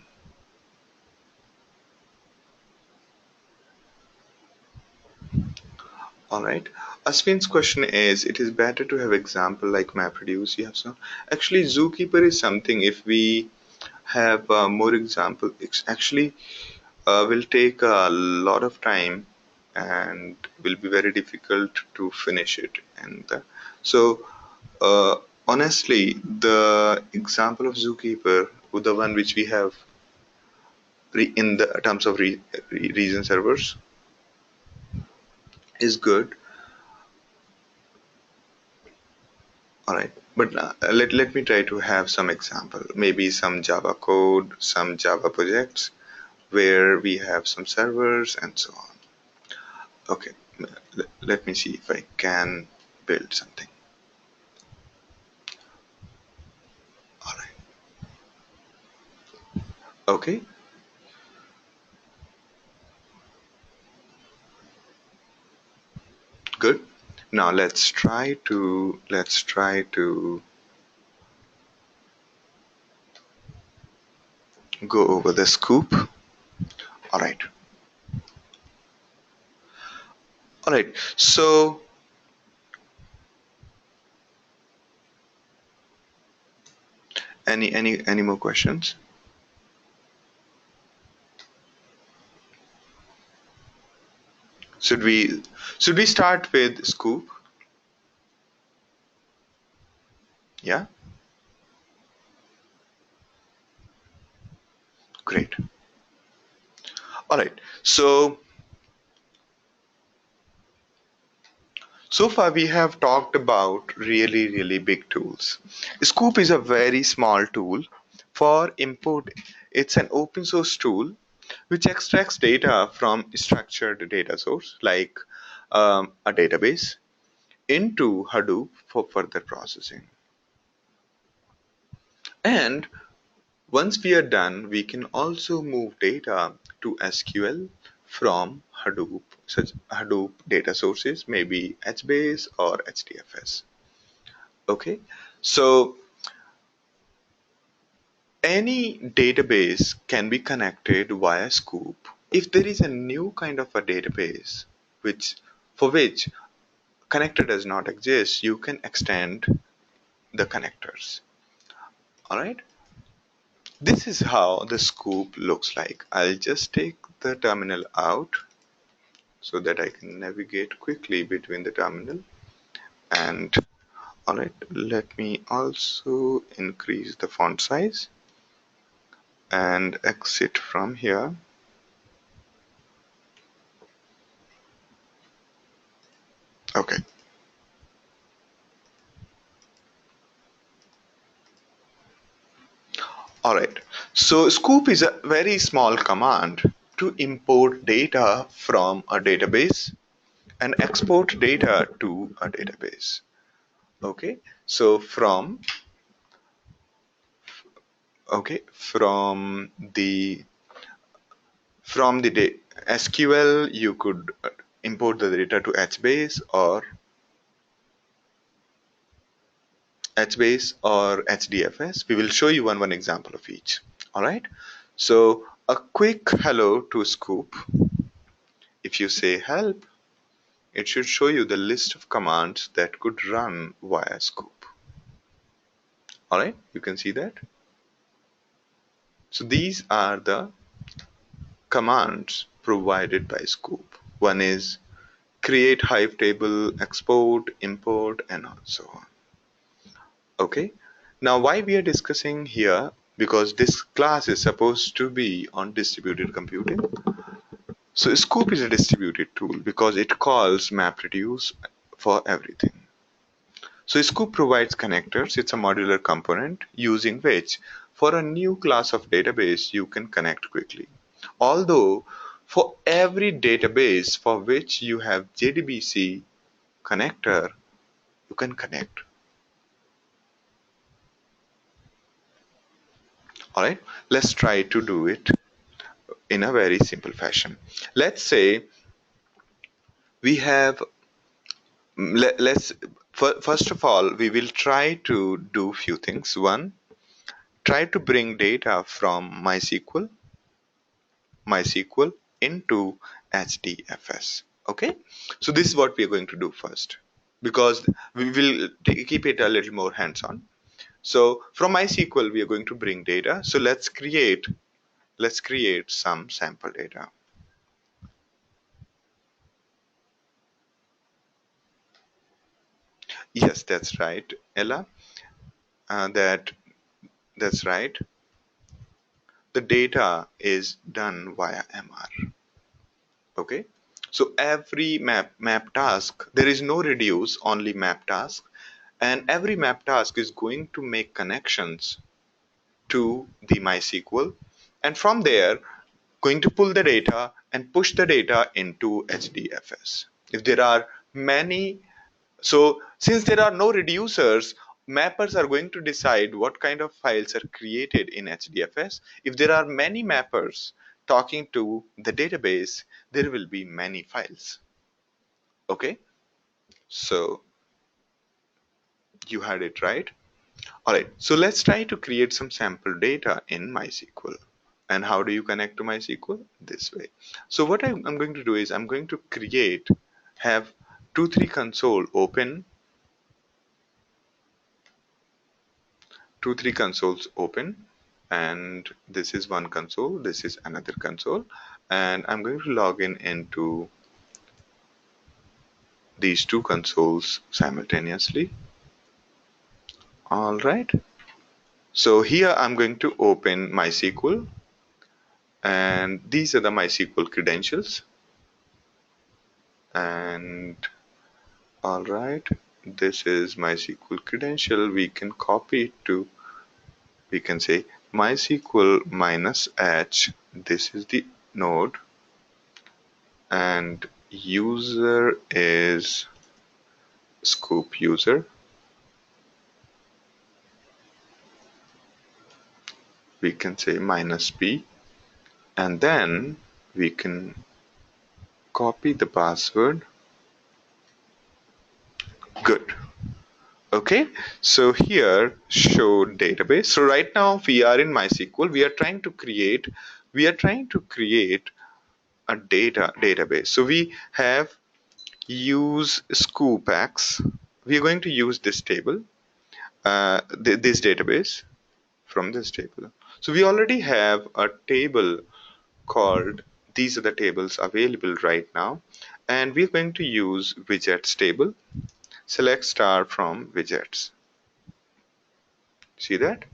All right. Aswin's question is: it is better to have example like MapReduce. You have some. Actually, Zookeeper is something. If we have more example, it's actually will take a lot of time and will be very difficult to finish it. And so, uh, honestly, the example of Zookeeper, the one which we have in the terms of region servers, is good. All right, but let me try to have some example. Maybe some Java code, some Java projects where we have some servers and so on. Okay, let me see if I can build something. Okay, good. Now let's try to go over the scoop. All right. All right. So any more questions? Should we should we start with scoop? Yeah. Great. All right. So far we have talked about really big tools. Scoop is a very small tool for input. It's an open source tool which extracts data from structured data source like a database into Hadoop for further processing. And once we are done, we can also move data to SQL from Hadoop, such Hadoop data sources, maybe HBase or HDFS. Okay, so any database can be connected via Scoop. If there is a new kind of a database which for which connector does not exist, you can extend the connectors. All right. This is how the Scoop looks like. I'll just take the terminal out so that I can navigate quickly between the terminal. And all right, let me also increase the font size and exit from here. Okay. All right. So scoop is a very small command to import data from a database and export data to a database. Okay. So from the SQL you could import the data to HBase or HDFS. We will show you one example of each. All right. So a quick hello to Scoop. If you say help, it should show you the list of commands that could run via Scoop. All right. You can see that. So these are the commands provided by Scoop. One is create Hive table, export, import, and so on. Okay. Now, why we are discussing here? Because this class is supposed to be on distributed computing. So Scoop is a distributed tool because it calls MapReduce for everything. So Scoop provides connectors. It's a modular component using which for a new class of database you can connect quickly. Although for every database for which you have JDBC connector, you can connect. All right, let's try to do it in a very simple fashion. Let's say we have, let's, first of all, we will try to do few things. One, try to bring data from MySQL into HDFS. Okay, so this is what we are going to do first because we will keep it a little more hands-on. So from MySQL, we are going to bring data. So let's create some sample data. Yes, that's right, Ella. That's right. The data is done via MR. Okay. So every map task, there is no reduce, only map task, and every map task is going to make connections to the MySQL, and from there, going to pull the data and push the data into HDFS. If there are many, so since there are no reducers, mappers are going to decide what kind of files are created in HDFS. If there are many mappers talking to the database, there will be many files. Okay, so you had it right. All right, so let's try to create some sample data in MySQL. And how do you connect to MySQL? This way. So what I'm going to do is I'm going to have 2-3 console open, 2-3 consoles open, and this is one console, this is another console, and I'm going to log in into these two consoles simultaneously. All right. So here I'm going to open MySQL, and these are the MySQL credentials. And all right, this is MySQL credential. We can copy it to, we can say MySQL -h. This is the node, and user is scoop user. We can say -p, and then we can copy the password. Good. Okay, so here show database. So right now we are in MySQL. We are trying to create a database. So we have use scoopax. We are going to use this table, this database from this table. So we already have a table called, these are the tables available right now, and we're going to use widgets table. Select star from widgets. See that?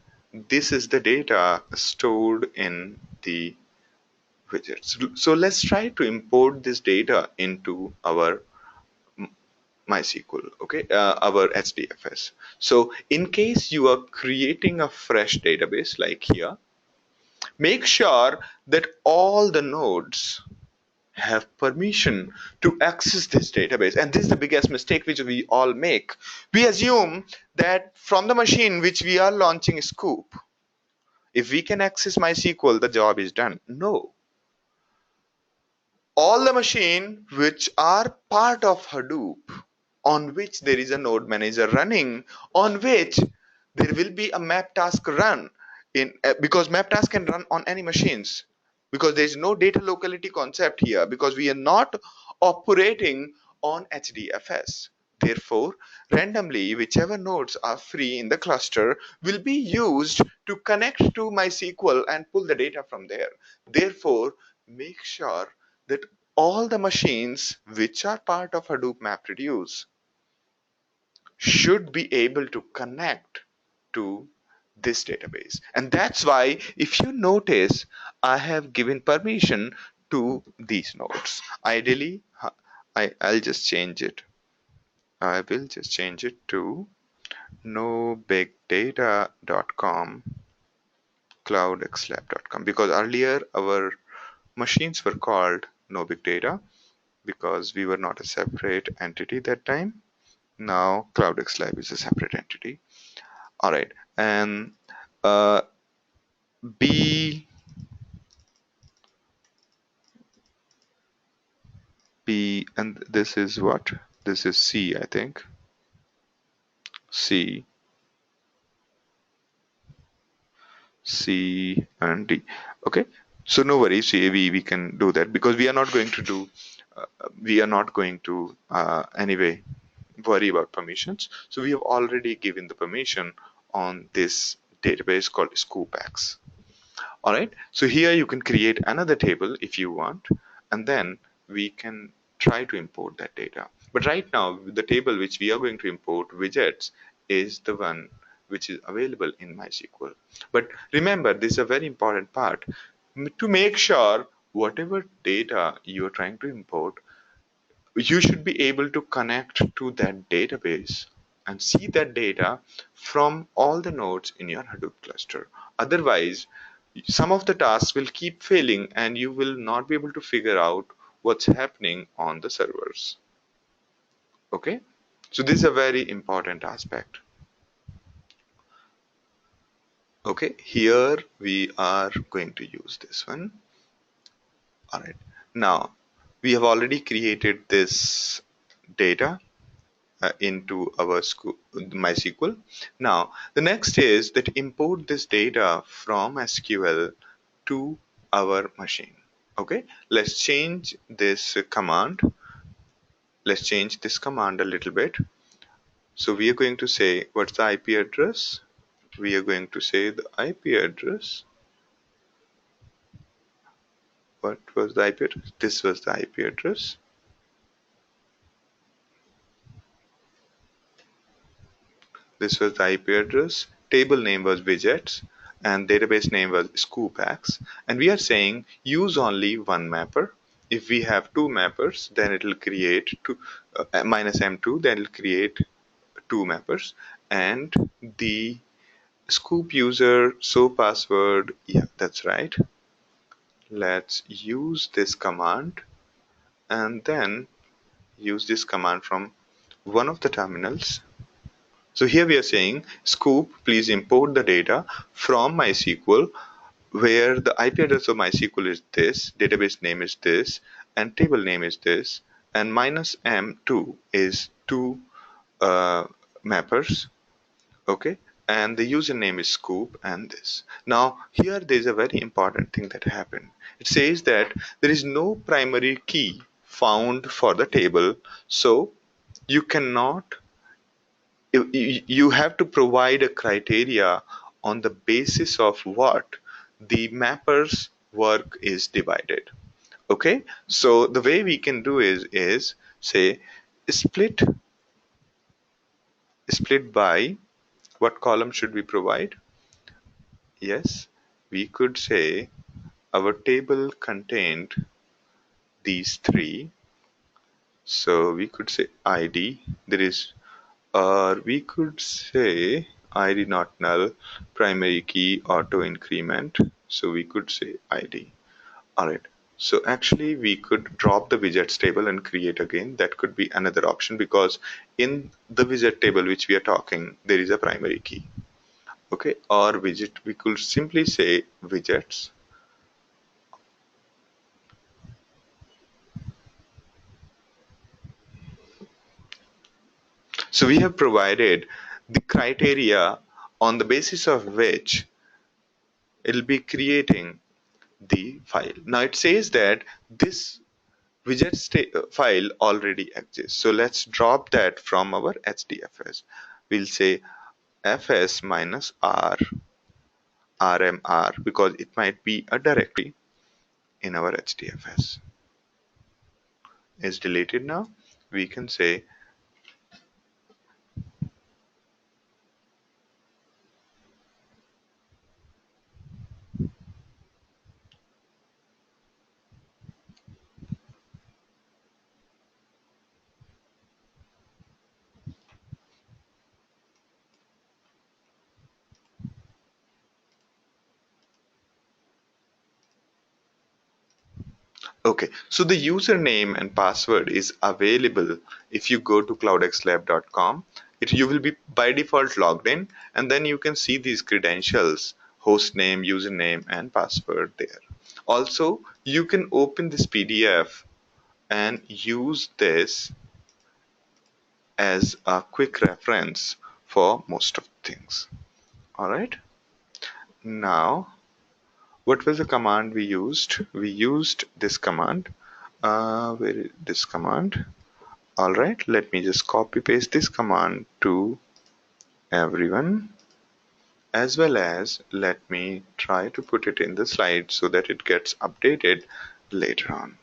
This is the data stored in the widgets. So let's try to import this data into our MySQL, okay, our HDFS. So in case you are creating a fresh database like here, make sure that all the nodes have permission to access this database. And this is the biggest mistake which we all make. We assume that from the machine which we are launching Scoop, if we can access MySQL, the job is done. No. All the machine which are part of Hadoop, on which there is a node manager running, on which there will be a map task run in, because map task can run on any machines, because there is no data locality concept here, because we are not operating on HDFS. Therefore, randomly whichever nodes are free in the cluster will be used to connect to MySQL and pull the data from there. Therefore, make sure that all the machines which are part of Hadoop MapReduce should be able to connect to this database. And that's why, if you notice, I have given permission to these nodes. Ideally, I'll just change it. I will just change it to nobigdata.com, cloudxlab.com, because earlier our machines were called nobigdata because we were not a separate entity that time. Now cloudxlab is a separate entity. All right, and uh, B B, and this is what? This is C, I think. C, C, and D. Okay, so no worries. We can do that because we are not going to do. We are not going to anyway worry about permissions. So we have already given the permission on this database called scoopax. All right, so here you can create another table if you want, and then we can try to import that data. But right now, the table which we are going to import, widgets, is the one which is available in MySQL. But remember, this is a very important part to make sure whatever data you are trying to import, you should be able to connect to that database and see that data from all the nodes in your Hadoop cluster. Otherwise, some of the tasks will keep failing and you will not be able to figure out what's happening on the servers. Okay? So this is a very important aspect. Okay, here we are going to use this one. All right. Now, we have already created this data into our MySQL. Now, the next is that import this data from SQL to our machine. Okay, let's change this command. Let's change this command a little bit. So we are going to say, what's the IP address? We are going to say the IP address. What was the IP address? This was the IP address. This was the IP address. Table name was widgets and database name was ScoopX. And we are saying use only one mapper. If we have two mappers, then it will create two, minus M2, then it will create two mappers. And the scoop user, so password, yeah, that's right. Let's use this command and then use this command from one of the terminals. So here we are saying, scoop, please import the data from MySQL where the IP address of MySQL is this, database name is this, and table name is this, and minus M2 is two mappers, okay, and the username is scoop and this. Now here there is a very important thing that happened. It says that there is no primary key found for the table, so you cannot you have to provide a criteria on the basis of what the mapper's work is divided. Okay, so the way we can do is say split split by what column should we provide. Yes, we could say our table contained these three, so we could say id. There is, or we could say id not null, primary key auto increment. So we could say id. All right. So actually we could drop the widgets table and create again. That could be another option because in the widget table which we are talking, there is a primary key. Okay. Or widget, we could simply say widgets. So we have provided the criteria on the basis of which it'll be creating the file. Now it says that this file already exists. So let's drop that from our HDFS. We'll say fs minus r rmr because it might be a directory in our HDFS. Is deleted now. We can say okay, so the username and password is available if you go to cloudxlab.com. You will be by default logged in, and then you can see these credentials, host name, username, and password there. Also, you can open this PDF and use this as a quick reference for most of things. All right. Now, what was the command we used? We used this command. Where is this command? All right, let me just copy paste this command to everyone, as well as let me try to put it in the slide so that it gets updated later on.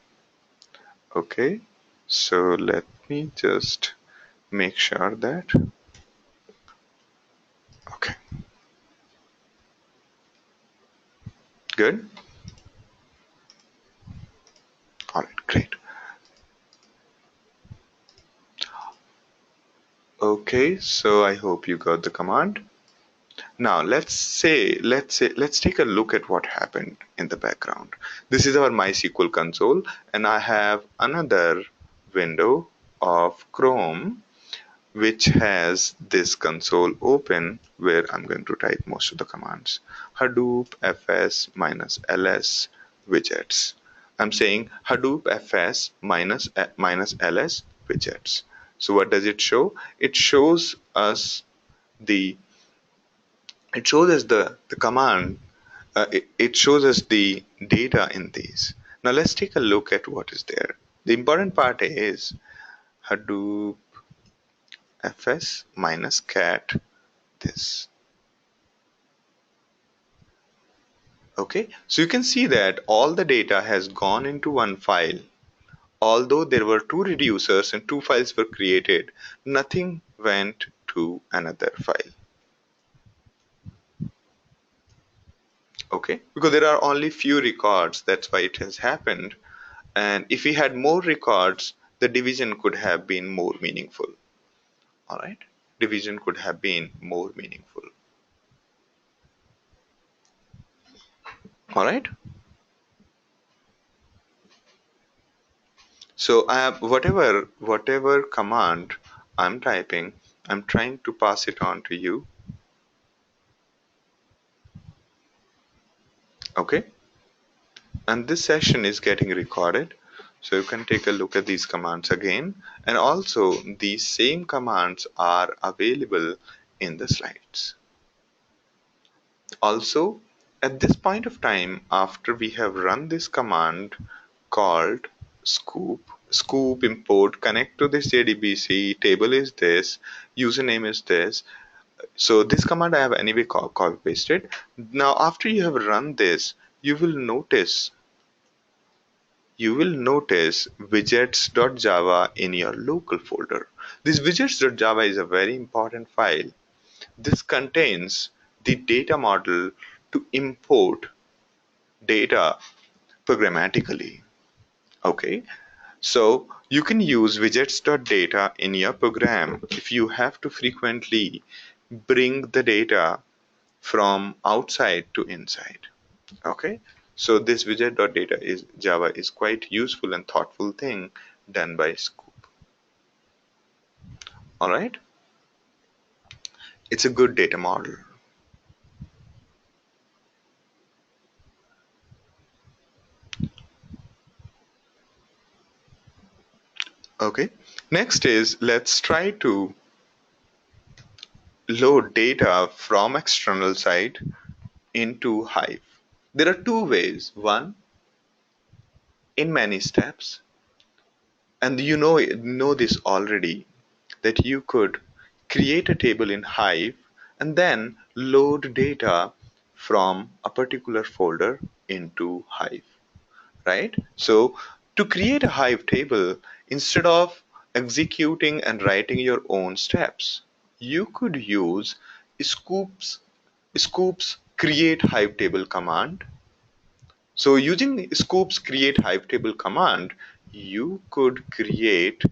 Okay, so let me just make sure that, okay, good. All right, great. Okay, so I hope you got the command. Now let's take a look at what happened in the background. This is our MySQL console, and I have another window of Chrome which has this console open where I'm going to type most of the commands. Hadoop fs minus ls widgets. I'm saying Hadoop fs minus ls widgets. So what does it show? It shows us the the command. It shows us the data in these. Now let's take a look at what is there. The important part is Hadoop fs minus cat this. Okay, so you can see that all the data has gone into one file. Although there were two reducers and two files were created, nothing went to another file. Okay, because there are only few records, that's why it has happened. And if we had more records, the division could have been more meaningful. All right, division could have been more meaningful. All right. So I have whatever command I'm typing, I'm trying to pass it on to you. Okay, and this session is getting recorded, so you can take a look at these commands again, and also these same commands are available in the slides. Also, at this point of time, after we have run this command called scoop import connect to this JDBC, table is this, username is this. So this command I have anyway copy pasted. Now after you have run this, you will notice widgets.java in your local folder. This widgets.java is a very important file. This contains the data model to import data programmatically. Okay, so you can use widgets.data in your program if you have to frequently bring the data from outside to inside. Okay, so this widget.data is Java is quite useful and thoughtful thing done by Scoop. All right, it's a good data model. Okay, next is let's try to load data from external side into Hive. There are two ways. One, in many steps, and you know this already, that you could create a table in Hive and then load data from a particular folder into Hive, right? So to create a Hive table, instead of executing and writing your own steps, you could use Scoop's Scoop's create Hive table command. So using Scoop's create Hive table command, you could create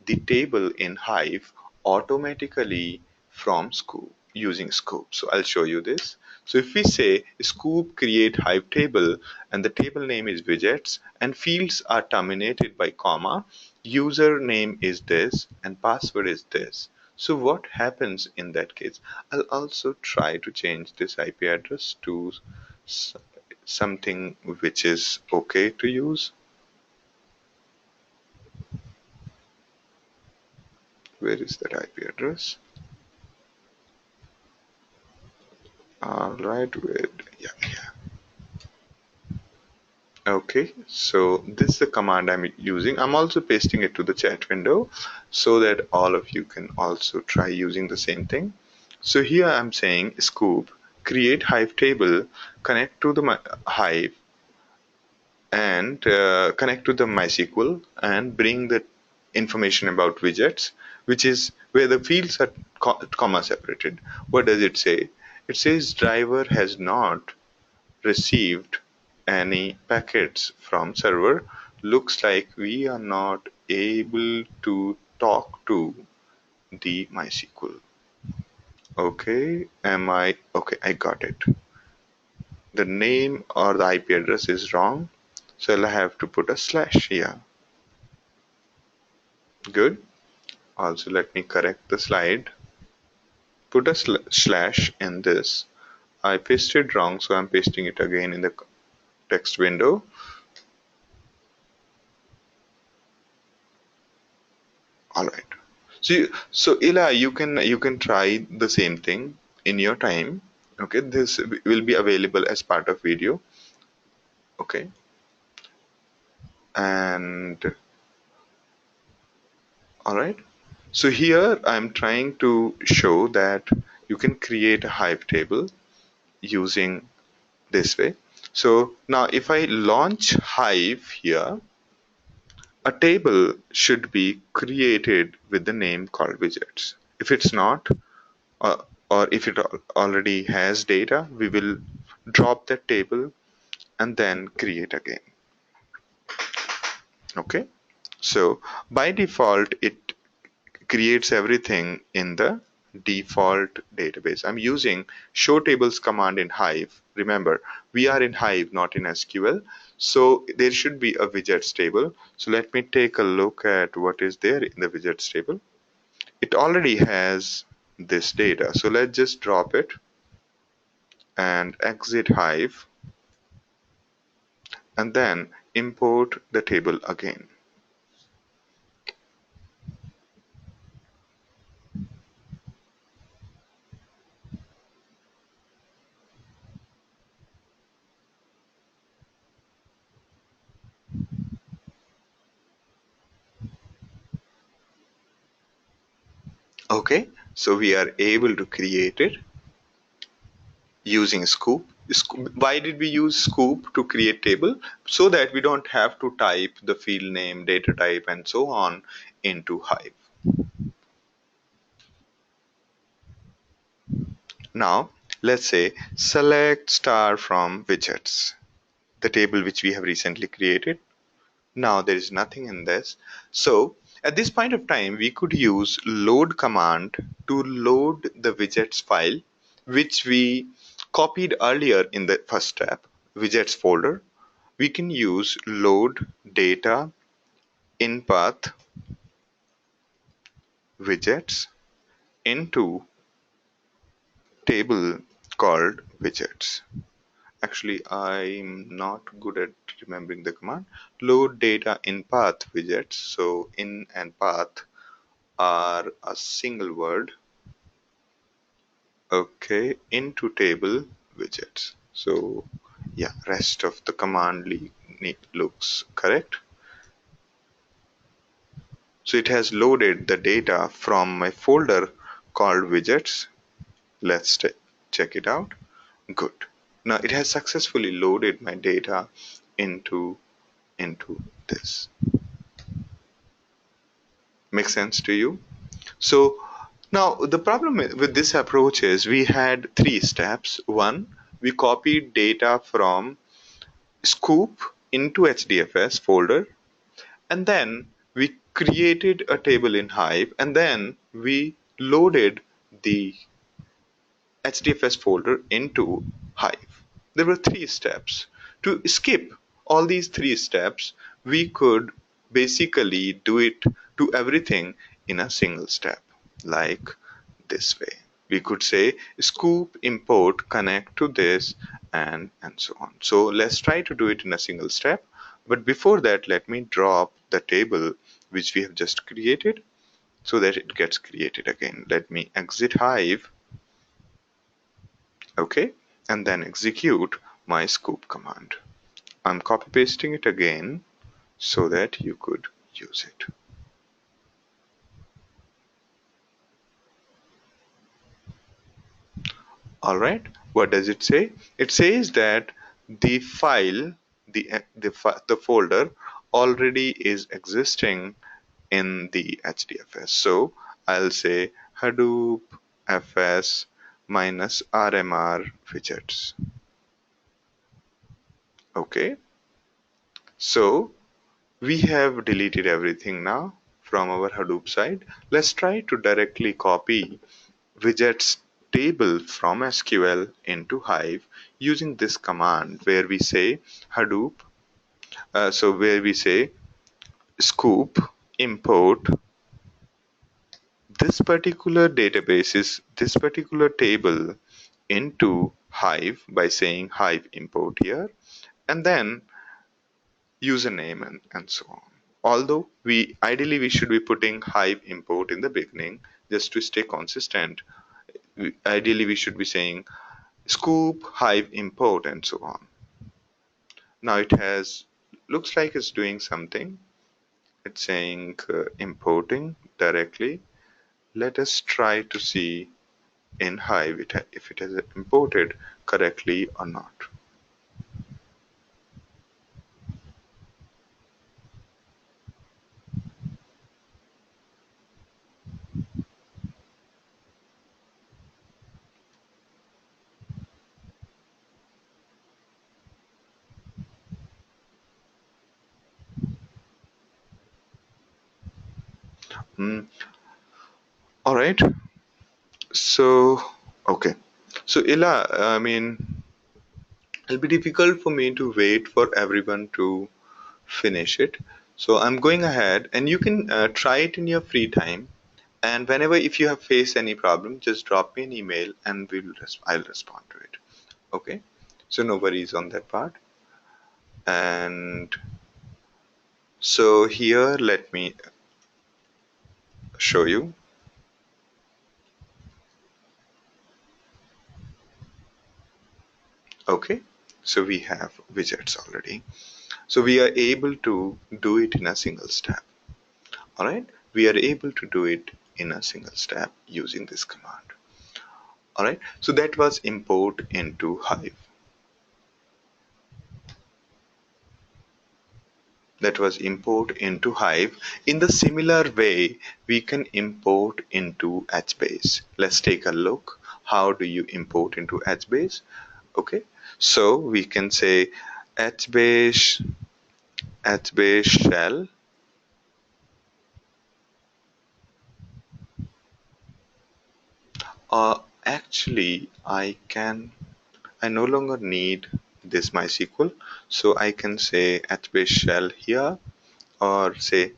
the table in Hive automatically from Scoop using Scoop. So I'll show you this. So if we say Scoop create Hive table and the table name is widgets and fields are terminated by comma, username is this and password is this. So what happens in that case? I'll also try to change this IP address to something which is okay to use. Where is that IP address? All right, wait, yeah. Okay, so this is the command I'm using. I'm also pasting it to the chat window so that all of you can also try using the same thing. So here I'm saying scoop, create Hive table, connect to the Hive and connect to the MySQL and bring the information about widgets, which is where the fields are comma separated. What does it say? It says driver has not received any packets from server. Looks like we are not able to talk to the MySQL. Okay, okay? I got it. The name or the IP address is wrong, so I'll have to put a slash here. Good. Also, let me correct the slide. Put a slash in this. I pasted wrong, so I'm pasting it again in the text window. All right. So Ila, you can try the same thing in your time. Okay, this will be available as part of video. Okay, and all right. So here I'm trying to show that you can create a Hive table using this way. So now if I launch Hive here, a table should be created with the name called widgets. If it's not, or if it already has data, we will drop that table and then create again. Okay. So by default, it creates everything in the default database. I'm using show tables command in Hive. Remember, we are in Hive, not in SQL. So there should be a widgets table. So let me take a look at what is there in the widgets table. It already has this data. So let's just drop it and exit Hive and then import the table again. Okay, so we are able to create it using Scoop. Why did we use Scoop to create table? So that we don't have to type the field name, data type, and so on into Hive. Now, let's say select star from widgets, the table which we have recently created. Now there is nothing in this. So at this point of time, we could use load command to load the widgets file, which we copied earlier in the first step, widgets folder. We can use load data in path widgets into table called widgets. Actually, I'm not good at remembering the command. Load data in path widgets. So in and path are a single word. Okay, into table widgets. So yeah, rest of the command looks correct. So it has loaded the data from my folder called widgets. Let's check it out. Good. Now it has successfully loaded my data into this. Make sense to you? So now the problem with this approach is we had three steps. One, we copied data from Scoop into HDFS folder, and then we created a table in Hive, and then we loaded the HDFS folder into Hive. There were three steps. To skip all these three steps, we could basically do it to everything in a single step, like this way. We could say scoop, import, connect to this, and so on. So let's try to do it in a single step. But before that, let me drop the table which we have just created so that it gets created again. Let me exit Hive. Okay, and then execute my scoop command. I'm copy pasting it again so that you could use it. All right, what does it say? It says that the file, the folder already is existing in the HDFS. So I'll say Hadoop fs minus rmr widgets. Okay, so we have deleted everything now from our Hadoop side. Let's try to directly copy widgets table from SQL into Hive using this command where we say Hadoop, where we say scoop import this particular database is this particular table into Hive by saying Hive import here, and then username and so on. Although we ideally we should be putting Hive import in the beginning just to stay consistent. Ideally we should be saying scoop Hive import and so on. Now it has looks like it's doing something. It's saying importing directly. Let us try to see in Hive if it has imported correctly or not. Mm, all right. So, okay. So, Ila, I mean, it'll be difficult for me to wait for everyone to finish it. So, I'm going ahead, and you can try it in your free time. And whenever, if you have faced any problem, just drop me an email, and I'll respond to it. Okay. So, no worries on that part. And so here, let me show you. Okay. So we have widgets already. So we are able to do it in a single step. All right. We are able to do it in a single step using this command. All right. So that was import into Hive. That was import into Hive. In the similar way, we can import into HBase. Let's take a look. How do you import into HBase? Okay. So we can say HBase, HBase shell. Actually, I no longer need this MySQL, so I can say HBase shell here, or say,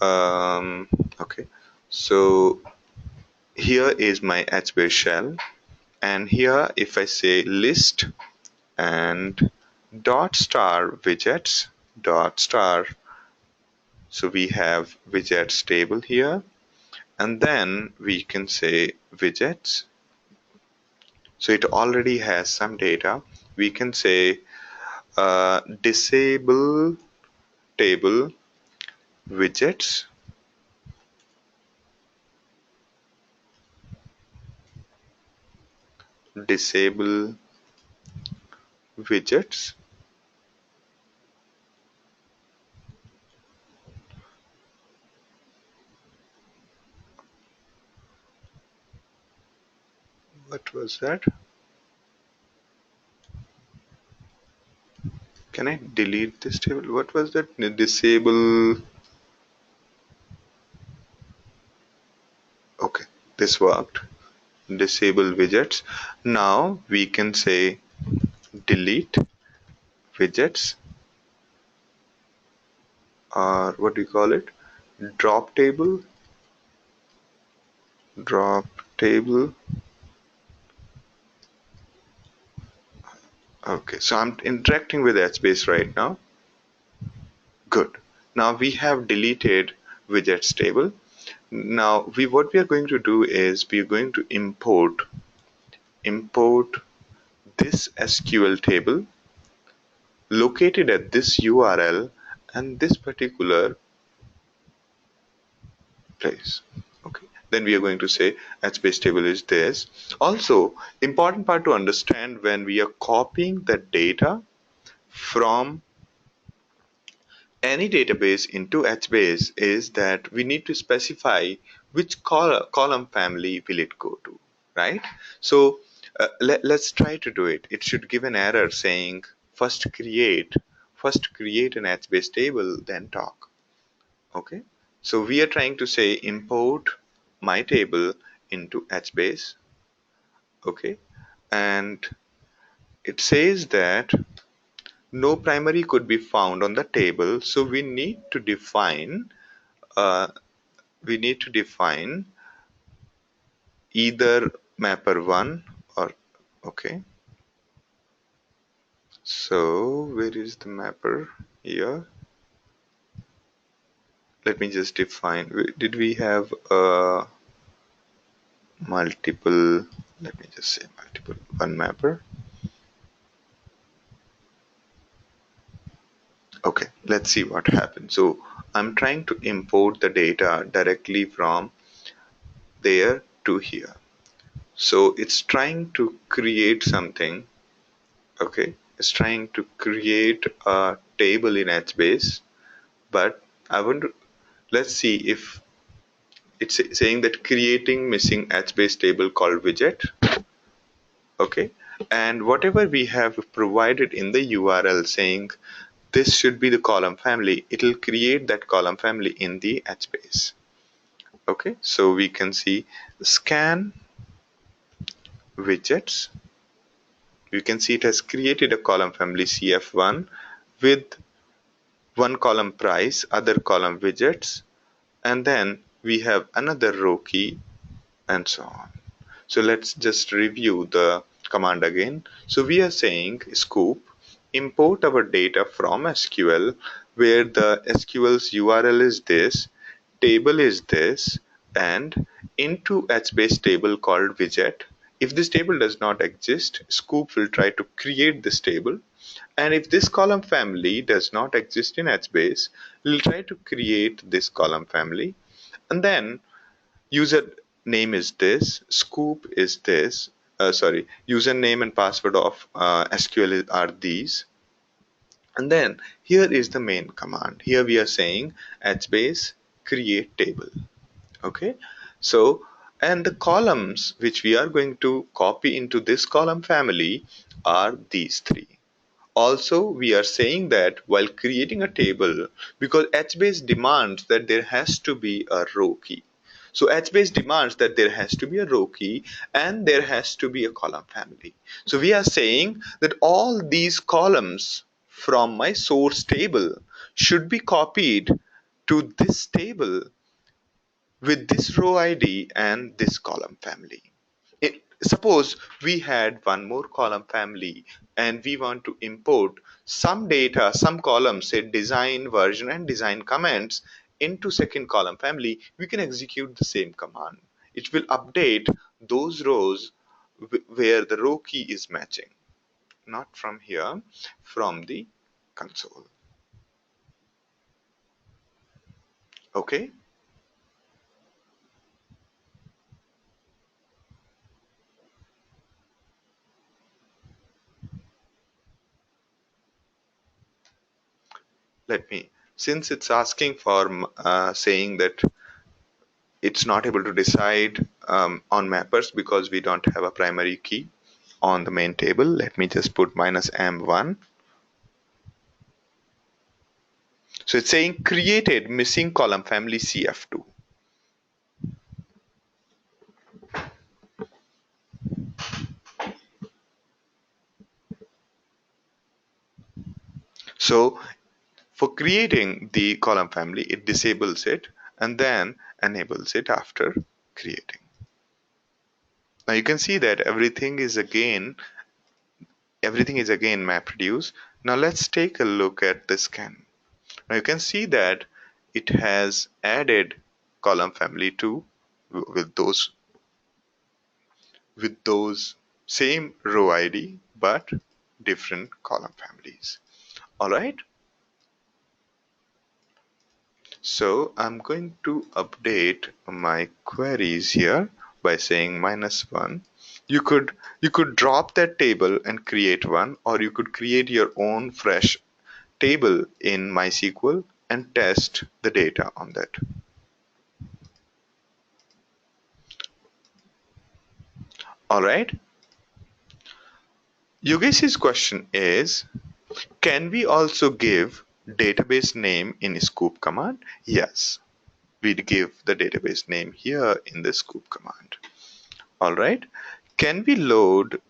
um, okay, so here is my HBase shell, and here if I say list and dot star widgets dot star, so we have widgets table here, and then we can say widgets. So it already has some data. We can say disable table widgets, disable widgets. What was that? Can I delete this table? What was that? Disable. Okay, this worked. Disable widgets. Now we can say delete widgets, or what do you call it? Drop table. Drop table. Okay, so I'm interacting with HBase right now. Good. Now we have deleted widgets table. Now what we are going to do is we are going to import this SQL table located at this URL and this particular place. Okay. Then we are going to say HBase table is this. Also, important part to understand when we are copying the data from any database into HBase is that we need to specify which column family will it go to, right? So let's try to do it. It should give an error saying first create an HBase table, then talk. Okay. So we are trying to say import my table into HBase. Okay. And it says that no primary could be found on the table. So uh, we need to define either mapper 1 or okay. So where is the mapper here? Let me just define. Did we have multiple? Let me just say multiple one mapper. Okay, let's see what happens. So I'm trying to import the data directly from there to here. So it's trying to create something. Okay, it's trying to create a table in HBase, but I want to, let's see if it's saying that creating missing HBase table called widget. Okay, and whatever we have provided in the URL saying this should be the column family, it will create that column family in the HBase. Okay, so we can see scan widgets. You can see it has created a column family CF1 with one column price, other column widgets, and then we have another row key and so on. So let's just review the command again. So we are saying scoop, import our data from SQL where the SQL's URL is this, table is this, and into HBase table called widget. If this table does not exist, scoop will try to create this table. And if this column family does not exist in HBase, we'll try to create this column family. And then user name is this, scoop is this, sorry, username and password of SQL are these. And then here is the main command. Here we are saying HBase create table. Okay, so and the columns which we are going to copy into this column family are these three. Also, we are saying that while creating a table, because HBase demands that there has to be a row key. So HBase demands that there has to be a row key and there has to be a column family. So we are saying that all these columns from my source table should be copied to this table with this row ID and this column family. Suppose we had one more column family and we want to import some data, some columns, say design version and design comments into second column family, we can execute the same command. It will update those rows where the row key is matching, not from here, from the console. Okay. Let me, since it's asking for saying that it's not able to decide on mappers because we don't have a primary key on the main table. Let me just put minus M1. So it's saying created missing column family CF2. So for creating the column family, it disables it and then enables it after creating. Now you can see that everything is again MapReduce. Now let's take a look at the scan. Now you can see that it has added column family 2 with those same row ID but different column families. All right. So I'm going to update my queries here by saying -1. You could drop that table and create one, or you could create your own fresh table in MySQL and test the data on that. All right. Yogesh's question is, can we also give database name in scoop command? Yes, we'd give the database name here in the scoop command. All right. Can we load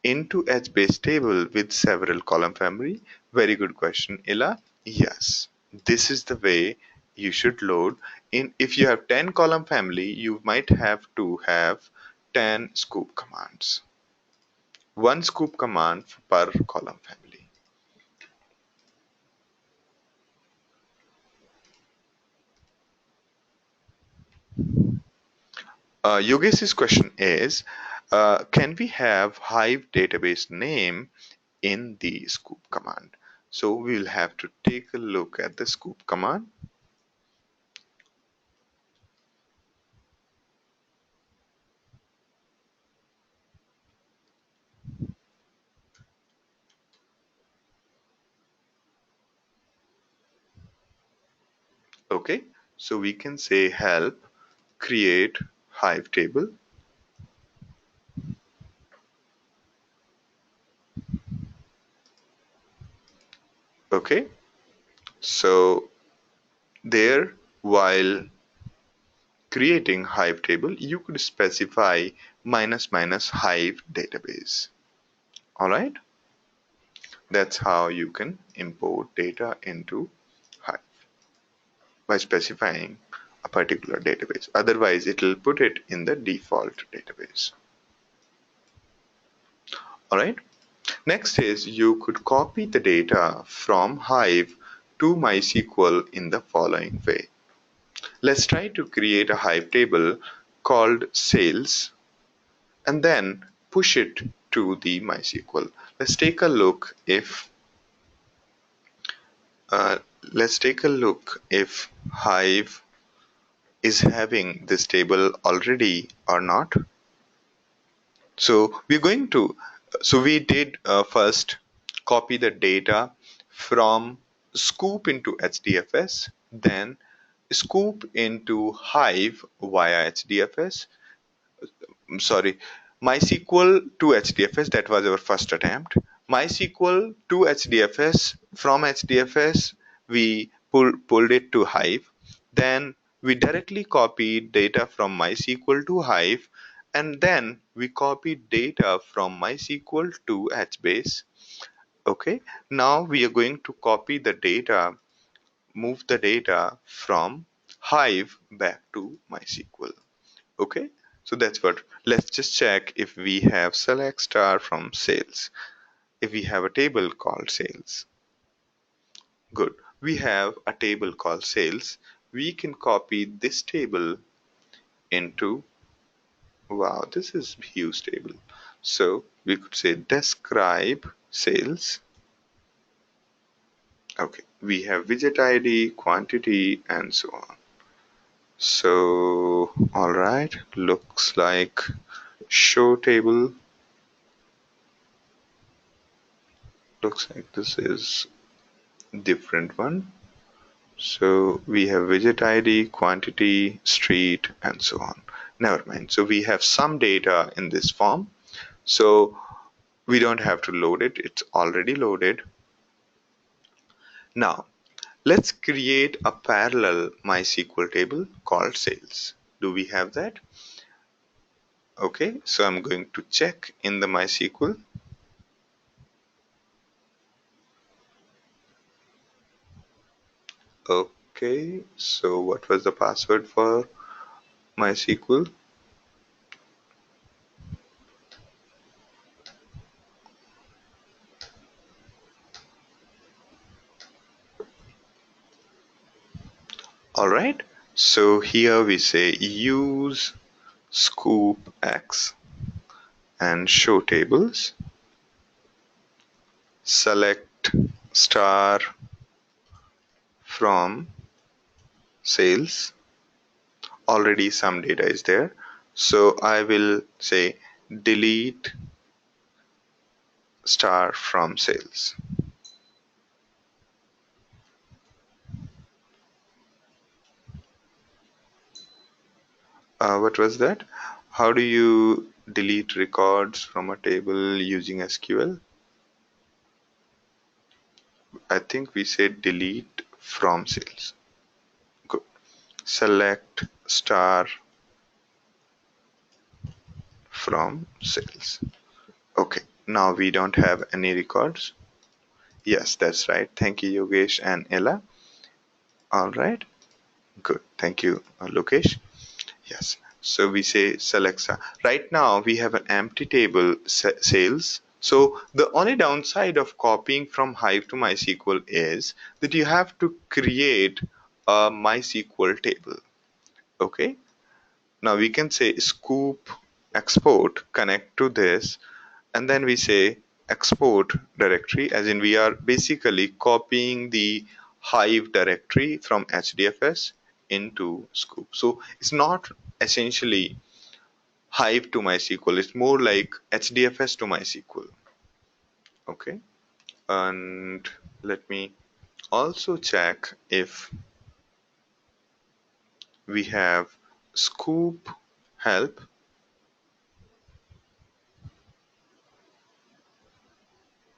into HBase table with several column family? Very good question, Ila. Yes, this is the way you should load in. If you have 10 column family, you might have to have 10 scoop commands. One scoop command per column family. Yogesh's question is, can we have Hive database name in the scoop command? So we'll have to take a look at the scoop command. Okay, so we can say help create Hive table. Okay, so there, while creating Hive table, you could specify minus minus Hive database. All right, that's how you can import data into Hive by specifying a particular database. Otherwise, it will put it in the default database. All right. Next is you could copy the data from Hive to MySQL in the following way. Let's try to create a Hive table called sales and then push it to the MySQL. Let's take a look if uh, let's take a look if Hive is having this table already or not. So we're going to, so we did first copy the data from Scoop into HDFS, then Scoop into Hive via HDFS, sorry, MySQL to HDFS, that was our first attempt. MySQL to HDFS, from HDFS, we pulled it to Hive. Then we directly copied data from MySQL to Hive, and then we copied data from MySQL to HBase. Okay, now we are going to copy the data, move the data from Hive back to MySQL. Okay, so that's what. Let's just check if we have select star from sales. If we have a table called sales. Good. We have a table called sales. We can copy this table into, wow, this is huge table. So we could say describe sales. Okay, we have widget ID, quantity, and so on. So, all right, looks like show table. Looks like this is different one. So we have widget ID, quantity, street, and so on. Never mind. So we have some data in this form. So we don't have to load it. It's already loaded. Now let's create a parallel MySQL table called sales. Do we have that? Okay, so I'm going to check in the MySQL. Okay, so what was the password for MySQL? All right, so here we say use scoop X and show tables. Select star from sales. Already some data is there. So I will say delete star from sales. What was that? How do you delete records from a table using SQL? I think we said delete from sales. Good. Select star from sales. Okay, now we don't have any records. Yes, that's right. Thank you, Yogesh and Ella. All right, good. Thank you, Lokesh. Yes. So we say Alexa. Right now we have an empty table sales. So the only downside of copying from Hive to MySQL is that you have to create a MySQL table. Okay. Now we can say scoop export connect to this, and then we say export directory, as in we are basically copying the Hive directory from HDFS into scoop. So it's not essentially Hive to MySQL. It's more like HDFS to MySQL. Okay. And let me also check if we have scoop help.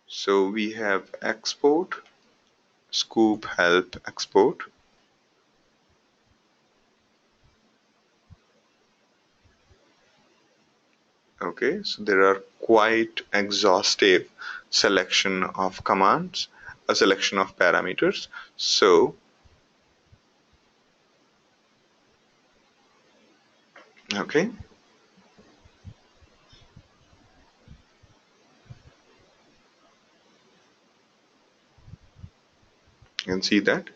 So we have export, scoop help export. Okay, so there are quite exhaustive selection of commands, a selection of parameters. So, okay, you can see that.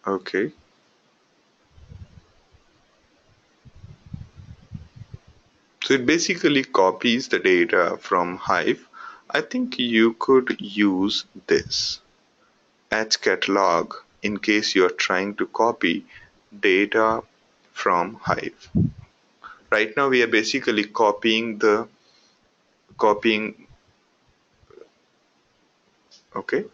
Okay, so it basically copies the data from Hive. I think you could use this catalog in case you are trying to copy data from Hive. Right now we are basically copying. Okay,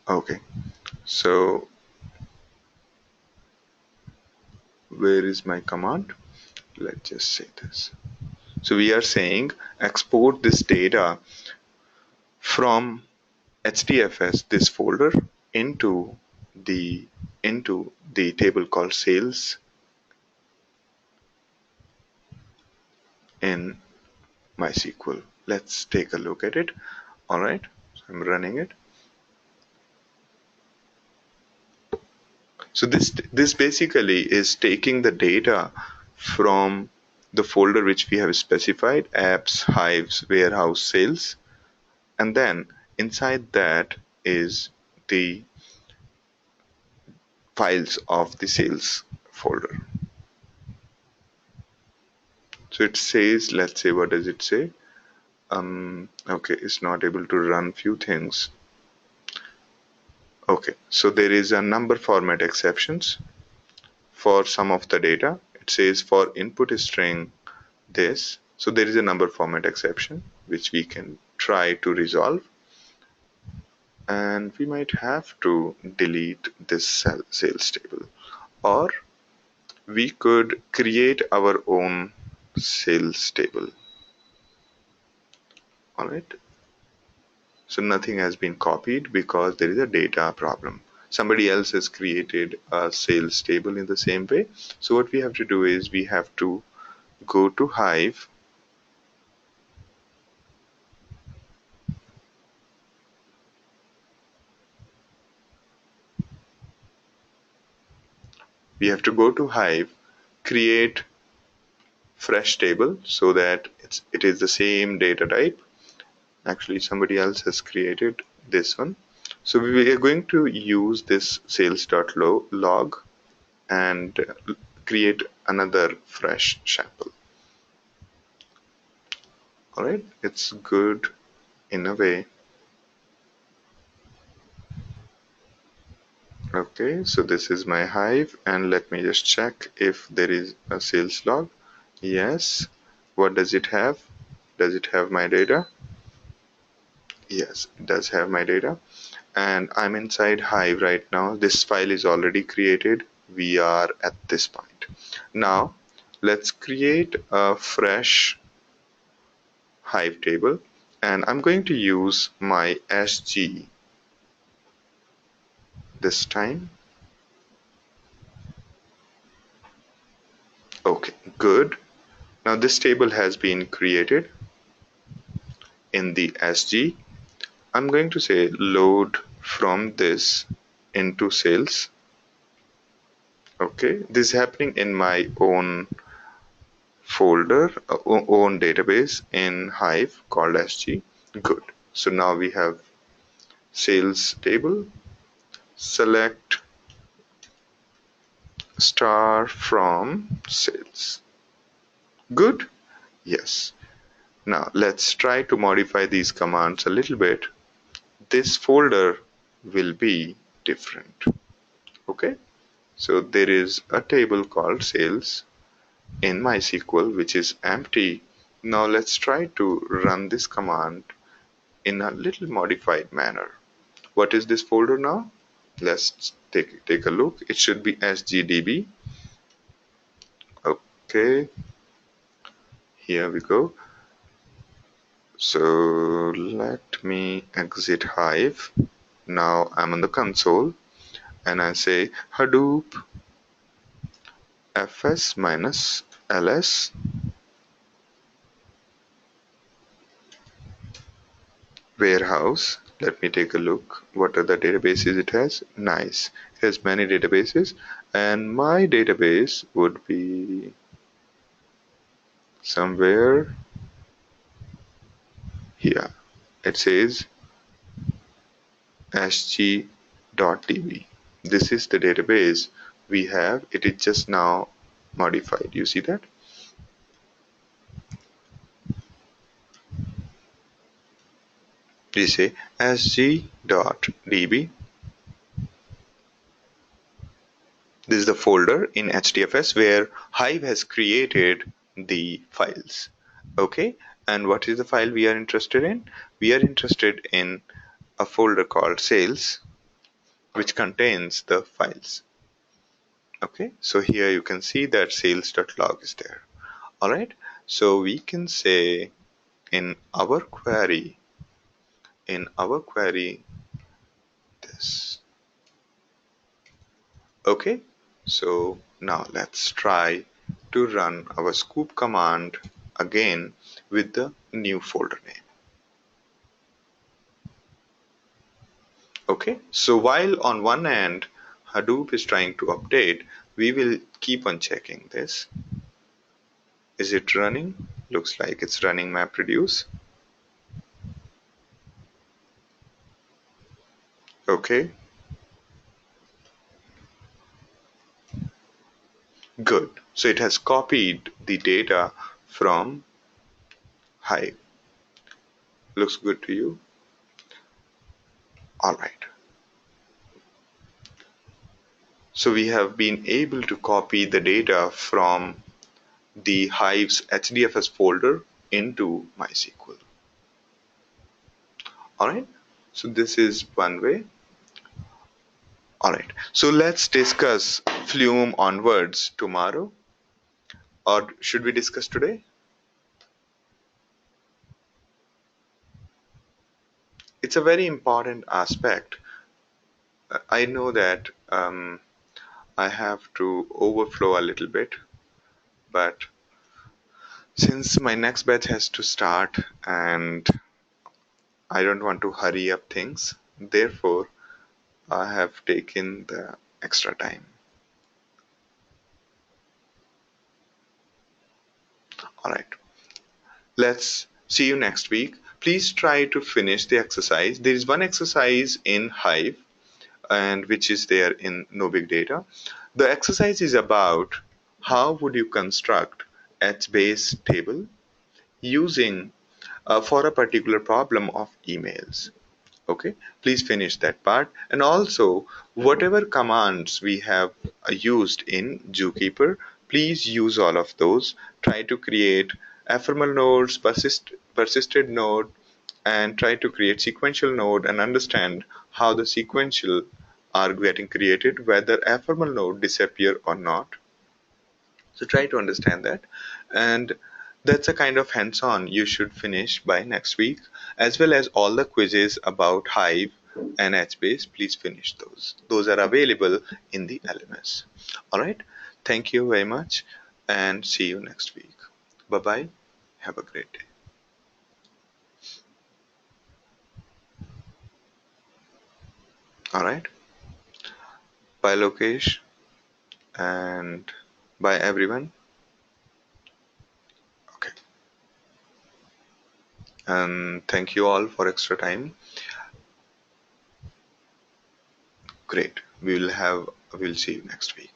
okay. So where is my command? Let's just say this. So we are saying export this data from HDFS, this folder, into the table called sales in MySQL. Let's take a look at it. All right, so I'm running it. So this basically is taking the data from the folder which we have specified, apps, hives, warehouse, sales, and then inside that is the files of the sales folder. So it says, let's say, what does it say? Okay, it's not able to run few things. Okay, so there is a number format exceptions for some of the data. It says for input string this. So there is a number format exception which we can try to resolve. And we might have to delete this sales table, or we could create our own sales table. All right. So nothing has been copied because there is a data problem. Somebody else has created a sales table in the same way. So what we have to do is we have to go to Hive. We have to go to Hive, create fresh table so that it is the same data type. Actually, somebody else has created this one. So we are going to use this sales.log and create another fresh sample. All right, it's good in a way. Okay, so this is my Hive, and let me just check if there is a sales log. Yes. What does it have? Does it have my data? Yes, it does have my data. And I'm inside Hive right now. This file is already created. We are at this point. Now, let's create a fresh Hive table, and I'm going to use my SG this time. Okay, good. Now this table has been created in the SG. I'm going to say load from this into sales. Okay, this is happening in my own folder, own database in Hive called SG. Good. So now we have sales table. Select star from sales. Good. Yes. Now let's try to modify these commands a little bit. This folder will be different. Okay. So there is a table called sales in MySQL which is empty. Now let's try to run this command in a little modified manner. What is this folder now? Let's take a look. It should be sgdb. Okay, here we go. So let me exit Hive. Now I'm on the console and I say Hadoop fs minus ls warehouse. Let me take a look. What are the databases it has? Nice. It has many databases, and my database would be somewhere here. It says sg.db. This is the database we have. It is just now modified. You see that? We say sg.db. This is the folder in HDFS where Hive has created the files. Okay, and what is the file we are interested in? We are interested in a folder called sales, which contains the files. Okay, so here you can see that sales.log is there. All right, so we can say in our query, this. Okay, so now let's try to run our scoop command again with the new folder name. Okay, so while on one end Hadoop is trying to update, we will keep on checking this. Is it running? Looks like it's running MapReduce. Okay, good. So it has copied the data from Hive. Looks good to you? All right. So we have been able to copy the data from the Hive's HDFS folder into MySQL. All right. So this is one way. All right. So let's discuss Flume onwards tomorrow, or should we discuss today? It's a very important aspect. I know that I have to overflow a little bit, but since my next batch has to start and I don't want to hurry up things, therefore I have taken the extra time. All right. Let's see you next week. Please try to finish the exercise. There is one exercise in Hive and which is there in No Big Data. The exercise is about how would you construct H-base table using for a particular problem of emails. Okay, please finish that part, and also whatever commands we have used in Zookeeper, please use all of those. Try to create ephemeral nodes, persisted node, and try to create sequential node and understand how the sequential are getting created, whether ephemeral node disappear or not. So try to understand that. And that's a kind of hands-on you should finish by next week, as well as all the quizzes about Hive and HBase. Please finish those. Those are available in the LMS. All right. Thank you very much. and see you next week. Bye bye. Have a great day. All right. Bye, Lokesh, and bye, everyone. Okay. And thank you all for extra time. Great. We'll see you next week.